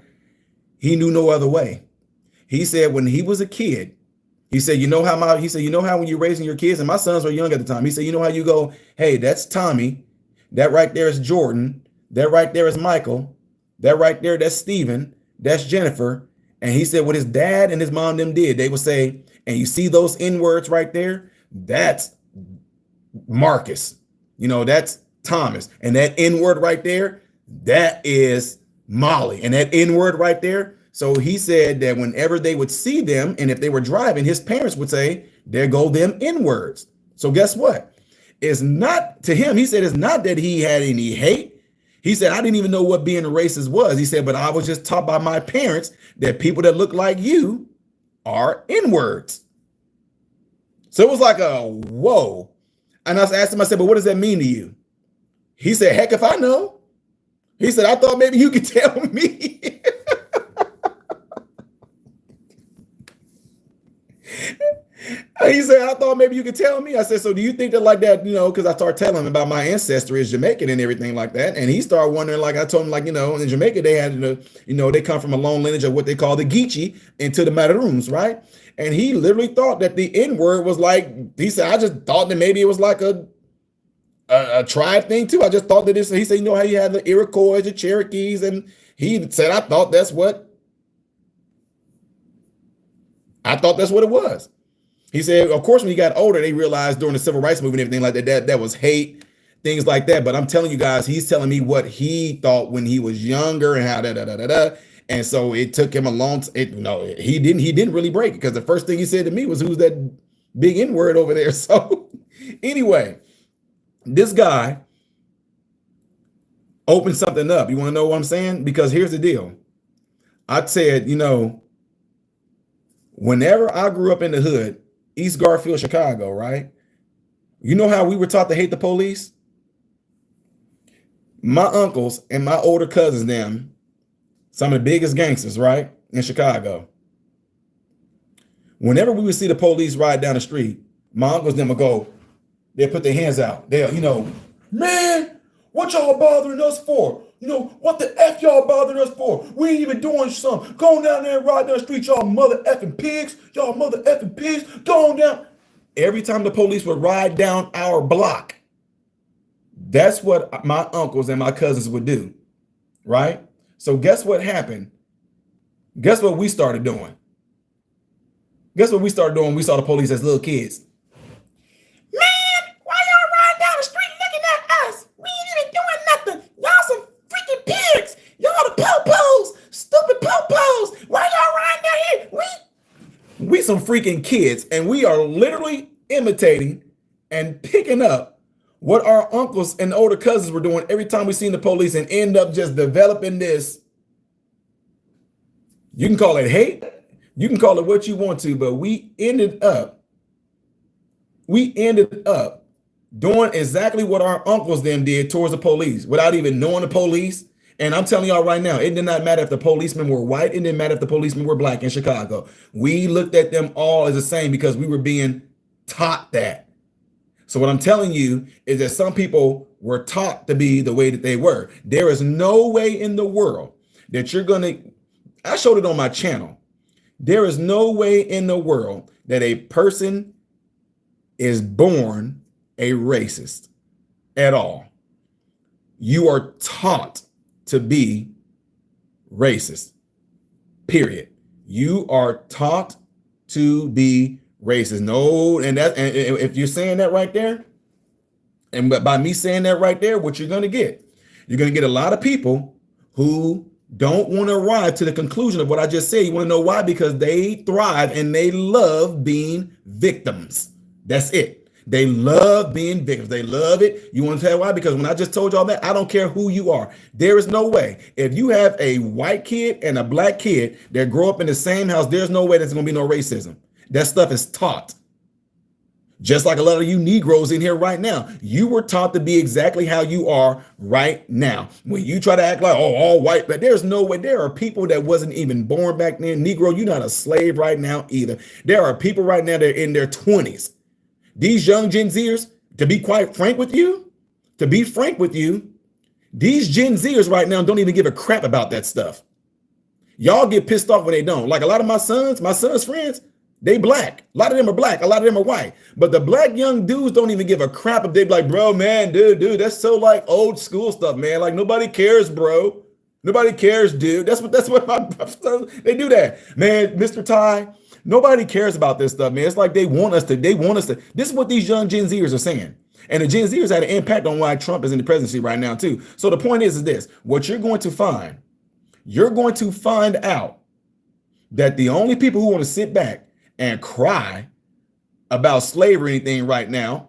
Speaker 1: He knew no other way. He said when he was a kid, he said, you know how when you're raising your kids, and my sons were young at the time. He said, you know how you go, hey, that's Tommy. That right there is Jordan. That right there is Michael. That right there, that's Stephen. That's Jennifer. And he said what his dad and his mom them did, they would say, and you see those N-words right there, that's Marcus. That's Thomas. And that N-word right there, that is Molly. And that N-word right there. So he said that whenever they would see them, and if they were driving, his parents would say, there go them N-words. So guess what? It's not, to him, he said, it's not that he had any hate. He said, I didn't even know what being a racist was. He said, but I was just taught by my parents that people that look like you are N-words. So it was like a whoa. And I asked him, I said, but what does that mean to you? He said, heck if I know. He said, I thought maybe you could tell me. He said, I thought maybe you could tell me. I said, so do you think that like that, because I started telling him about my ancestry is Jamaican and everything like that. And he started wondering, like I told him, like, in Jamaica, they had, they come from a long lineage of what they call the Geechee into the Mataroons, right? And he literally thought that the N-word was like, he said, I just thought that maybe it was like a tribe thing too. I just thought that he said, how you had the Iroquois, the Cherokees, and he said, I thought that's what it was. He said, of course, when he got older, they realized during the civil rights movement and everything like that was hate, things like that. But I'm telling you guys, he's telling me what he thought when he was younger and how da. And so it took him a long time. He didn't really break it because the first thing he said to me was, who's that big N-word over there? So anyway, this guy opened something up. You want to know what I'm saying? Because here's the deal. I said, whenever I grew up in the hood, East Garfield, Chicago, right? You know how we were taught to hate the police? My uncles and my older cousins, them, some of the biggest gangsters, right, in Chicago. Whenever we would see the police ride down the street, my uncles them would go, they'll put their hands out. They'll, man, what y'all bothering us for? What the F y'all bothering us for? We ain't even doing something. Go on down there and ride down the street, y'all mother effing pigs. Y'all mother effing pigs. Go on down. Every time the police would ride down our block, that's what my uncles and my cousins would do, right? So guess what happened? Guess what we started doing? Guess what we started doing when we saw the police as little kids? Man, why y'all riding down the street looking at us? We ain't even doing nothing. Y'all some freaking pigs. Y'all the po-pos. Stupid po-pos. Why y'all riding down here? We some freaking kids, and we are literally imitating and picking up what our uncles and older cousins were doing every time we seen the police and end up just developing this. You can call it hate. You can call it what you want to, but we ended up doing exactly what our uncles then did towards the police without even knowing the police. And I'm telling y'all right now, it did not matter if the policemen were white. It didn't matter if the policemen were black in Chicago. We looked at them all as the same because we were being taught that. So what I'm telling you is that some people were taught to be the way that they were. There is no way in the world that you're going to, I showed it on my channel. There is no way in the world that a person is born a racist at all. You are taught to be racist, period. You are taught to be racist. No, and if you're saying that right there, and by me saying that right there, what you're going to get a lot of people who don't want to arrive to the conclusion of what I just said. You want to know why? Because they thrive and they love being victims. That's it. They love being victims. They love it. You want to tell why? Because when I just told y'all that, I don't care who you are. There is no way. If you have a white kid and a black kid that grow up in the same house, there's no way there's going to be no racism. That stuff is taught. Just like a lot of you Negroes in here right now, you were taught to be exactly how you are right now. When you try to act like, oh, all white, but there's no way. There are people that wasn't even born back then. Negro, you're not a slave right now either. There are people right now that are in their 20s. These young Gen Zers, to be quite frank with you, these Gen Zers right now don't even give a crap about that stuff. Y'all get pissed off when they don't. Like a lot of my son's friends, they black. A lot of them are black. A lot of them are white. But the black young dudes don't even give a crap if they be like, bro, man, dude, that's so like old school stuff, man. Like nobody cares, bro. Nobody cares, dude. That's what my sons, they do that. Man, Mr. Ty, nobody cares about this stuff, man. It's like they want us to. This is what these young Gen Zers are saying. And the Gen Zers had an impact on why Trump is in the presidency right now, too. So the point is this. What you're going to find out that the only people who want to sit back and cry about slavery or anything right now,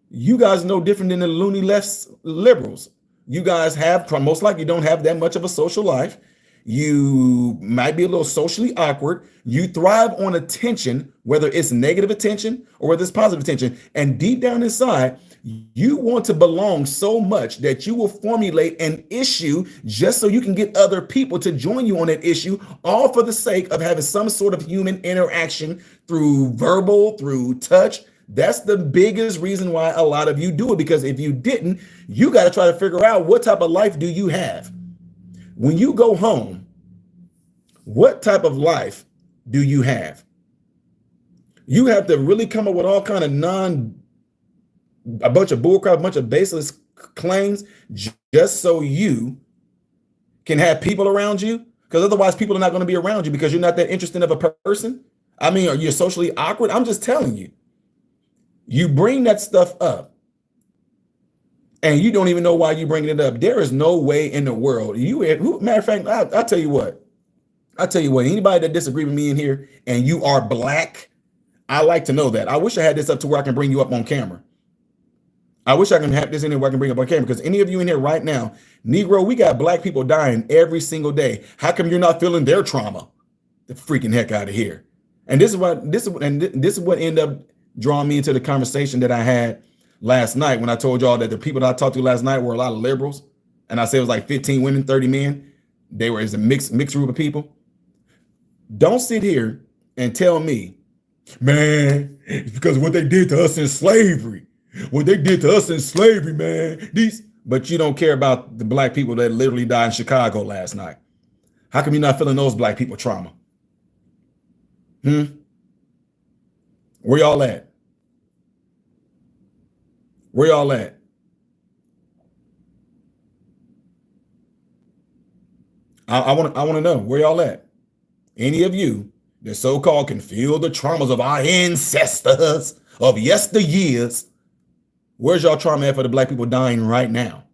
Speaker 1: you guys know different than the loony left liberals. You guys have, most likely don't have that much of a social life. You might be a little socially awkward. You thrive on attention, whether it's negative attention or whether it's positive attention. And deep down inside, you want to belong so much that you will formulate an issue just so you can get other people to join you on that issue, all for the sake of having some sort of human interaction through verbal, through touch. That's the biggest reason why a lot of you do it, because if you didn't, you got to try to figure out what type of life do you have. When you go home, what type of life do you have? You have to really come up with all kind of a bunch of bullcrap, a bunch of baseless claims just so you can have people around you, because otherwise people are not going to be around you because you're not that interesting of a person. I mean, are you socially awkward? I'm just telling you. You bring that stuff up and you don't even know why you're bringing it up. There is no way in the world. Matter of fact, I'll tell you what. Anybody that disagree with me in here and you are black, I like to know that. I wish I had this up to where I can bring you up on camera. I wish I can have this in here where I can bring up on camera, because any of you in here right now, Negro, we got black people dying every single day. How come you're not feeling their trauma? The freaking heck out of here. And this is what ended up drawing me into the conversation that I had last night when I told y'all that the people that I talked to last night were a lot of liberals. And I said it was like 15 women, 30 men. It was a mixed group of people. Don't sit here and tell me, man, it's because of what they did to us in slavery. What they did to us in slavery, man. But you don't care about the black people that literally died in Chicago last night. How come you're not feeling those black people trauma? Where y'all at? Where y'all at? I want to know where y'all at. Any of you that so-called can feel the traumas of our ancestors of yesteryears, where's y'all trauma at for the black people dying right now?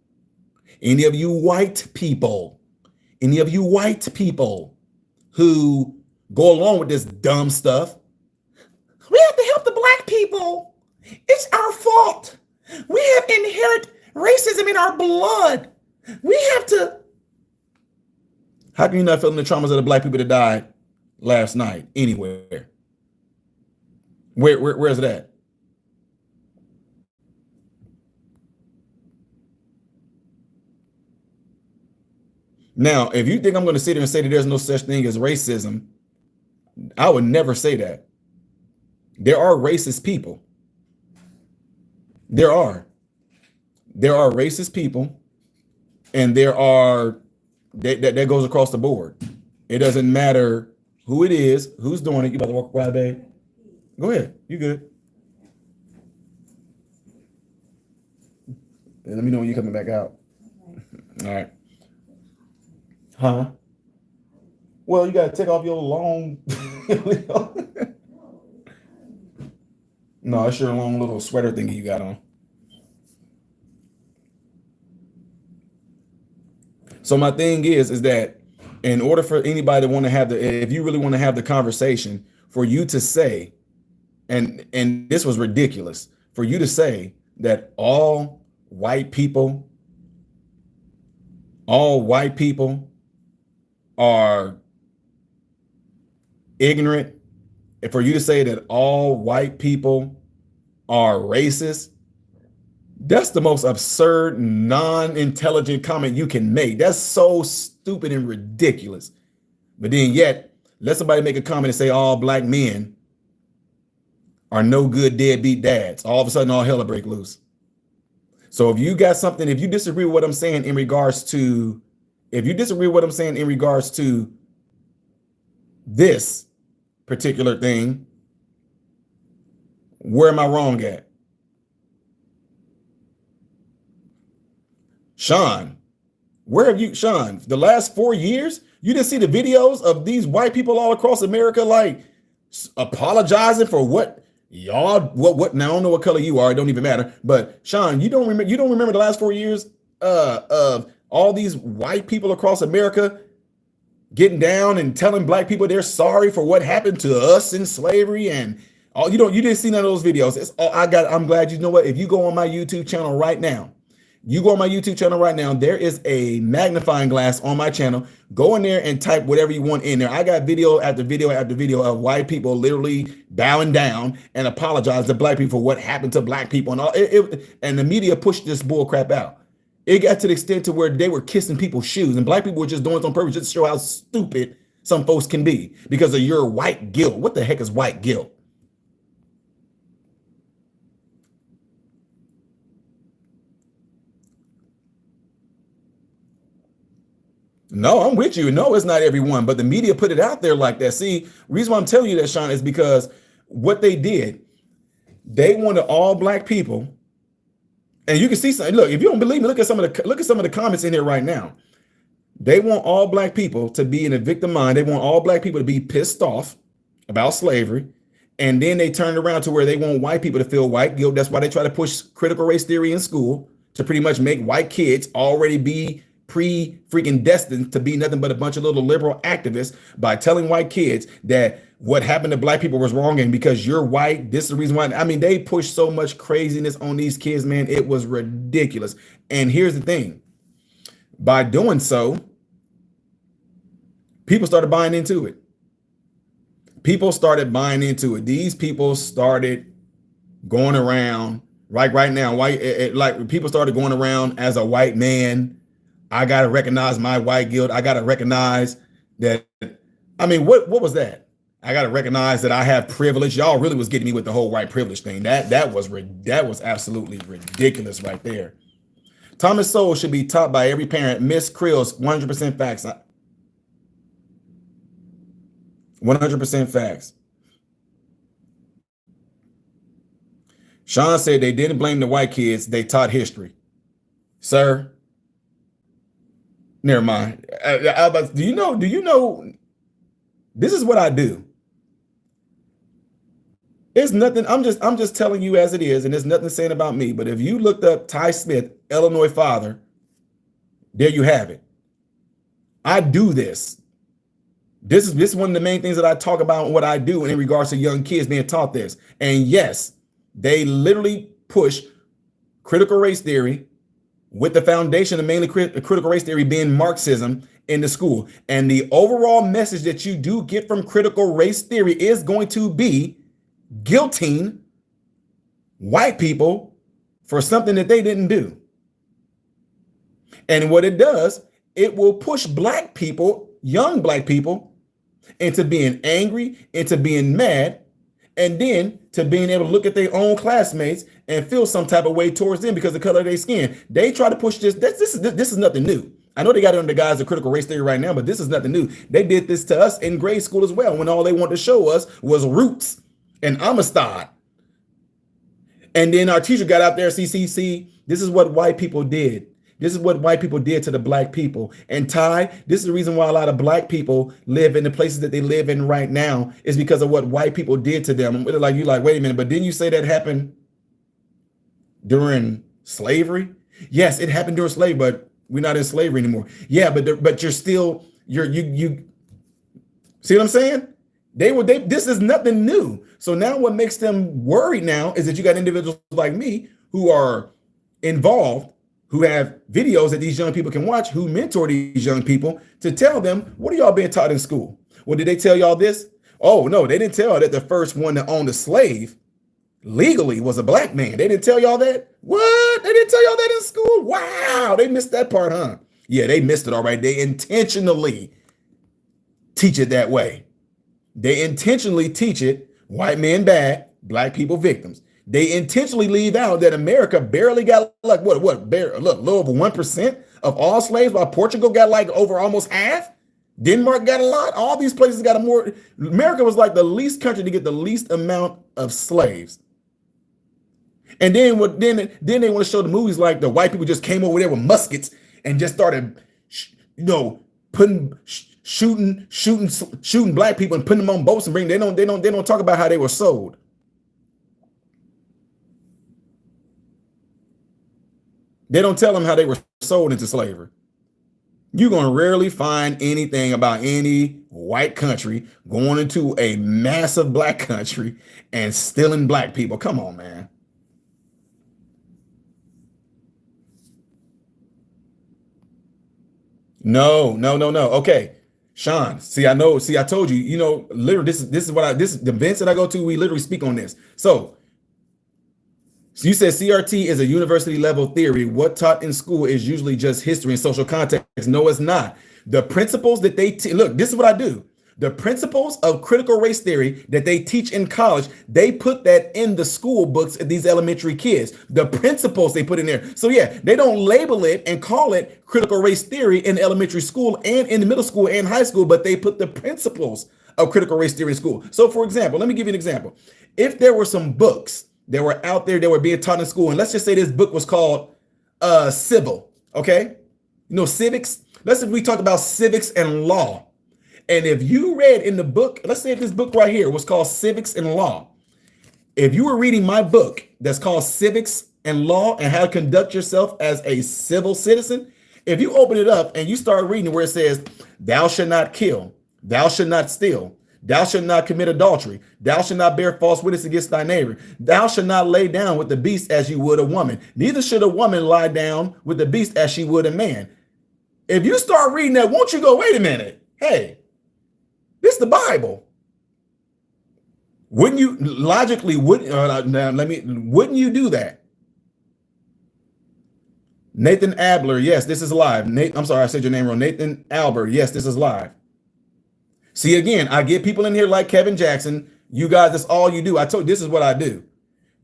Speaker 1: Any of you white people who go along with this dumb stuff, we have to help the black people. It's our fault. We have inherent racism in our blood. We have to. How can you not feeling the traumas of the black people that died last night anywhere? Where's it at? Now, if you think I'm going to sit there and say that there's no such thing as racism, I would never say that. There are racist people. There are racist people, and that goes across the board. It doesn't matter who it is, who's doing it. You about to walk by, babe? Go ahead. You good? Let me know when you're coming back out. All right. Huh? Well, you got to take off your long. No, it's your long little sweater thing you got on. So my thing is that in order for anybody to want to have if you really want to have the conversation, for you to say, and this was ridiculous, for you to say that all white people are ignorant, and for you to say that all white people are racist, that's the most absurd, non-intelligent comment you can make. That's so stupid and ridiculous. But then yet, let somebody make a comment and say all black men are no good deadbeat dads. All of a sudden, all hell will break loose. So if you got something, if you disagree with what I'm saying in regards to, this particular thing, where am I wrong at? Sean, where have you, Sean, the last 4 years, you didn't see the videos of these white people all across America, like apologizing for what y'all, what, now I don't know what color you are, it don't even matter. But Sean, you don't remember the last 4 years of all these white people across America getting down and telling black people they're sorry for what happened to us in slavery and all. You didn't see none of those videos. It's all I'm glad. You know what? If you go on my YouTube channel right now, there is a magnifying glass on my channel. Go in there and type whatever you want in there. I got video after video after video of white people literally bowing down and apologize to black people for what happened to black people and all. And the media pushed this bull crap out. It got to the extent to where they were kissing people's shoes, and black people were just doing it on purpose just to show how stupid some folks can be because of your white guilt. What the heck is white guilt? No, I'm with you. No, it's not everyone, but the media put it out there like that. See, the reason why I'm telling you that, Sean, is because what they did, they wanted all black people. And you can see something. Look, if you don't believe me, look at some of the comments in here right now. They want all black people to be in a victim mind. They want all black people to be pissed off about slavery. And then they turn around to where they want white people to feel white guilt. That's why they try to push critical race theory in school to pretty much make white kids already be pre-freaking destined to be nothing but a bunch of little liberal activists by telling white kids that what happened to black people was wrong, and because you're white, this is the reason why. I mean, they pushed so much craziness on these kids, man. It was ridiculous. And here's the thing. By doing so, people started buying into it. These people started going around, right now, like people started going around as a white man. I got to recognize my white guilt. I got to recognize that. I mean, what was that? I got to recognize that I have privilege. Y'all really was getting me with the whole white privilege thing. That was absolutely ridiculous right there. Thomas Sowell should be taught by every parent. Miss Krill's 100% facts. 100% facts. Sean said they didn't blame the white kids. They taught history. Sir, never mind. Do you know? This is what I do. It's nothing. I'm just telling you as it is, and there's nothing saying about me. But if you looked up Ty Smith, Illinois father, there you have it. I do this. This is one of the main things that I talk about, what I do in regards to young kids being taught this. And yes, they literally push critical race theory with the foundation of mainly critical race theory being Marxism in the school. And the overall message that you do get from critical race theory is going to be guilting white people for something that they didn't do. And what it does, it will push black people, young black people, into being angry, into being mad, and then to being able to look at their own classmates and feel some type of way towards them because of the color of their skin. They try to push this. This is nothing new. I know they got it under the guise of critical race theory right now, but this is nothing new. They did this to us in grade school as well, when all they wanted to show us was roots and Amistad. And then our teacher got out there, CCC. This is what white people did. This is what white people did to the black people. And Ty, this is the reason why a lot of black people live in the places that they live in right now, is because of what white people did to them. Like, you're like, wait a minute, but didn't you say that happened during slavery? Yes, it happened during slavery, but we're not in slavery anymore. Yeah, but you're still, you see what I'm saying? This is nothing new. So now what makes them worried now is that you got individuals like me who are involved, who have videos that these young people can watch, who mentor these young people to tell them, what are y'all being taught in school? Well, did they tell y'all this? Oh, no, they didn't tell y'all that the first one that owned a slave legally was a black man. They didn't tell y'all that? What? They didn't tell y'all that in school? Wow, they missed that part, huh? Yeah, they missed it, all right. They intentionally teach it that way. They intentionally teach it, white men bad, black people victims. They intentionally leave out that America barely got like look, a little over 1% of all slaves, while Portugal got like over almost half. Denmark got a lot. All these places got a more. America was like the least country to get the least amount of slaves. And then they want to show the movies like the white people just came over there with muskets and just started, shooting black people and putting them on boats and bring. They don't talk about how they were sold. They don't tell them how they were sold into slavery. You're going to rarely find anything about any white country going into a massive black country and stealing black people. Come on, man. No. Okay. Sean, I told you, literally this is the events that I go to, we literally speak on this. So you said CRT is a university level theory. What taught in school is usually just history and social context. No, it's not. The principles that they look, this is what I do. The principles of critical race theory that they teach in college, they put that in the school books of these elementary kids. The principles they put in there. So yeah, they don't label it and call it critical race theory in elementary school and in the middle school and high school, but they put the principles of critical race theory in school. So for example, let me give you an example. If there were some books that were out there that were being taught in school, and let's just say this book was called Civil, okay? Civics. Let's say we talked about civics and law. And if you read in the book, let's say if this book right here was called Civics and Law. If you were reading my book that's called Civics and Law and How to Conduct Yourself as a Civil Citizen, if you open it up and you start reading where it says, thou shalt not kill, thou shalt not steal, thou shalt not commit adultery, thou shalt not bear false witness against thy neighbor, thou shalt not lay down with the beast as you would a woman, neither should a woman lie down with the beast as she would a man. If you start reading that, won't you go, wait a minute, hey, this is the Bible. Wouldn't you logically, wouldn't you do that? Nathan Abler, yes, this is live. I'm sorry, I said your name wrong. Nathan Albert, yes, this is live. See, again, I get people in here like Kevin Jackson. You guys, that's all you do. I told you, this is what I do.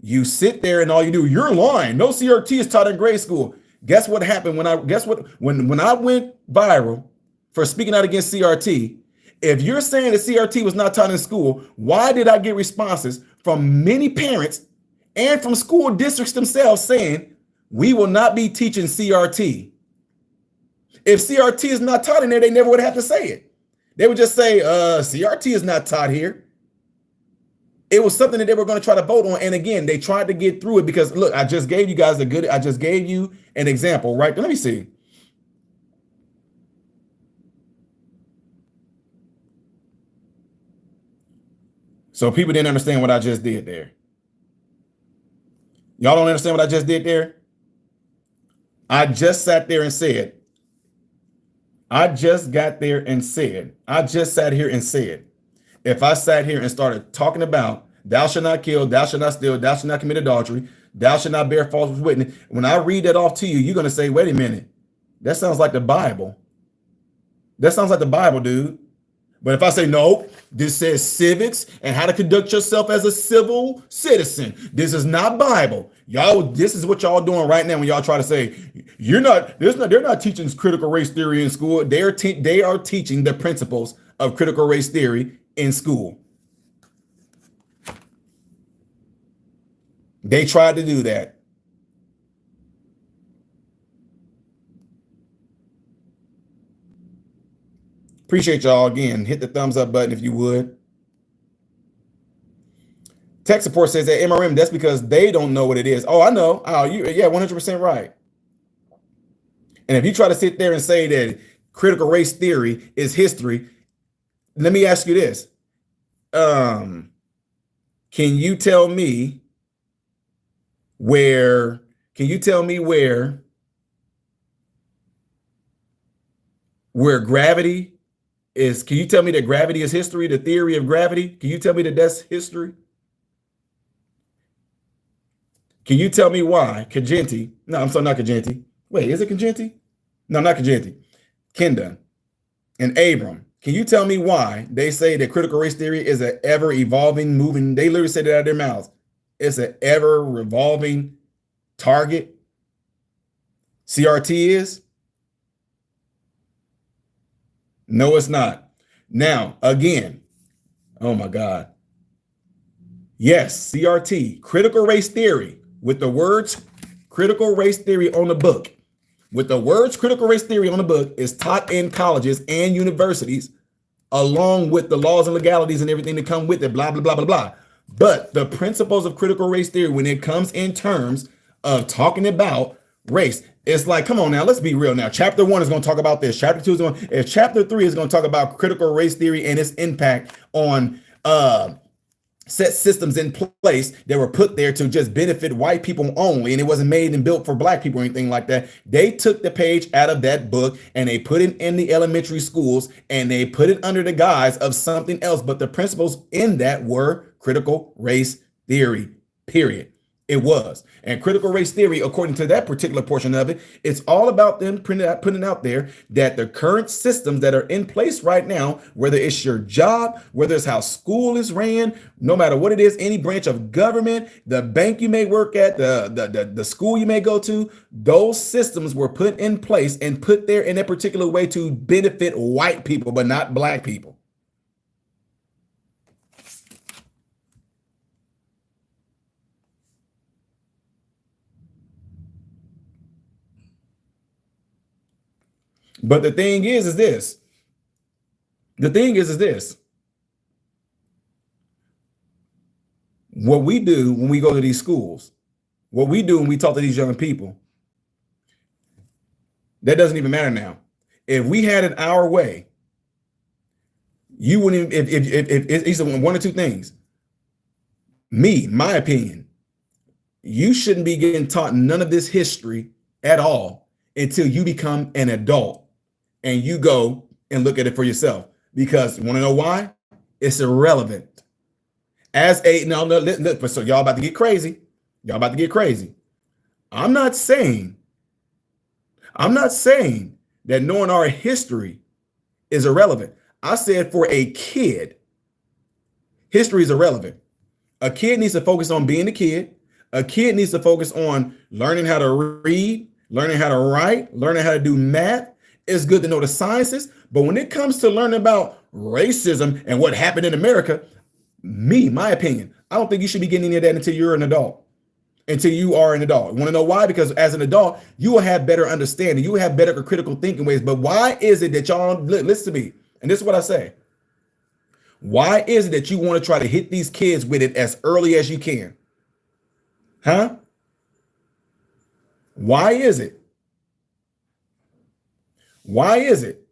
Speaker 1: You sit there and all you do, you're lying. No CRT is taught in grade school. Guess what happened when I went viral for speaking out against CRT? If you're saying that CRT was not taught in school, why did I get responses from many parents and from school districts themselves saying, we will not be teaching CRT? If CRT is not taught in there, they never would have to say it. They would just say, CRT is not taught here. It was something that they were going to try to vote on. And again, they tried to get through it because look, I just gave you guys I just gave you an example, right? Let me see. So people didn't understand what I just did there. Y'all don't understand what I just did there? I just sat there and said, I just sat here and said, if I sat here and started talking about thou shalt not kill, thou shalt not steal, thou shalt not commit adultery, thou shalt not bear false witness, when I read that off to you, you're going to say, wait a minute, that sounds like the Bible. That sounds like the Bible, dude. But if I say, no, this says civics and how to conduct yourself as a civil citizen. This is not Bible. Y'all, this is what y'all doing right now when y'all try to say, they're not teaching critical race theory in school. They are teaching the principles of critical race theory in school. They tried to do that. Appreciate y'all again. Hit the thumbs up button if you would. Tech support says that MRM, that's because they don't know what it is. Oh, I know. Oh, yeah, 100% right. And if you try to sit there and say that critical race theory is history, let me ask you this. Can you tell me where, can you tell me where gravity is, can you tell me that gravity is history, the theory of gravity? Can you tell me that that's history? Can you tell me why Kagenti, no, I'm sorry, not Kagenti. Wait, is it Kagenti? No, not Kagenti. Kenda and Abram. Can you tell me why they say that critical race theory is an ever evolving, moving? They literally said it out of their mouths. It's an ever revolving target. CRT is? No, it's not. Now, again, oh my God. Yes, CRT, critical race theory, with the words critical race theory on the book. With the words critical race theory on the book is taught in colleges and universities, along with the laws and legalities and everything that come with it, blah, blah, blah, blah, blah. But the principles of critical race theory, when it comes in terms of talking about race, it's like, come on now, let's be real now. Chapter 1 is going to talk about this. Chapter 2 is going, if chapter 3 is going to talk about critical race theory and its impact on set systems in place that were put there to just benefit white people only, and it wasn't made and built for black people or anything like that. They took the page out of that book and they put it in the elementary schools and they put it under the guise of something else. But the principles in that were critical race theory, period. It was. And critical race theory, according to that particular portion of it, it's all about them putting out there that the current systems that are in place right now, whether it's your job, whether it's how school is ran, no matter what it is, any branch of government, the bank you may work at, the school you may go to, those systems were put in place and put there in a particular way to benefit white people, but not black people. But the thing is this. The thing is this. What we do when we go to these schools, what we do when we talk to these young people, that doesn't even matter now. If we had it our way, you wouldn't, if it's one or two things. My opinion, you shouldn't be getting taught none of this history at all until you become an adult and you go and look at it for yourself. Because you want to know why? It's irrelevant. As a, no, look, so y'all about to get crazy. Y'all about to get crazy. I'm not saying that knowing our history is irrelevant. I said for a kid, history is irrelevant. A kid needs to focus on being a kid. A kid needs to focus on learning how to read, learning how to write, learning how to do math. It's good to know the sciences, but when it comes to learning about racism and what happened in America, my opinion, I don't think you should be getting any of that until you're an adult. Until you are an adult. Want to know why? Because as an adult, you will have better understanding. You will have better critical thinking ways. But why is it that y'all, listen to me, and this is what I say. Why is it that you want to try to hit these kids with it as early as you can? Huh? Why is it? Why is it?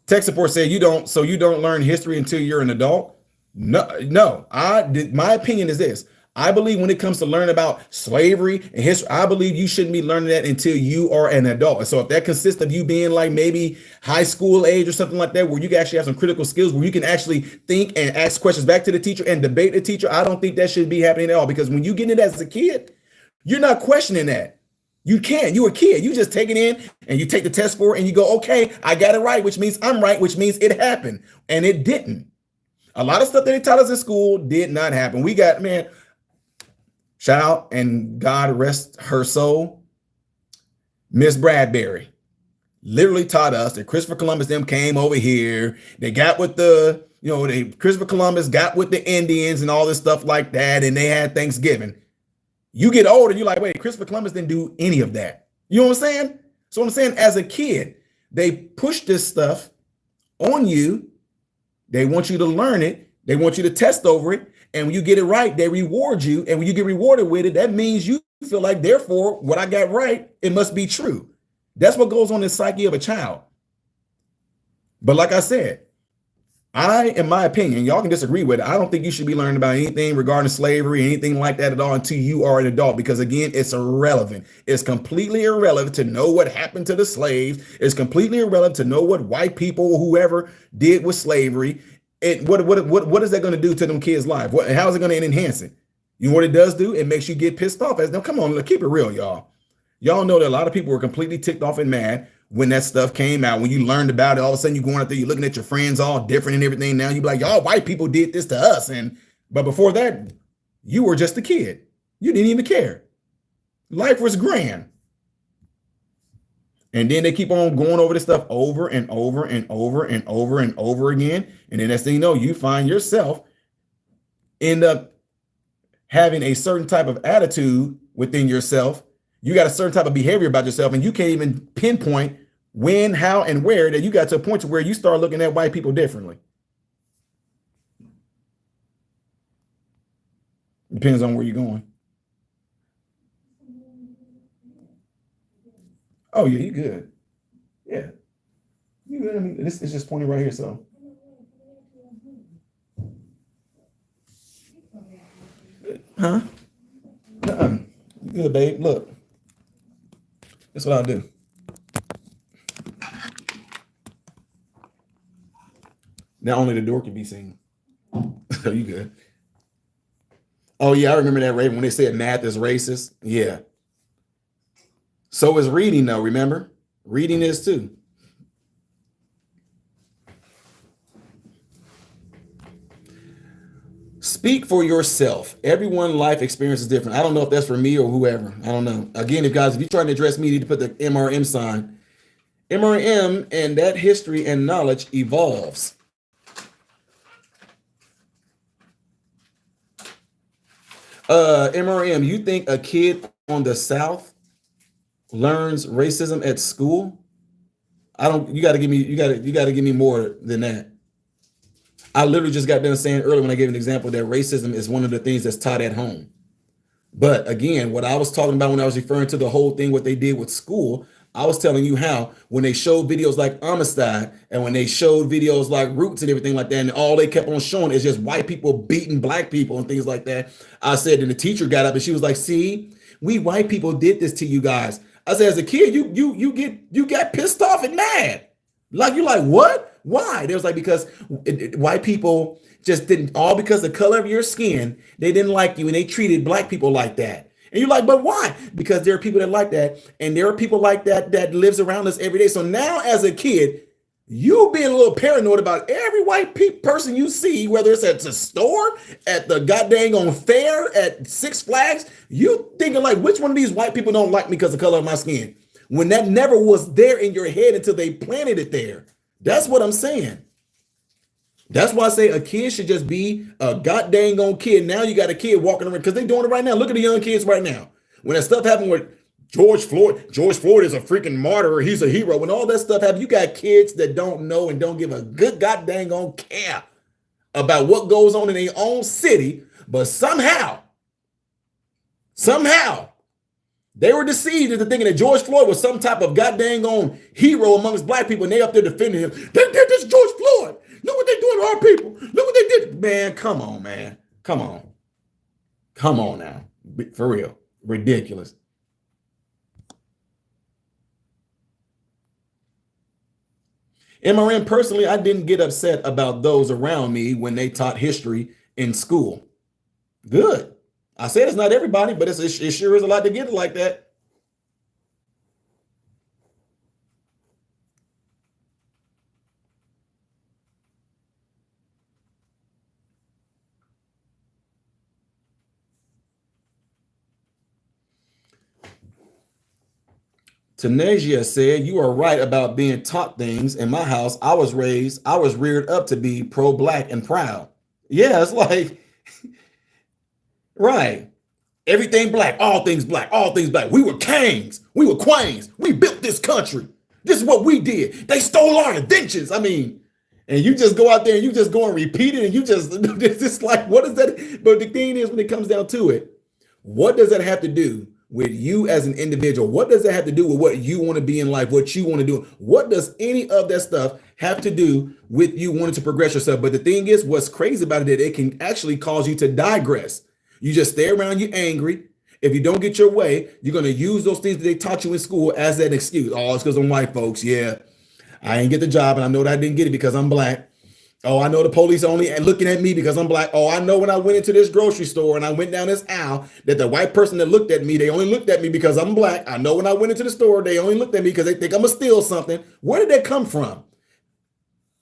Speaker 1: Tech support said you don't learn history until you're an adult. No. My opinion is this. I believe when it comes to learning about slavery and history, I believe you shouldn't be learning that until you are an adult. And so if that consists of you being like maybe high school age or something like that, where you can actually have some critical skills, where you can actually think and ask questions back to the teacher and debate the teacher, I don't think that should be happening at all. Because when you get it as a kid, you're not questioning that. You can't. You're a kid. You just take it in and you take the test for it and you go, okay, I got it right, which means I'm right, which means it happened. And it didn't. A lot of stuff that they taught us in school did not happen. We got, man, shout out and God rest her soul, Miss Bradbury literally taught us that Christopher Columbus them came over here. They got with Christopher Columbus got with the Indians and all this stuff like that. And they had Thanksgiving. You get older, you're like, wait, Christopher Columbus didn't do any of that. You know what I'm saying? So what I'm saying, as a kid, they push this stuff on you. They want you to learn it. They want you to test over it. And when you get it right, they reward you. And when you get rewarded with it, that means you feel like, therefore, what I got right, it must be true. That's what goes on in the psyche of a child. But like I said, In my opinion, y'all can disagree with it, I don't think you should be learning about anything regarding slavery, anything like that at all until you are an adult, because again, it's irrelevant. It's completely irrelevant to know what happened to the slaves. It's completely irrelevant to know what white people or whoever did with slavery. What is that going to do to them kids' life? How is it going to enhance it? You know what it does do? It makes you get pissed off. Now, come on, keep it real, y'all. Y'all know that a lot of people were completely ticked off and mad when that stuff came out. When you learned about it, all of a sudden you're going out there, you're looking at your friends all different and everything. Now you be like, y'all white people did this to us. But before that, you were just a kid. You didn't even care. Life was grand. And then they keep on going over this stuff over and over and over and over and over again. And then next thing you know, you find yourself end up having a certain type of attitude within yourself. You got a certain type of behavior about yourself, and you can't even pinpoint when, how, and where, that you got to a point to where you start looking at white people differently. Depends on where you're going. Oh yeah, you good. Yeah, you good. I mean, this is just pointing right here, so. Huh? Uh-uh. You good, babe. Look. That's what I'll do. Now only the door can be seen. So you good. Oh yeah, I remember that, Raven, when they said math is racist. Yeah. So is reading, though, remember? Reading is too. Speak for yourself. Everyone's life experience is different. I don't know if that's for me or whoever. I don't know. Again, if you're trying to address me, you need to put the MRM sign. MRM, and that history and knowledge evolves. MRM, you think a kid on the South learns racism at school? You gotta give me more than that. I literally just got done saying earlier when I gave an example that racism is one of the things that's taught at home. But again, what I was talking about when I was referring to the whole thing, what they did with school, I was telling you how when they showed videos like Amistad and when they showed videos like Roots and everything like that, and all they kept on showing is just white people beating black people and things like that. I said, and the teacher got up and she was like, see, we white people did this to you guys. I said, as a kid, you got pissed off and mad. Like, you're like, what? Why? They was like, because white people just didn't, all because the color of your skin, they didn't like you and they treated black people like that. And you're like, but why? Because there are people that like that. And there are people like that lives around us every day. So now as a kid, you being a little paranoid about every white person you see, whether it's at the store, at the goddamn on fair, at Six Flags, you thinking like, which one of these white people don't like me because of the color of my skin? When that never was there in your head until they planted it there. That's what I'm saying. That's why I say a kid should just be a goddamn on kid. Now you got a kid walking around because they're doing it right now. Look at the young kids right now. When that stuff happened with George Floyd is a freaking martyr. He's a hero. When all that stuff happened, you got kids that don't know and don't give a good goddamn on care about what goes on in their own city. But somehow, they were deceived into thinking that George Floyd was some type of goddamn on hero amongst black people, and they up there defending him. They did this George Floyd. Look what they doing to our people. Look what they did. Man, come on, man. Come on. Come on now. For real. Ridiculous. MRM, personally, I didn't get upset about those around me when they taught history in school. Good. I said it's not everybody, but it sure is a lot to get it like that. Tanasia said, you are right about being taught things. In my house, I was reared up to be pro-black and proud. Yeah, it's like, right. Everything black, all things black, all things black. We were kings. We were queens. We built this country. This is what we did. They stole our inventions. I mean, and you just go out there and you just go and repeat it. And you just, it's just like, what is that? But the thing is, when it comes down to it, what does that have to do with you as an individual? What does that have to do with what you want to be in life, what you want to do? What does any of that stuff have to do with you wanting to progress yourself? But the thing is, what's crazy about it, that it can actually cause you to digress. You just stay around, you're angry. If you don't get your way, you're going to use those things that they taught you in school as an excuse. Oh, it's because I'm white, folks. Yeah, I ain't get the job, and I know that I didn't get it because I'm black. Oh, I know the police only looking at me because I'm black. Oh, I know when I went into this grocery store and I went down this aisle that the white person that looked at me, they only looked at me because I'm black. I know when I went into the store, they only looked at me because they think I'm gonna steal something. Where did that come from?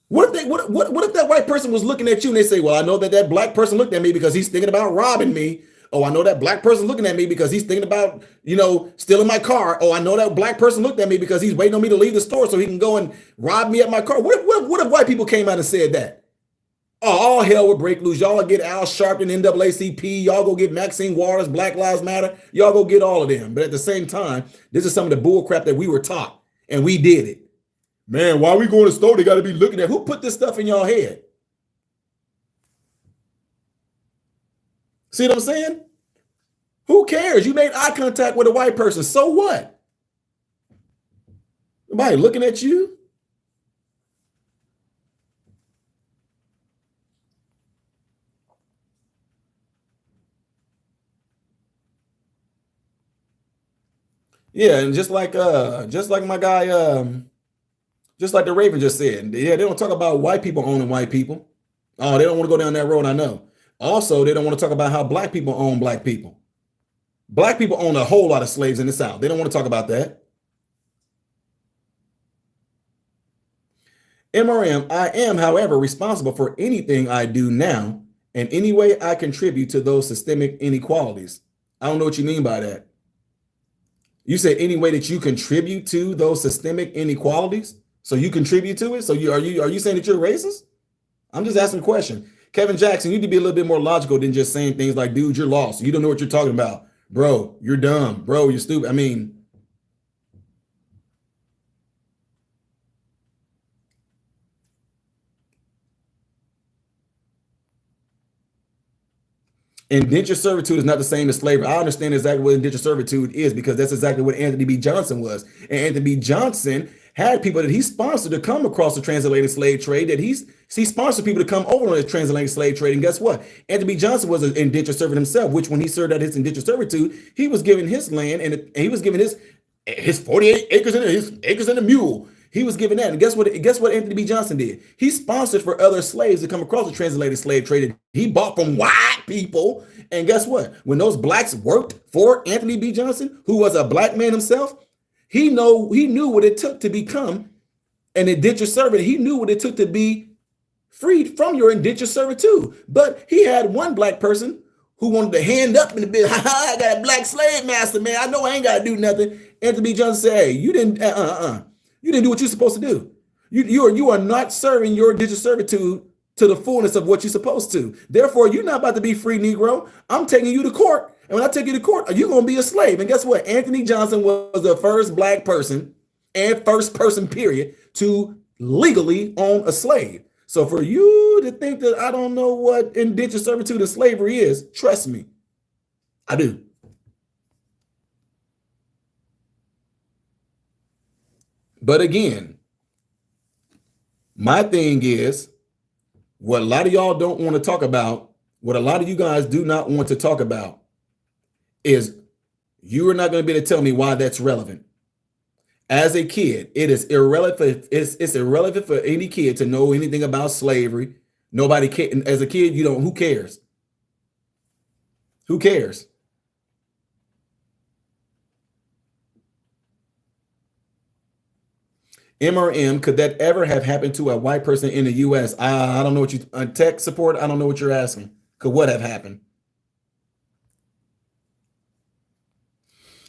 Speaker 1: What if that white person was looking at you and they say, well, I know that that black person looked at me because he's thinking about robbing me. Oh, I know that black person looking at me because he's thinking about, stealing my car. Oh, I know that black person looked at me because he's waiting on me to leave the store so he can go and rob me at my car. What if white people came out and said that? Oh, all hell would break loose. Y'all get Al Sharpton, NAACP. Y'all go get Maxine Waters, Black Lives Matter. Y'all go get all of them. But at the same time, this is some of the bull crap that we were taught, and we did it. Man, why we going to the store? They got to be looking at. Who put this stuff in y'all head? See what I'm saying? Who cares? You made eye contact with a white person. So what? Nobody looking at you. Yeah, and just like my guy, just like the Raven just said, yeah, they don't talk about white people owning white people. Oh, they don't want to go down that road, I know. Also, they don't want to talk about how black people own black people. Black people own a whole lot of slaves in the South. They don't want to talk about that. MRM, I am, however, responsible for anything I do now and any way I contribute to those systemic inequalities. I don't know what you mean by that. You said any way that you contribute to those systemic inequalities? So you contribute to it? So are you saying that you're racist? I'm just asking a question. Kevin Jackson, you need to be a little bit more logical than just saying things like, dude, you're lost. You don't know what you're talking about. Bro, you're dumb. Bro, you're stupid. I mean, indentured servitude is not the same as slavery. I understand exactly what indentured servitude is because that's exactly what Anthony B. Johnson was. And Anthony B. Johnson had people that he sponsored to come across the transatlantic slave trade, that he sponsored people to come over on the transatlantic slave trade. And guess what? Anthony B. Johnson was an indentured servant himself, which when he served out his indentured servitude, he was given his land and he was given his 48 acres and his acres and a mule. He was given that. And guess what Anthony B. Johnson did? He sponsored for other slaves to come across the transatlantic slave trade. He bought from white people. And guess what? When those blacks worked for Anthony B. Johnson, who was a black man himself, he knew what it took to become an indentured servant. He knew what it took to be freed from your indentured servitude. But he had one black person who wanted to hand up in the bit. I got a black slave master, man. I know I ain't got to do nothing. Anthony B. Johnson said, hey, you didn't do what you're supposed to do. You are not serving your indentured servitude to the fullness of what you're supposed to. Therefore, you're not about to be free, Negro. I'm taking you to court. And when I take you to court, you're going to be a slave. And guess what? Anthony Johnson was the first black person and first person, period, to legally own a slave. So for you to think that I don't know what indentured servitude and slavery is, trust me, I do. But again, my thing is, what a lot of y'all don't want to talk about, what a lot of you guys do not want to talk about, is you are not going to be able to tell me why that's relevant. As a kid, it is irrelevant. It's irrelevant for any kid to know anything about slavery. Nobody can. As a kid, you don't. Who cares? Who cares? MRM, could that ever have happened to a white person in the U.S.? I don't know what you tech support. I don't know what you're asking. Could what have happened?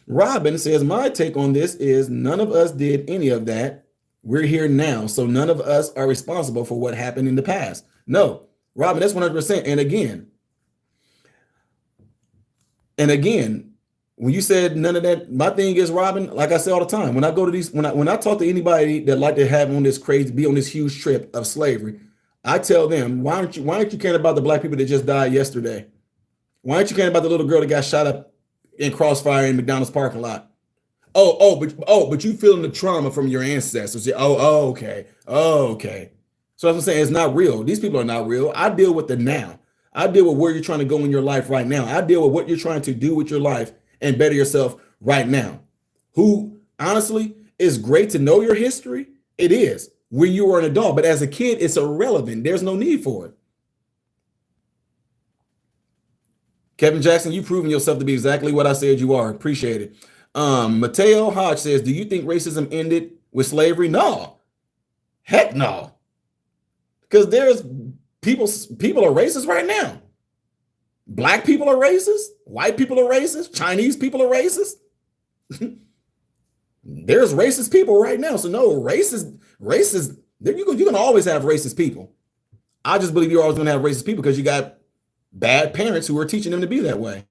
Speaker 1: Robin says, my take on this is none of us did any of that. We're here now, so none of us are responsible for what happened in the past. No, Robin, that's 100%. And again, when you said none of that, my thing is, Robin, like I say all the time, when I go to these, when I talk to anybody that like to have on this crazy, be on this huge trip of slavery, I tell them, why aren't you caring about the black people that just died yesterday? Why aren't you caring about the little girl that got shot up in crossfire in McDonald's parking lot. But you feeling the trauma from your ancestors. Okay. Okay. So as I'm saying, it's not real. These people are not real. I deal with the now. I deal with where you're trying to go in your life right now. I deal with what you're trying to do with your life and better yourself right now. Who honestly is great to know your history. It is when you were an adult, but as a kid, it's irrelevant. There's no need for it. Kevin Jackson, you've proven yourself to be exactly what I said you are. Appreciate it. Mateo Hodge says, do you think racism ended with slavery? No. Heck no. Because there's people are racist right now. Black people are racist. White people are racist. Chinese people are racist. There's racist people right now. So no, racist, you're going to always have racist people. I just believe you're always going to have racist people because you got bad parents who are teaching them to be that way.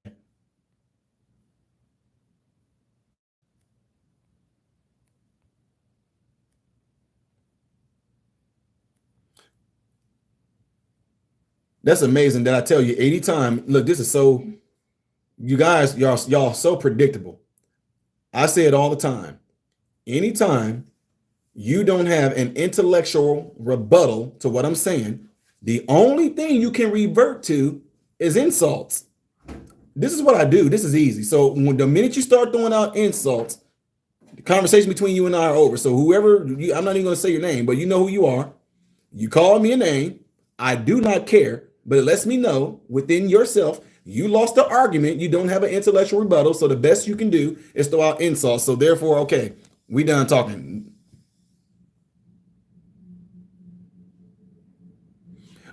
Speaker 1: That's amazing that I tell you anytime. Look, this is so, you guys, y'all so predictable. I say it all the time. Anytime you don't have an intellectual rebuttal to what I'm saying, the only thing you can revert to is insults. This is what I do. This is easy. So when the minute you start throwing out insults, the conversation between you and I are over. So whoever, I'm not even going to say your name, but you know who you are. You call me a name. I do not care, but it lets me know within yourself, you lost the argument. You don't have an intellectual rebuttal. So the best you can do is throw out insults. So therefore, okay, we done talking.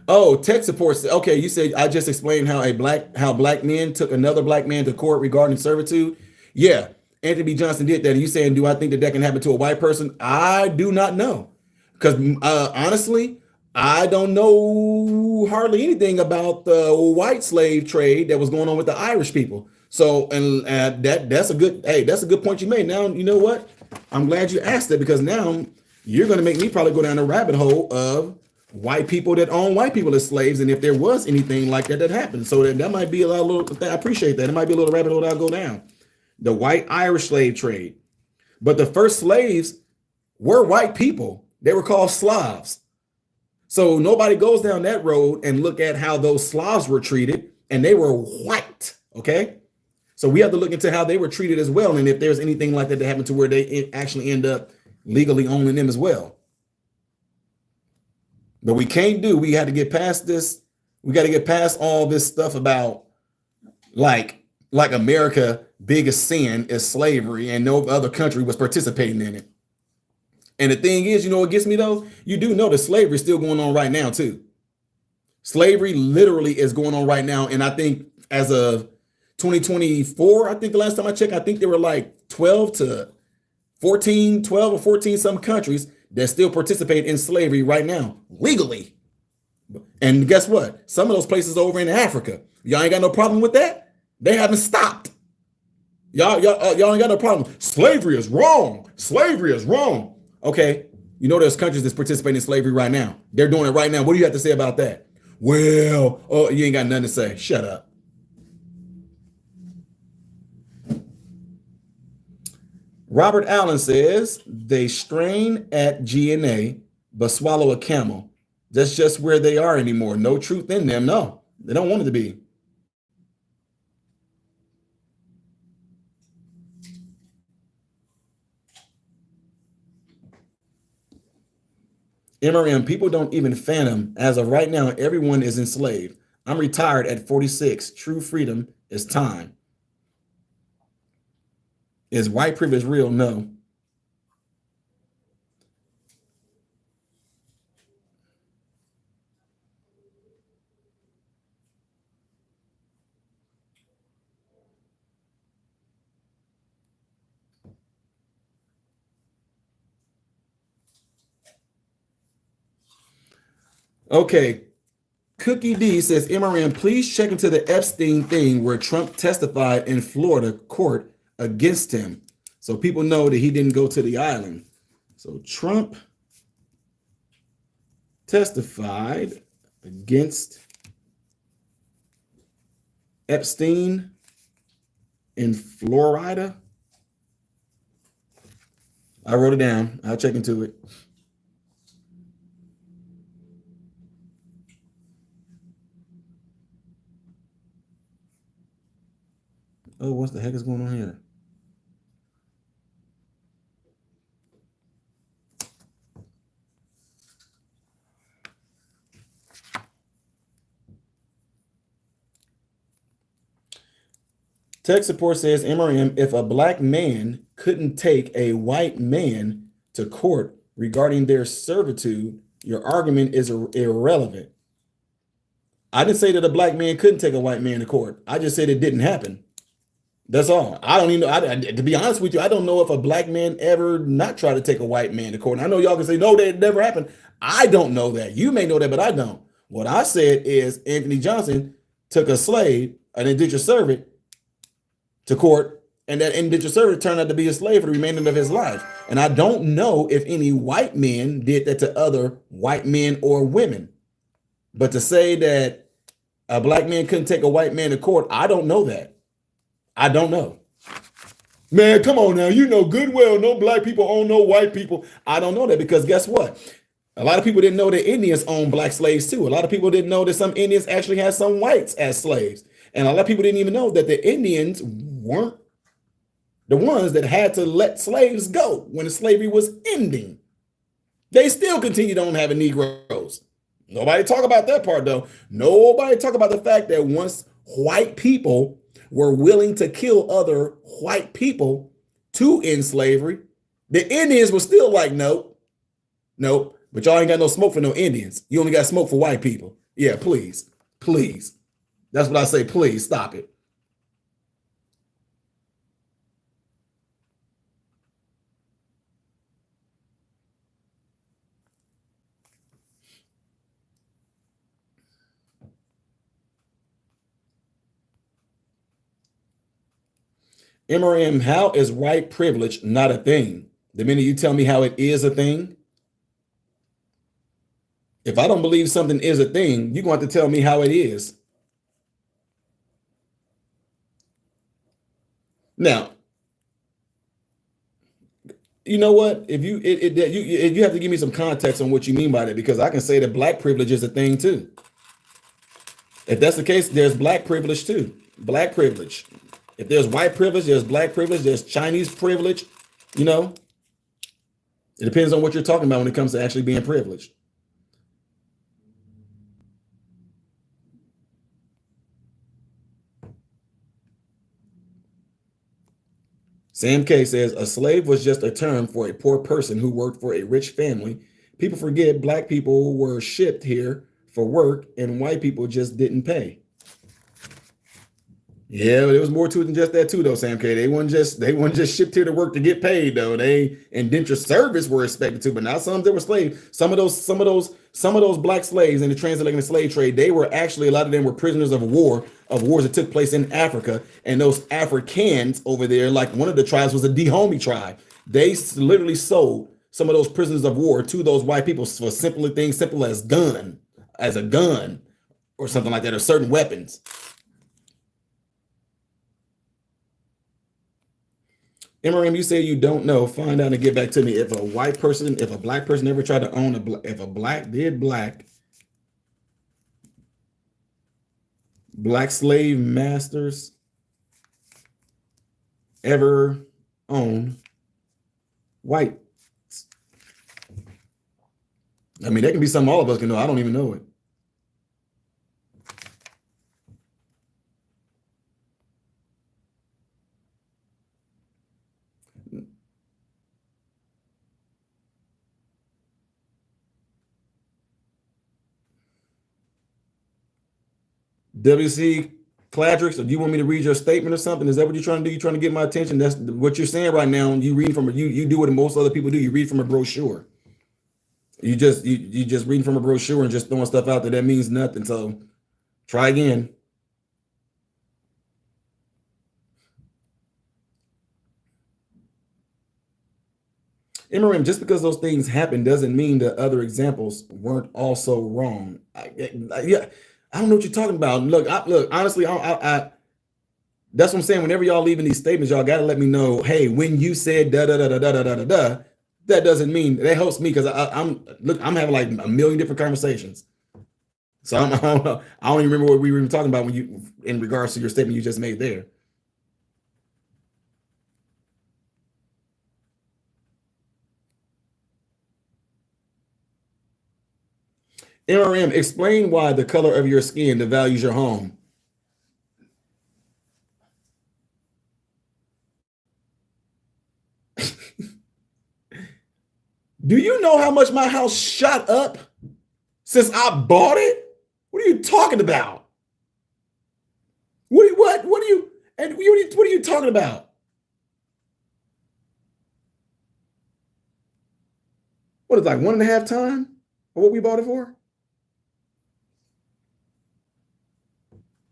Speaker 1: Oh, tech support. Okay, you said I just explained how black men took another black man to court regarding servitude. Yeah, Anthony B. Johnson did that. And you saying, do I think that can happen to a white person? I do not know, because honestly, I don't know hardly anything about the white slave trade that was going on with the Irish people. So, and that's a good point you made. Now you know what? I'm glad you asked it, because now you're going to make me probably go down a rabbit hole of white people that own white people as slaves, and if there was anything like that happened. So that might be a little. I appreciate that. It might be a little rabbit hole that I'll go down. The white Irish slave trade, but the first slaves were white people. They were called Slavs. So nobody goes down that road and look at how those Slavs were treated, and they were white. Okay, so we have to look into how they were treated as well, and if there's anything like that happened to where they actually end up legally owning them as well. But we had to get past this. We got to get past all this stuff about like America biggest sin is slavery and no other country was participating in it. And the thing is, you know what gets me though? You do know that slavery is still going on right now too. Slavery literally is going on right now. And I think as of 2024, I think the last time I checked, I think there were like 12 or 14 some countries that still participate in slavery right now, legally. And guess what? Some of those places over in Africa, y'all ain't got no problem with that. They haven't stopped. Y'all ain't got no problem. Slavery is wrong. Slavery is wrong. Okay, you know there's countries that's participating in slavery right now. They're doing it right now. What do you have to say about that? Well, you ain't got nothing to say. Shut up. Robert Allen says they strain at GNA but swallow a camel. That's just where they are anymore. No truth in them. No, they don't want it to be. MRM, people don't even fathom. As of right now, everyone is enslaved. I'm retired at 46. True freedom is time. Is white privilege real? No. Okay. Cookie D says, MRM, please check into the Epstein thing where Trump testified in Florida court against him, so people know that he didn't go to the island. So Trump testified against Epstein in Florida. I wrote it down. I'll check into it. Oh, what the heck is going on here? Tech support says, MRM, if a black man couldn't take a white man to court regarding their servitude, your argument is irrelevant. I didn't say that a black man couldn't take a white man to court. I just said it didn't happen. That's all. I don't even know. To be honest with you, I don't know if a black man ever not tried to take a white man to court. And I know y'all can say, no, that never happened. I don't know that. You may know that, but I don't. What I said is Anthony Johnson took a slave, an indentured servant, to court, and that indentured servant turned out to be a slave for the remainder of his life. And I don't know if any white men did that to other white men or women. But to say that a black man couldn't take a white man to court, I don't know that. I don't know. Man, come on now. You know good well no black people own no white people. I don't know that because guess what? A lot of people didn't know that Indians owned black slaves too. A lot of people didn't know that some Indians actually had some whites as slaves. And a lot of people didn't even know that the Indians weren't the ones that had to let slaves go when the slavery was ending. They still continued on having Negroes. Nobody talk about that part though. Nobody talk about the fact that once white people were willing to kill other white people to end slavery, the Indians were still like, nope, nope. But y'all ain't got no smoke for no Indians. You only got smoke for white people. Yeah, please, please. That's what I say. Please stop it. MRM, how is white privilege not a thing? The minute you tell me how it is a thing, if I don't believe something is a thing, you're going to have to tell me how it is. Now, you know what? If you have to give me some context on what you mean by that, because I can say that black privilege is a thing too. If that's the case, there's black privilege too. Black privilege. If there's white privilege, there's black privilege, there's Chinese privilege. You know, it depends on what you're talking about when it comes to actually being privileged. Sam K says a slave was just a term for a poor person who worked for a rich family. People forget black people were shipped here for work and white people just didn't pay. Yeah, but there was more to it than just that too, though, Sam K. They weren't just shipped here to work to get paid, though. They indentured service were expected to, but not some that were slaves. Some of those black slaves in the transatlantic slave trade, they were actually, a lot of them were prisoners of wars that took place in Africa. And those Africans over there, like one of the tribes was a Dahomey tribe. They literally sold some of those prisoners of war to those white people for simple as a gun or something like that, or certain weapons. MRM, you say you don't know. Find out and get back to me. If a black person ever tried to own black slave masters ever own white. I mean, that can be something all of us can know. I don't even know it. WC Cladrix, or do you want me to read your statement or something? Is that what you're trying to do? You're trying to get my attention? That's what you're saying right now. You read from you do what most other people do. You read from a brochure. You just reading from a brochure and just throwing stuff out there that means nothing. So try again. MRM, just because those things happen doesn't mean that other examples weren't also wrong. I don't know what you're talking about. Look, honestly, That's what I'm saying. Whenever y'all leaving these statements, y'all got to let me know, hey, when you said da da da da da da da da da, that doesn't mean that helps me because I'm having like a million different conversations. So I don't know. I don't even remember what we were even talking about when you in regards to your statement you just made there. MRM, explain why the color of your skin devalues your home. Do you know how much my house shot up since I bought it? What are you talking about? What are you talking about? What is it, like 1.5 times of what we bought it for?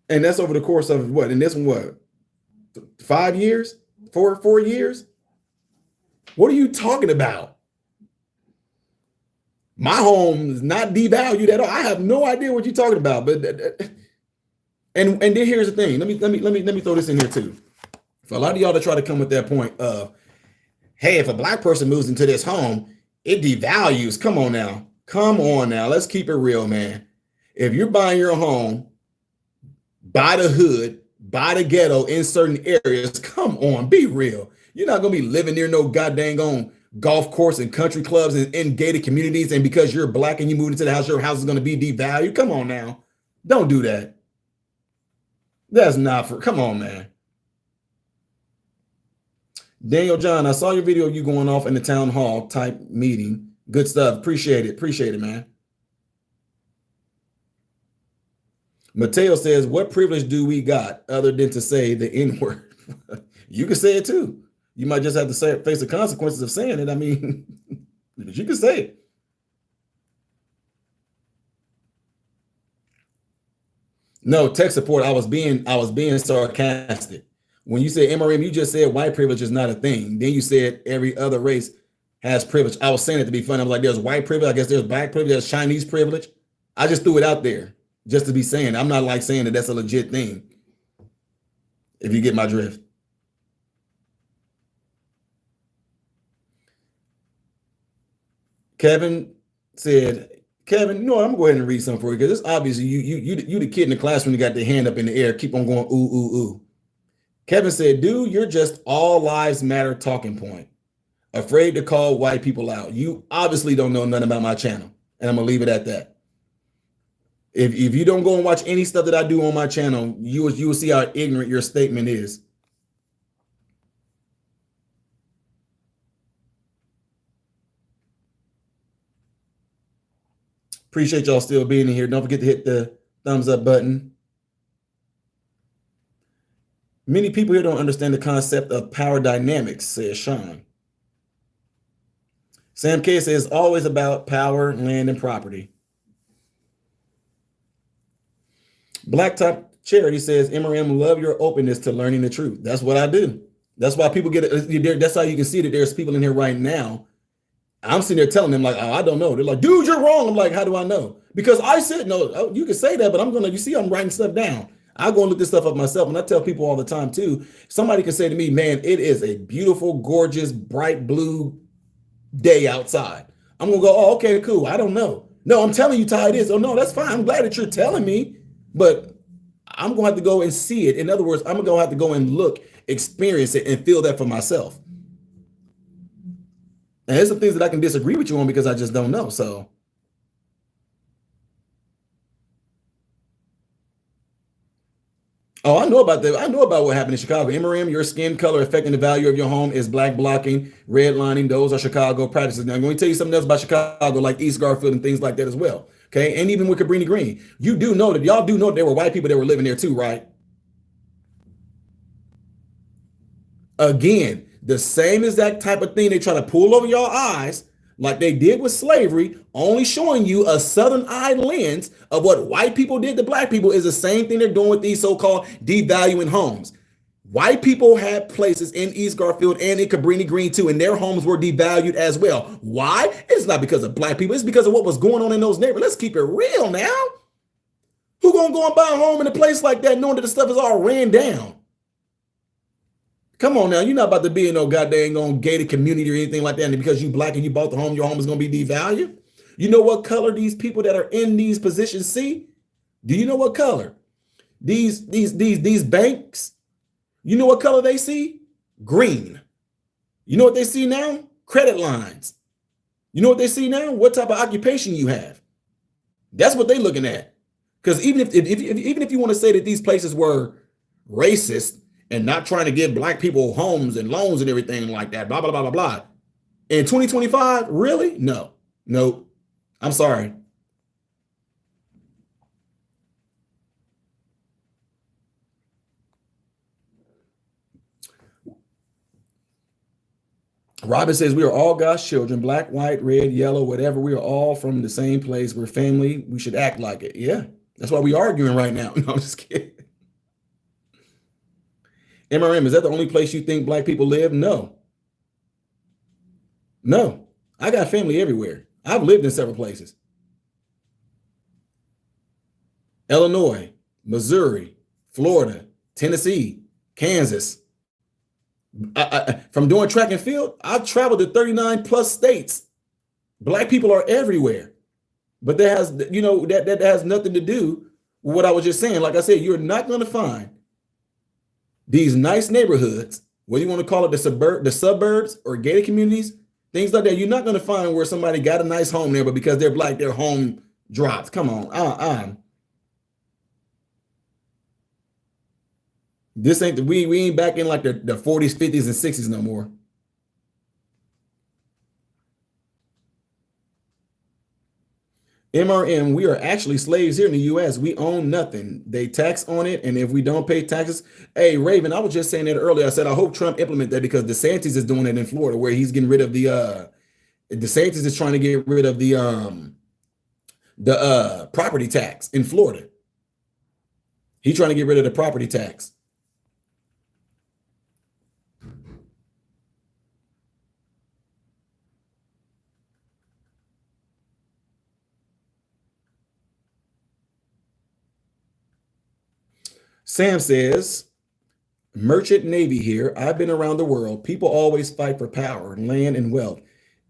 Speaker 1: And that's over the course of what? And this one, what? 5 years? 4 years? What are you talking about? My home is not devalued at all. I have no idea what you're talking about. But and then here's the thing. Let me throw this in here too. For a lot of y'all to try to come with that point of, hey, if a black person moves into this home, it devalues. Come on now. Come on now. Let's keep it real, man. If you're buying your home by the hood, by the ghetto in certain areas, come on, be real. You're not gonna be living near no goddamn on golf course and country clubs and in gated communities, and because you're black and you moved into the house, your house is gonna be devalued. Come on now. Don't do that. That's not for, come on, man. Daniel John, I saw your video of you going off in the town hall type meeting. Good stuff. Appreciate it. Appreciate it, man. Mateo says, what privilege do we got other than to say the N-word? You can say it too. You might just have to say, face the consequences of saying it. I mean, but you can say it. No, tech support. I was being sarcastic. When you say MRM, you just said white privilege is not a thing. Then you said every other race has privilege. I was saying it to be funny. I was like, there's white privilege. I guess there's black privilege. There's Chinese privilege. I just threw it out there just to be saying. I'm not like saying that that's a legit thing. If you get my drift. Kevin said, Kevin, you know what? I'm gonna go ahead and read something for you because it's obviously you the kid in the classroom that got their hand up in the air, keep on going ooh ooh ooh. Kevin said, dude, you're just all lives matter talking point. Afraid to call white people out. You obviously don't know nothing about my channel, and I'm gonna leave it at that. If you don't go and watch any stuff that I do on my channel, you will see how ignorant your statement is. Appreciate y'all still being in here. Don't forget to hit the thumbs up button. Many people here don't understand the concept of power dynamics, says Sean. Sam K says always about power, land, and property. Blacktop Charity says, MRM, love your openness to learning the truth. That's what I do. That's why people get it. That's how you can see that there's people in here right now. I'm sitting there telling them like, oh, I don't know. They're like, dude, you're wrong. I'm like, how do I know? Because I said, no, oh, you can say that, but you see, I'm writing stuff down. I go and look this stuff up myself. And I tell people all the time too, somebody can say to me, man, it is a beautiful, gorgeous, bright blue day outside. I'm going to go, oh, okay, cool. I don't know. No, I'm telling you, Ty, it is. Oh no, that's fine. I'm glad that you're telling me, but I'm going to have to go and see it. In other words, I'm going to have to go and look, experience it, and feel that for myself. And there's some things that I can disagree with you on because I just don't know. So, oh, I know about that. I know about what happened in Chicago. MRM, your skin color affecting the value of your home is black blocking, redlining. Those are Chicago practices. Now, I'm going to tell you something else about Chicago, like East Garfield and things like that as well. Okay, and even with Cabrini Green, you do know that y'all do know that there were white people that were living there too, right? Again, the same exact type of thing they try to pull over your eyes like they did with slavery, only showing you a southern eye lens of what white people did to black people is the same thing they're doing with these so-called devaluing homes. White people had places in East Garfield and in Cabrini Green too, and their homes were devalued as well. Why? It's not because of black people. It's because of what was going on in those neighborhoods. Let's keep it real now. Who gonna go and buy a home in a place like that knowing that the stuff is all ran down? Come on now, you're not about to be in no goddamn on gated community or anything like that. And because you black and you bought the home, your home is gonna be devalued. You know what color these people that are in these positions see? Do you know what color? These banks, you know what color they see? Green. You know what they see now? Credit lines. You know what they see now? What type of occupation you have. That's what they're looking at. Because even if you want to say that these places were racist and not trying to give black people homes and loans and everything like that, blah, blah, blah, blah, blah. In 2025, really? No. I'm sorry. Robin says, we are all God's children, black, white, red, yellow, whatever. We are all from the same place. We're family. We should act like it. Yeah, that's why we're arguing right now. No, I'm just kidding. MRM, is that the only place you think black people live? No. I got family everywhere. I've lived in several places. Illinois, Missouri, Florida, Tennessee, Kansas. From doing track and field, I've traveled to 39 plus states. Black people are everywhere. But that has, that has nothing to do with what I was just saying. Like I said, you're not going to find these nice neighborhoods, whether you want to call it the suburbs or gated communities, things like that. You're not going to find where somebody got a nice home there, but because they're black, their home dropped. Come on. This ain't we ain't back in like the 40s, 50s, and 60s no more. MRM, we are actually slaves here in the US. We own nothing. They tax on it, and if we don't pay taxes, hey Raven, I was just saying that earlier. I said I hope Trump implement that because DeSantis is doing it in Florida, where he's getting rid of DeSantis is trying to get rid of the property tax in Florida. He's trying to get rid of the property tax. Sam says, Merchant Navy here. I've been around the world. People always fight for power, land, and wealth.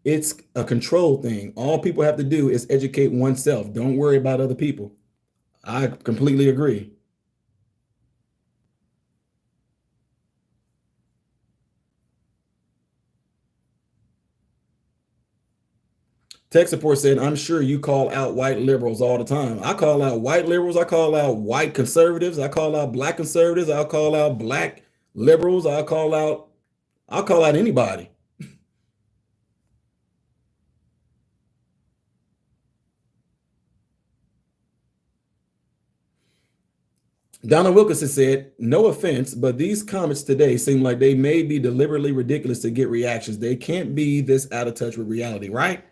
Speaker 1: It's a control thing. All people have to do is educate oneself. Don't worry about other people. I completely agree. Tech support said, I'm sure you call out white liberals all the time. I call out white liberals. I call out white conservatives. I call out black conservatives. I'll call out black liberals. I'll call out anybody. Donna Wilkinson said, no offense, but these comments today seem like they may be deliberately ridiculous to get reactions. They can't be this out of touch with reality, right?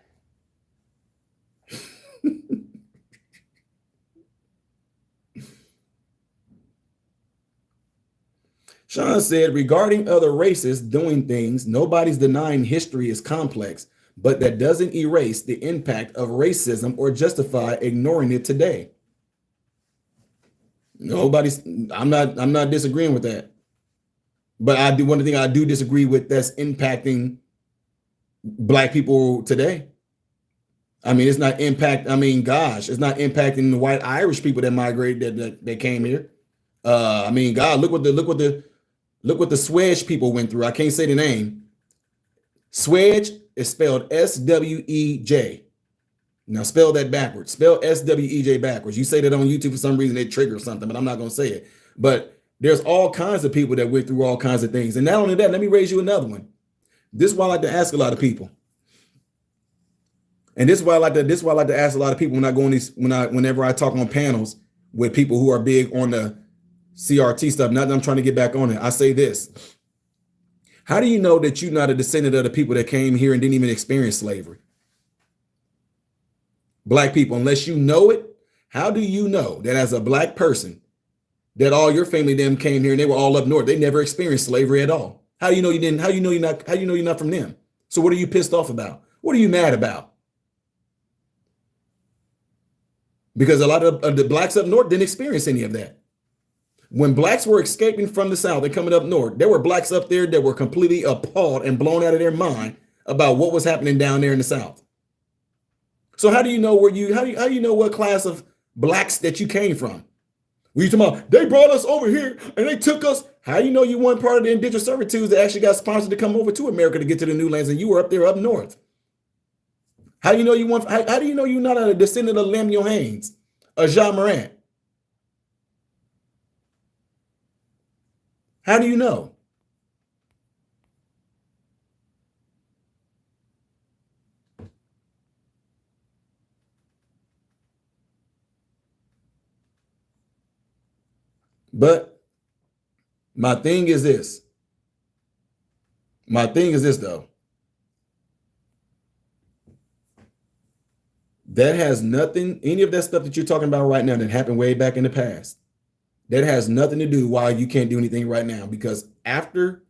Speaker 1: Sean said, regarding other races doing things, nobody's denying history is complex, but that doesn't erase the impact of racism or justify ignoring it today. I'm not disagreeing with that. But one thing I do disagree with that's impacting black people today. I mean, it's not it's not impacting the white Irish people that migrated that came here. I mean, God, look what the Swedge people went through. I can't say the name. Swedge is spelled S-W-E-J. Now spell that backwards. Spell S-W-E-J backwards. You say that on YouTube for some reason, it triggers something, but I'm not going to say it. But there's all kinds of people that went through all kinds of things. And not only that, let me raise you another one. This is why I like to ask a lot of people. And this is why I like to ask a lot of people when I go on whenever I talk on panels with people who are big on the CRT stuff. Not that I'm trying to get back on it. I say this. How do you know that you're not a descendant of the people that came here and didn't even experience slavery? Black people, unless you know it, how do you know that as a black person that all your family them came here and they were all up north? They never experienced slavery at all. How do you know you didn't? How do you know you're not from them? So what are you pissed off about? What are you mad about? Because a lot of the blacks up north didn't experience any of that. When blacks were escaping from the South and coming up north, there were blacks up there that were completely appalled and blown out of their mind about what was happening down there in the South. So how do you know how do you know what class of blacks that you came from? We talking about they brought us over here and they took us. How do you know you weren't part of the indentured servitudes that actually got sponsored to come over to America to get to the new lands and you were up there up north? How do you know you want? How do you know you're not a descendant of Lemuel Haynes, a Jean Morant? How do you know? But my thing is this. My thing is this though. That has nothing, any of that stuff that you're talking about right now that happened way back in the past, that has nothing to do why you can't do anything right now. Because after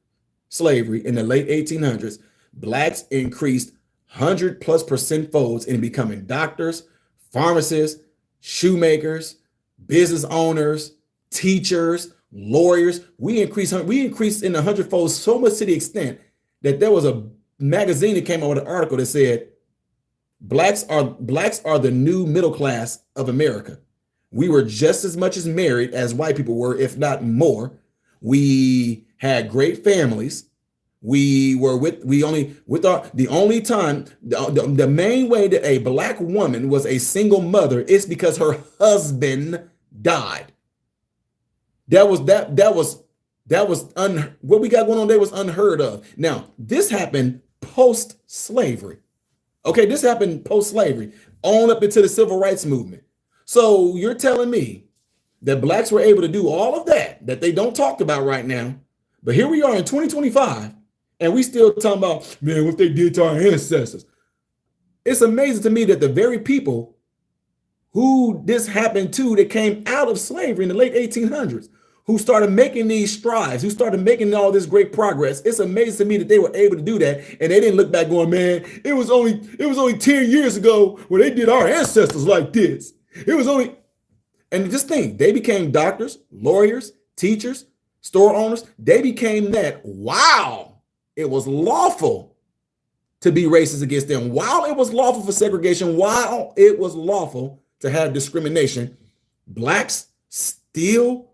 Speaker 1: slavery in the late 1800s, blacks increased 100+% folds in becoming doctors, pharmacists, shoemakers, business owners, teachers, lawyers. We increased in 100-fold so much to the extent that there was a magazine that came out with an article that said blacks are the new middle class of America. We were just as much as married as white people were, if not more. We had great families. The main way that a black woman was a single mother is because her husband died. What we got going on there was unheard of. Now, this happened post-slavery. Okay, this happened post-slavery, on up into the civil rights movement. So you're telling me that blacks were able to do all of that they don't talk about right now, but here we are in 2025, and we still talking about, man, what they did to our ancestors. It's amazing to me that the very people who this happened to that came out of slavery in the late 1800s, who started making these strides, who started making all this great progress. It's amazing to me that they were able to do that. And they didn't look back going, man, it was only 10 years ago when they did our ancestors like this. And just think, they became doctors, lawyers, teachers, store owners. They became that while it was lawful to be racist against them, while it was lawful for segregation, while it was lawful to have discrimination. Blacks still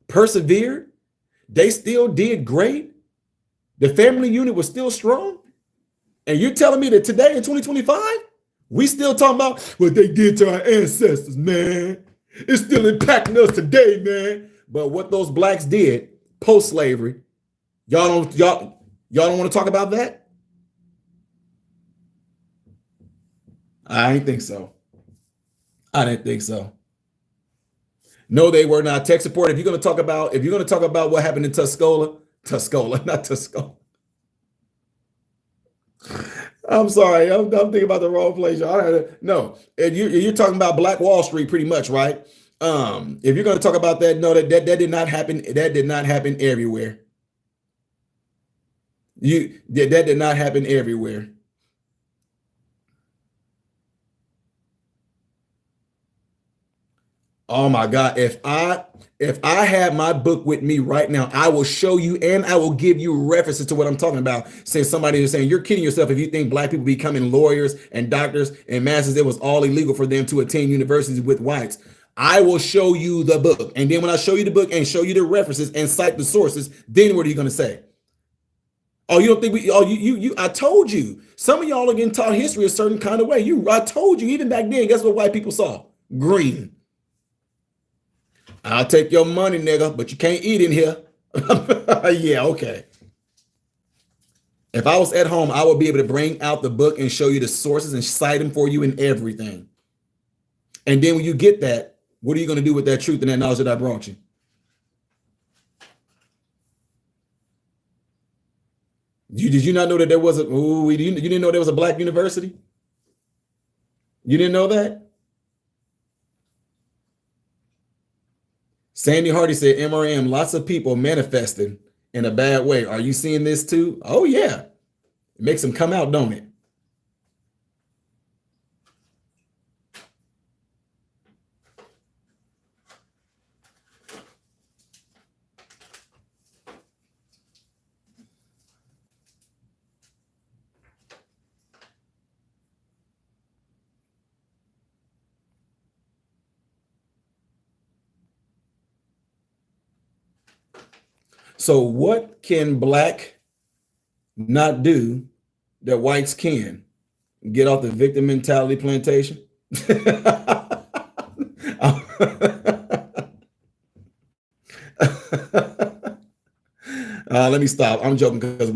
Speaker 1: persevered. They still did great. The family unit was still strong. And you're telling me that today in 2025, we still talking about what they did to our ancestors, man. It's still impacting us today, man. But what those blacks did post-slavery, y'all don't want to talk about that? I didn't think so. No, they were not. Tech support. If you're going to talk about what happened in Tuscola, not Tuscola. I'm sorry, I'm thinking about the wrong place. No, you're talking about Black Wall Street, pretty much, right? If you're going to talk about that, no, that did not happen. That did not happen everywhere. That did not happen everywhere. Oh my God. If I had my book with me right now, I will show you and I will give you references to what I'm talking about. Since somebody is saying you're kidding yourself if you think black people becoming lawyers and doctors and masters, it was all illegal for them to attend universities with whites. I will show you the book. And then when I show you the book and show you the references and cite the sources, then what are you going to say? Oh, you don't think I told you. Some of y'all are getting taught history a certain kind of way. I told you, even back then, guess what white people saw? Green. I'll take your money, nigga, but you can't eat in here. Yeah, okay. If I was at home, I would be able to bring out the book and show you the sources and cite them for you and everything. And then when you get that, what are you going to do with that truth and that knowledge that I brought you? Did you not know that there was you didn't know there was a black university? You didn't know that? Sandy Hardy said, MRM, lots of people manifesting in a bad way. Are you seeing this too? Oh, yeah. It makes them come out, don't it? So what can black not do that whites can? Get off the victim mentality plantation? Let me stop. I'm joking because a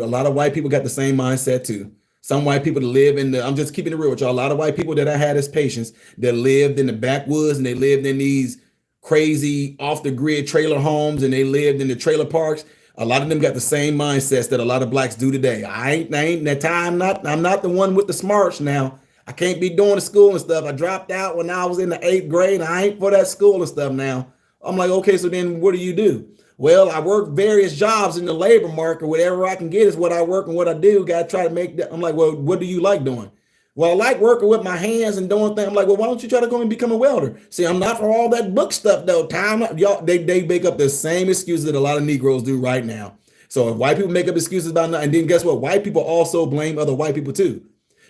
Speaker 1: lot of white people got the same mindset too. Some white people that live in the, I'm just keeping it real with y'all. A lot of white people that I had as patients that lived in the backwoods and they lived in these crazy off the grid trailer homes and they lived in the trailer parks. A lot of them got the same mindsets that a lot of blacks do today. I ain't that time. I'm not the one with the smarts now. I can't be doing the school and stuff. I dropped out when I was in the 8th grade. I ain't for that school and stuff now. I'm like, okay, so then what do you do? Well, I work various jobs in the labor market. Whatever I can get is what I work and what I do. Got to try to make that. I'm like, well, what do you like doing? Well, I like working with my hands and doing things. I'm like, well, why don't you try to go and become a welder? See, I'm not for all that book stuff though. Y'all, they make up the same excuses that a lot of Negroes do right now. So if white people make up excuses about nothing, and then guess what? White people also blame other white people too.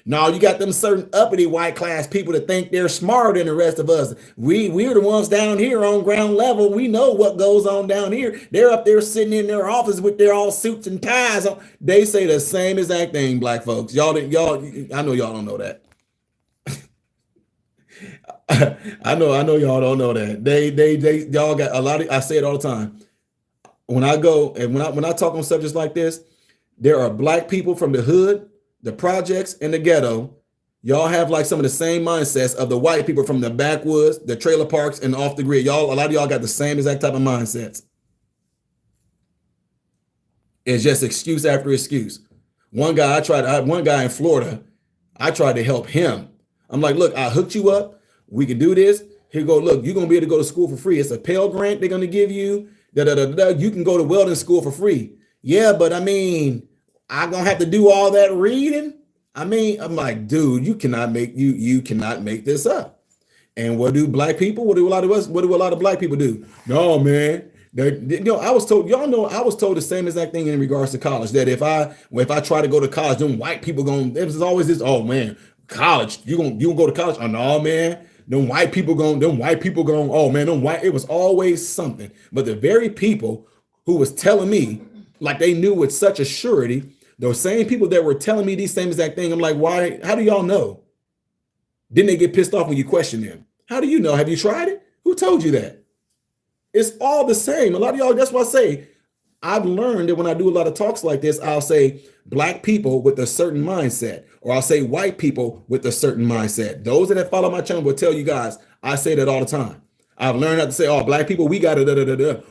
Speaker 1: No, you got them certain uppity white class people that think they're smarter than the rest of us. We're the ones down here on ground level. We know what goes on down here. They're up there sitting in their office with their all suits and ties on. They say the same exact thing, black folks. I know y'all don't know that. I know y'all don't know that. Y'all got a lot of, I say it all the time. When I go and when I talk on subjects like this, there are black people from the hood, the projects, and the ghetto. Y'all have like some of the same mindsets of the white people from the backwoods, the trailer parks, and off the grid. A lot of y'all got the same exact type of mindsets. It's just excuse after excuse. One guy in Florida, I tried to help him. I'm like, look, I hooked you up. We can do this. Here you go. Look, you're gonna be able to go to school for free. It's a Pell Grant they're gonna give you. You can go to welding school for free. Yeah, but I mean, I'm gonna have to do all that reading. I mean, I'm like, dude, you cannot make this up. And what do black people? What do a lot of black people do? No, man. I was told the same exact thing in regards to college. That if I try to go to college, then white people there's always this, oh man, college, you gonna go to college? Oh no, man. Them white people going, oh man, it was always something. But the very people who was telling me, like they knew with such a surety, those same people that were telling me these same exact thing, I'm like, why? How do y'all know? Didn't they get pissed off when you question them? How do you know? Have you tried it? Who told you that? It's all the same. A lot of y'all, that's why I say, I've learned that when I do a lot of talks like this, I'll say black people with a certain mindset, or I'll say white people with a certain mindset. Those that have followed my channel will tell you guys, I say that all the time. I've learned not to say, oh, black people, we got it,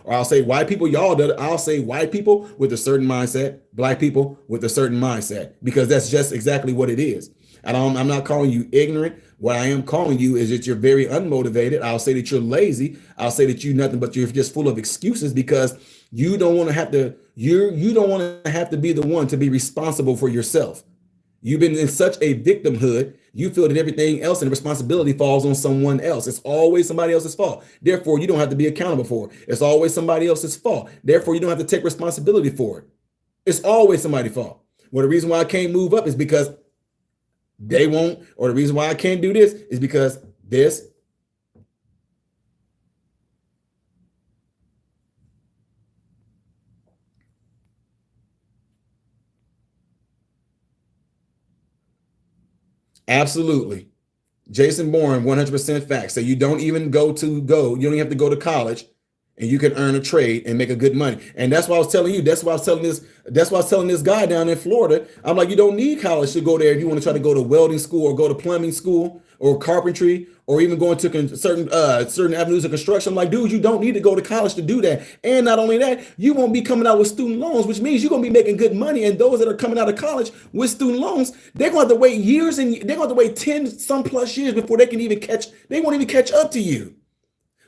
Speaker 1: or I'll say white people, y'all did it. I'll say white people with a certain mindset, black people with a certain mindset, because that's just exactly what it is. And I'm not calling you ignorant. What I am calling you is that you're very unmotivated. I'll say that you're lazy. I'll say that you're just full of excuses because you don't want to have to, you don't want to have to be the one to be responsible for yourself. You've been in such a victimhood, you feel that everything else and the responsibility falls on someone else. It's always somebody else's fault. Therefore, you don't have to be accountable for it. It's always somebody else's fault. Therefore, you don't have to take responsibility for it. It's always somebody's fault. Well, the reason why I can't move up is because they won't, or the reason why I can't do this is because this. Absolutely. Jason Bourne, 100% fact. So you don't even you don't even have to go to college, and you can earn a trade and make a good money. And that's why I was telling you, that's why I was telling this guy down in Florida. I'm like, you don't need college to go there if you want to try to go to welding school or go to plumbing school or carpentry or even go into certain avenues of construction. I'm like, dude, you don't need to go to college to do that. And not only that, you won't be coming out with student loans, which means you're gonna be making good money. And those that are coming out of college with student loans, they're gonna have to wait years, and they're gonna have to wait 10 some plus years before they won't even catch up to you.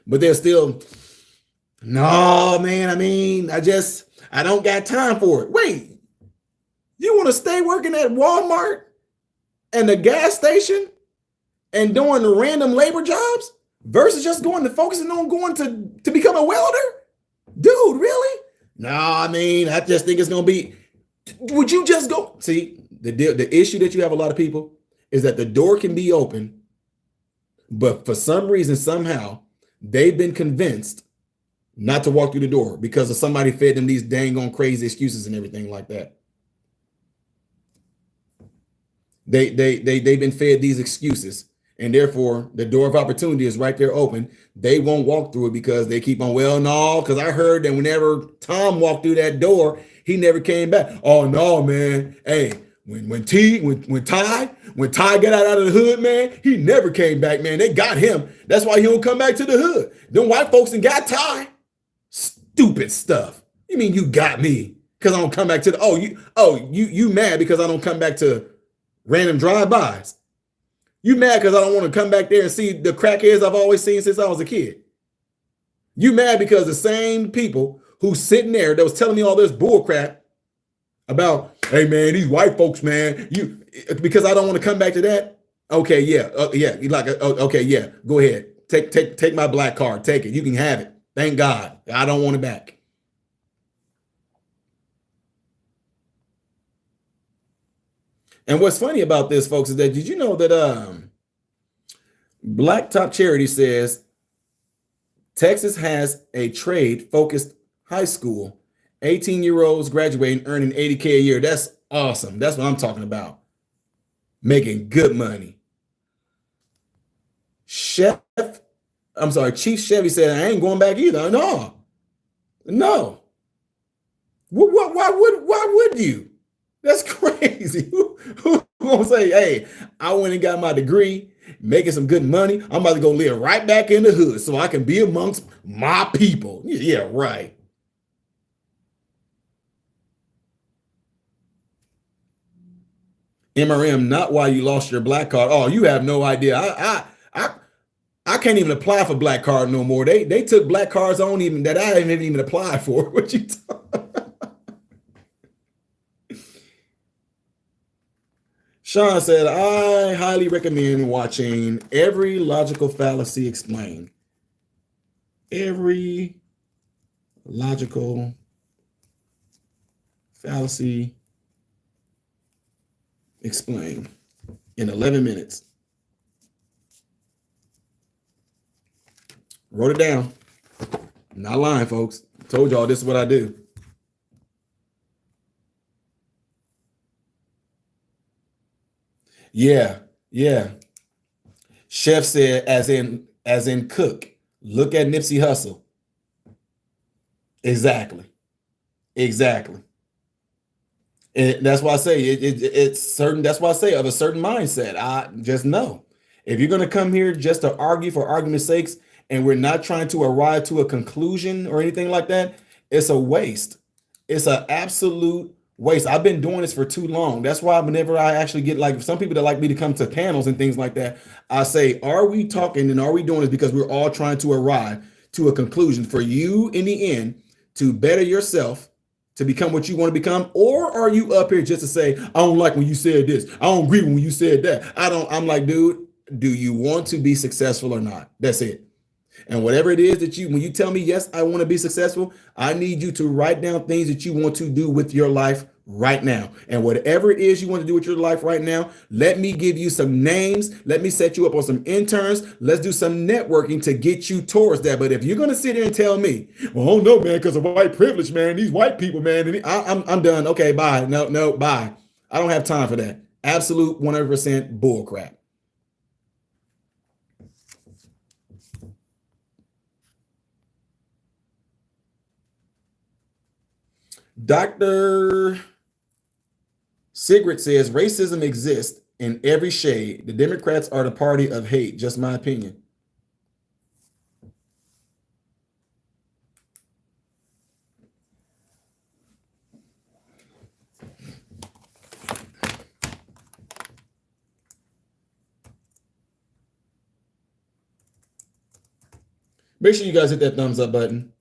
Speaker 1: But they're still, no, man, I mean, I don't got time for it. Wait, you want to stay working at Walmart and the gas station and doing the random labor jobs versus just focusing on going to become a welder? Dude, really? No, I mean, I just think it's going to be, would you just go? See, the issue that you have a lot of people is that the door can be open, but for some reason, somehow, they've been convinced not to walk through the door because of somebody fed them these dang on crazy excuses and everything like that. They've been fed these excuses, and therefore the door of opportunity is right there open. They won't walk through it because they keep on, well, no, because I heard that whenever Tom walked through that door, he never came back. Oh no, man. Hey, when Ty got out of the hood, man, he never came back, man. They got him. That's why he don't come back to the hood. Them white folks and got Ty. Stupid stuff. You mean you got me because I don't come back to the you mad because I don't come back to random drive-bys. You mad because I don't want to come back there and see the crackheads I've always seen since I was a kid. You mad because the same people who sitting there that was telling me all this bull crap about, hey man, these white folks, man, you because I don't want to come back to that. Okay, yeah, okay, yeah, go ahead, take my black card, take it, you can have it. Thank God, I don't want it back. And what's funny about this, folks, is that did you know that Black Top Charity says Texas has a trade-focused high school, 18-year-olds graduating, earning $80K a year. That's awesome. That's what I'm talking about. Making good money. Chief Chevy said, I ain't going back either. No. Why would you? That's crazy. Who gonna say, hey, I went and got my degree, making some good money. I'm about to go live right back in the hood so I can be amongst my people. Yeah, right. MRM, not why you lost your black card. Oh, you have no idea. I can't even apply for black card no more. They took black cards on even that I didn't even apply for. What you Sean said, I highly recommend watching Every Logical Fallacy Explained. Every Logical Fallacy Explained in 11 minutes. Wrote it down. Not lying, folks. Told y'all this is what I do. Yeah. Chef said, as in cook. Look at Nipsey Hussle. Exactly. And that's why I say it's certain. That's why I say of a certain mindset. I just know if you're going to come here just to argue for argument's sakes, and we're not trying to arrive to a conclusion or anything like that, it's a waste. It's an absolute waste. I've been doing this for too long. That's why whenever I actually get like some people that like me to come to panels and things like that, I say, are we talking and are we doing this because we're all trying to arrive to a conclusion for you in the end to better yourself, to become what you want to become? Or are you up here just to say, I don't like when you said this, I don't agree when you said that, I'm like, dude, do you want to be successful or not? That's it. And whatever it is that when you tell me, yes, I want to be successful, I need you to write down things that you want to do with your life right now. And whatever it is you want to do with your life right now, let me give you some names. Let me set you up on some interns. Let's do some networking to get you towards that. But if you're going to sit here and tell me, well, oh no, man, because of white privilege, man, these white people, man, I'm done. Okay, bye. No, bye. I don't have time for that. Absolute 100% bull crap. Dr. Sigrid says racism exists in every shade. The Democrats are the party of hate. Just my opinion. Make sure you guys hit that thumbs up button.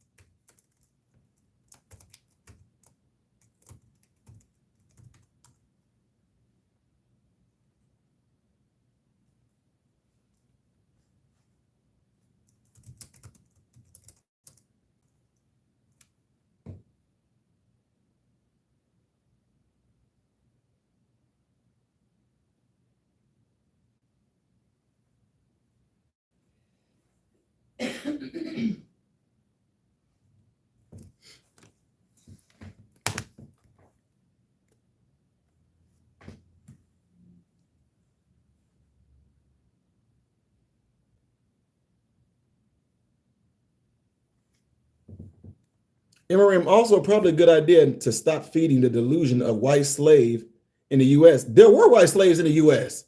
Speaker 1: MRM also probably a good idea to stop feeding the delusion of white slave in the U.S. There were white slaves in the U.S.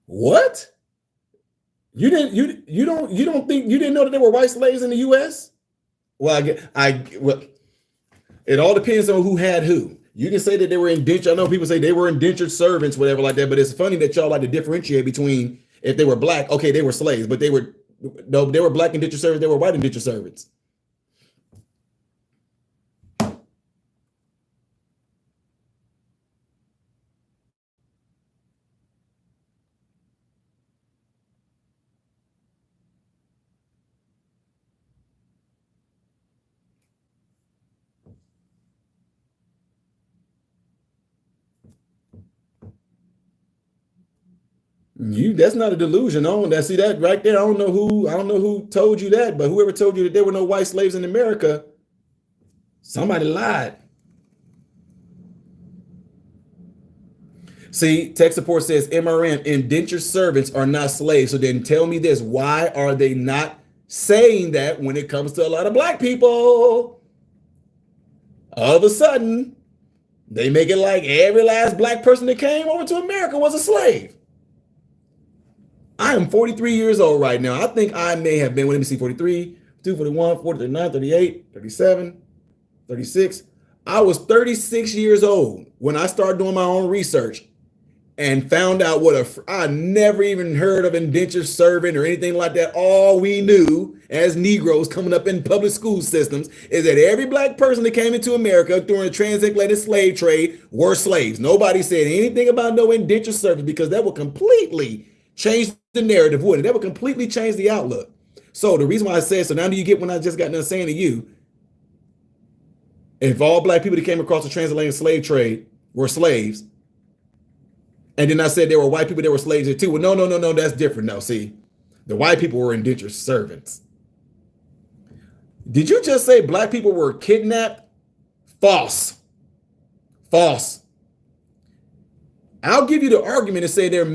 Speaker 1: What? You don't think you didn't know that there were white slaves in the U.S.? Well, well, it all depends on who had who. You can say that they were indentured. I know people say they were indentured servants, whatever like that. But it's funny that y'all like to differentiate between if they were black, okay, they were slaves, but they were black indentured servants. They were white indentured servants. That's not a delusion. See that right there. I don't know who told you that, but whoever told you that there were no white slaves in America, somebody lied. See, tech support says MRN, indentured servants are not slaves. So then tell me this, why are they not saying that when it comes to a lot of black people? All of a sudden, they make it like every last black person that came over to America was a slave. I am 43 years old right now. I think I may have been, let me see, 43, 41, 40, 39, 38, 37, 36. I was 36 years old when I started doing my own research and found out I never even heard of indentured servant or anything like that. All we knew as Negroes coming up in public school systems is that every black person that came into America during the transatlantic slave trade were slaves. Nobody said anything about no indentured servant because that would completely change the narrative, wouldn't it? That would completely change the outlook. So the reason why I said, so now do you get when I just got done saying to you, if all black people that came across the transatlantic slave trade were slaves, and then I said there were white people that were slaves there too. Well, no, that's different. No, see, the white people were indentured servants. Did you just say black people were kidnapped? False. I'll give you the argument and say this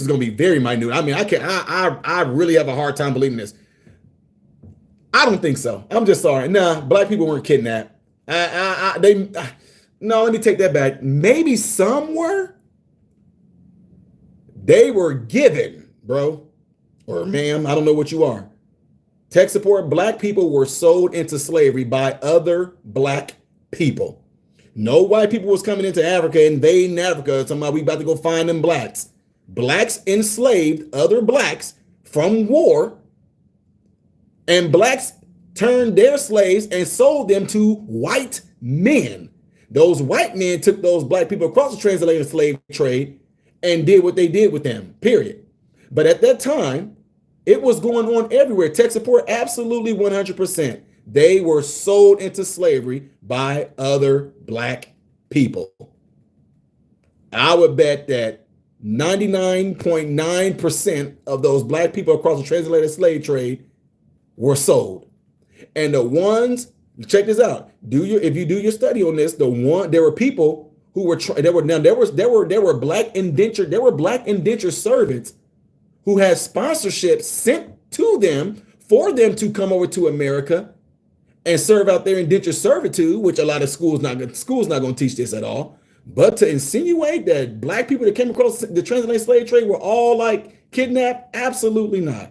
Speaker 1: is going to be very minute. I really have a hard time believing this. I don't think so. I'm just sorry. Nah, black people weren't kidnapped. No, let me take that back. Maybe some were. They were given, bro, or ma'am, I don't know what you are. Tech support, black people were sold into slavery by other black people. No white people was coming into Africa, invading Africa, talking about we about to go find them blacks. Blacks enslaved other blacks from war, and blacks turned their slaves and sold them to white men. Those white men took those black people across the transatlantic slave trade and did what they did with them, period. But at that time, it was going on everywhere. Tech support, absolutely 100%. They were sold into slavery by other black people. I would bet that 99.9% of those black people across the transatlantic slave trade were sold. And the ones, check this out. If you do your study on this, there were people who were there were black indentured servants who had sponsorship sent to them for them to come over to America and serve out their indentured servitude, which a lot of schools not going to teach this at all. But to insinuate that black people that came across the transatlantic slave trade were all like kidnapped, absolutely not.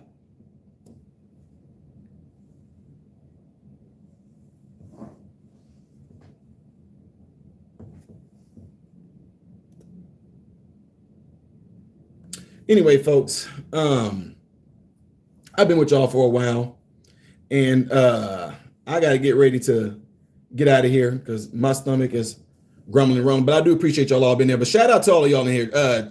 Speaker 1: Anyway, folks, I've been with y'all for a while, and I got to get ready to get out of here because my stomach is grumbling wrong. But I do appreciate y'all all being there. But shout out to all of y'all in here.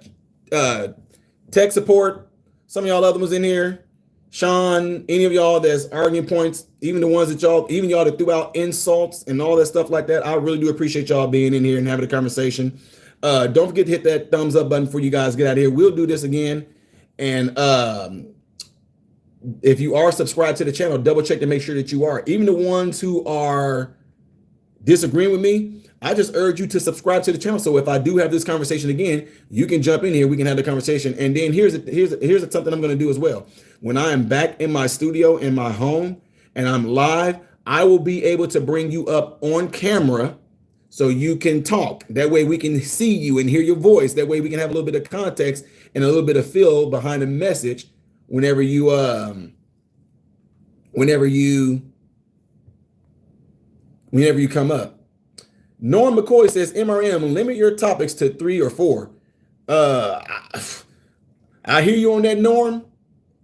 Speaker 1: Tech support, some of y'all other ones in here. Sean, any of y'all that's arguing points, even the ones that y'all that threw out insults and all that stuff like that. I really do appreciate y'all being in here and having a conversation. Don't forget to hit that thumbs up button before you guys get out of here. We'll do this again. And if you are subscribed to the channel, double check to make sure that you are. Even the ones who are disagreeing with me, I just urge you to subscribe to the channel. So if I do have this conversation again, you can jump in here. We can have the conversation. And then here's something I'm going to do as well. When I am back in my studio in my home and I'm live, I will be able to bring you up on camera so you can talk. That way we can see you and hear your voice. That way we can have a little bit of context and a little bit of feel behind the message whenever you come up. Norm McCoy says, MRM, limit your topics to 3 or 4. I hear you on that, Norm,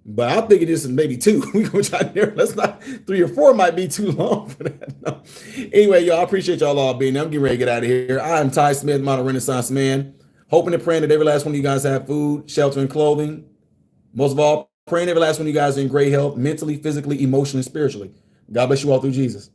Speaker 1: but I'm thinking this is maybe 2. We're going to try there. Let's not, 3 or 4 might be too long for that. No. Anyway, y'all, I appreciate y'all all being there. I'm getting ready to get out of here. I'm Ty Smith, model Renaissance man. Hoping and praying that every last one of you guys have food, shelter, and clothing. Most of all, praying every last one of you guys are in great health, mentally, physically, emotionally, spiritually. God bless you all through Jesus.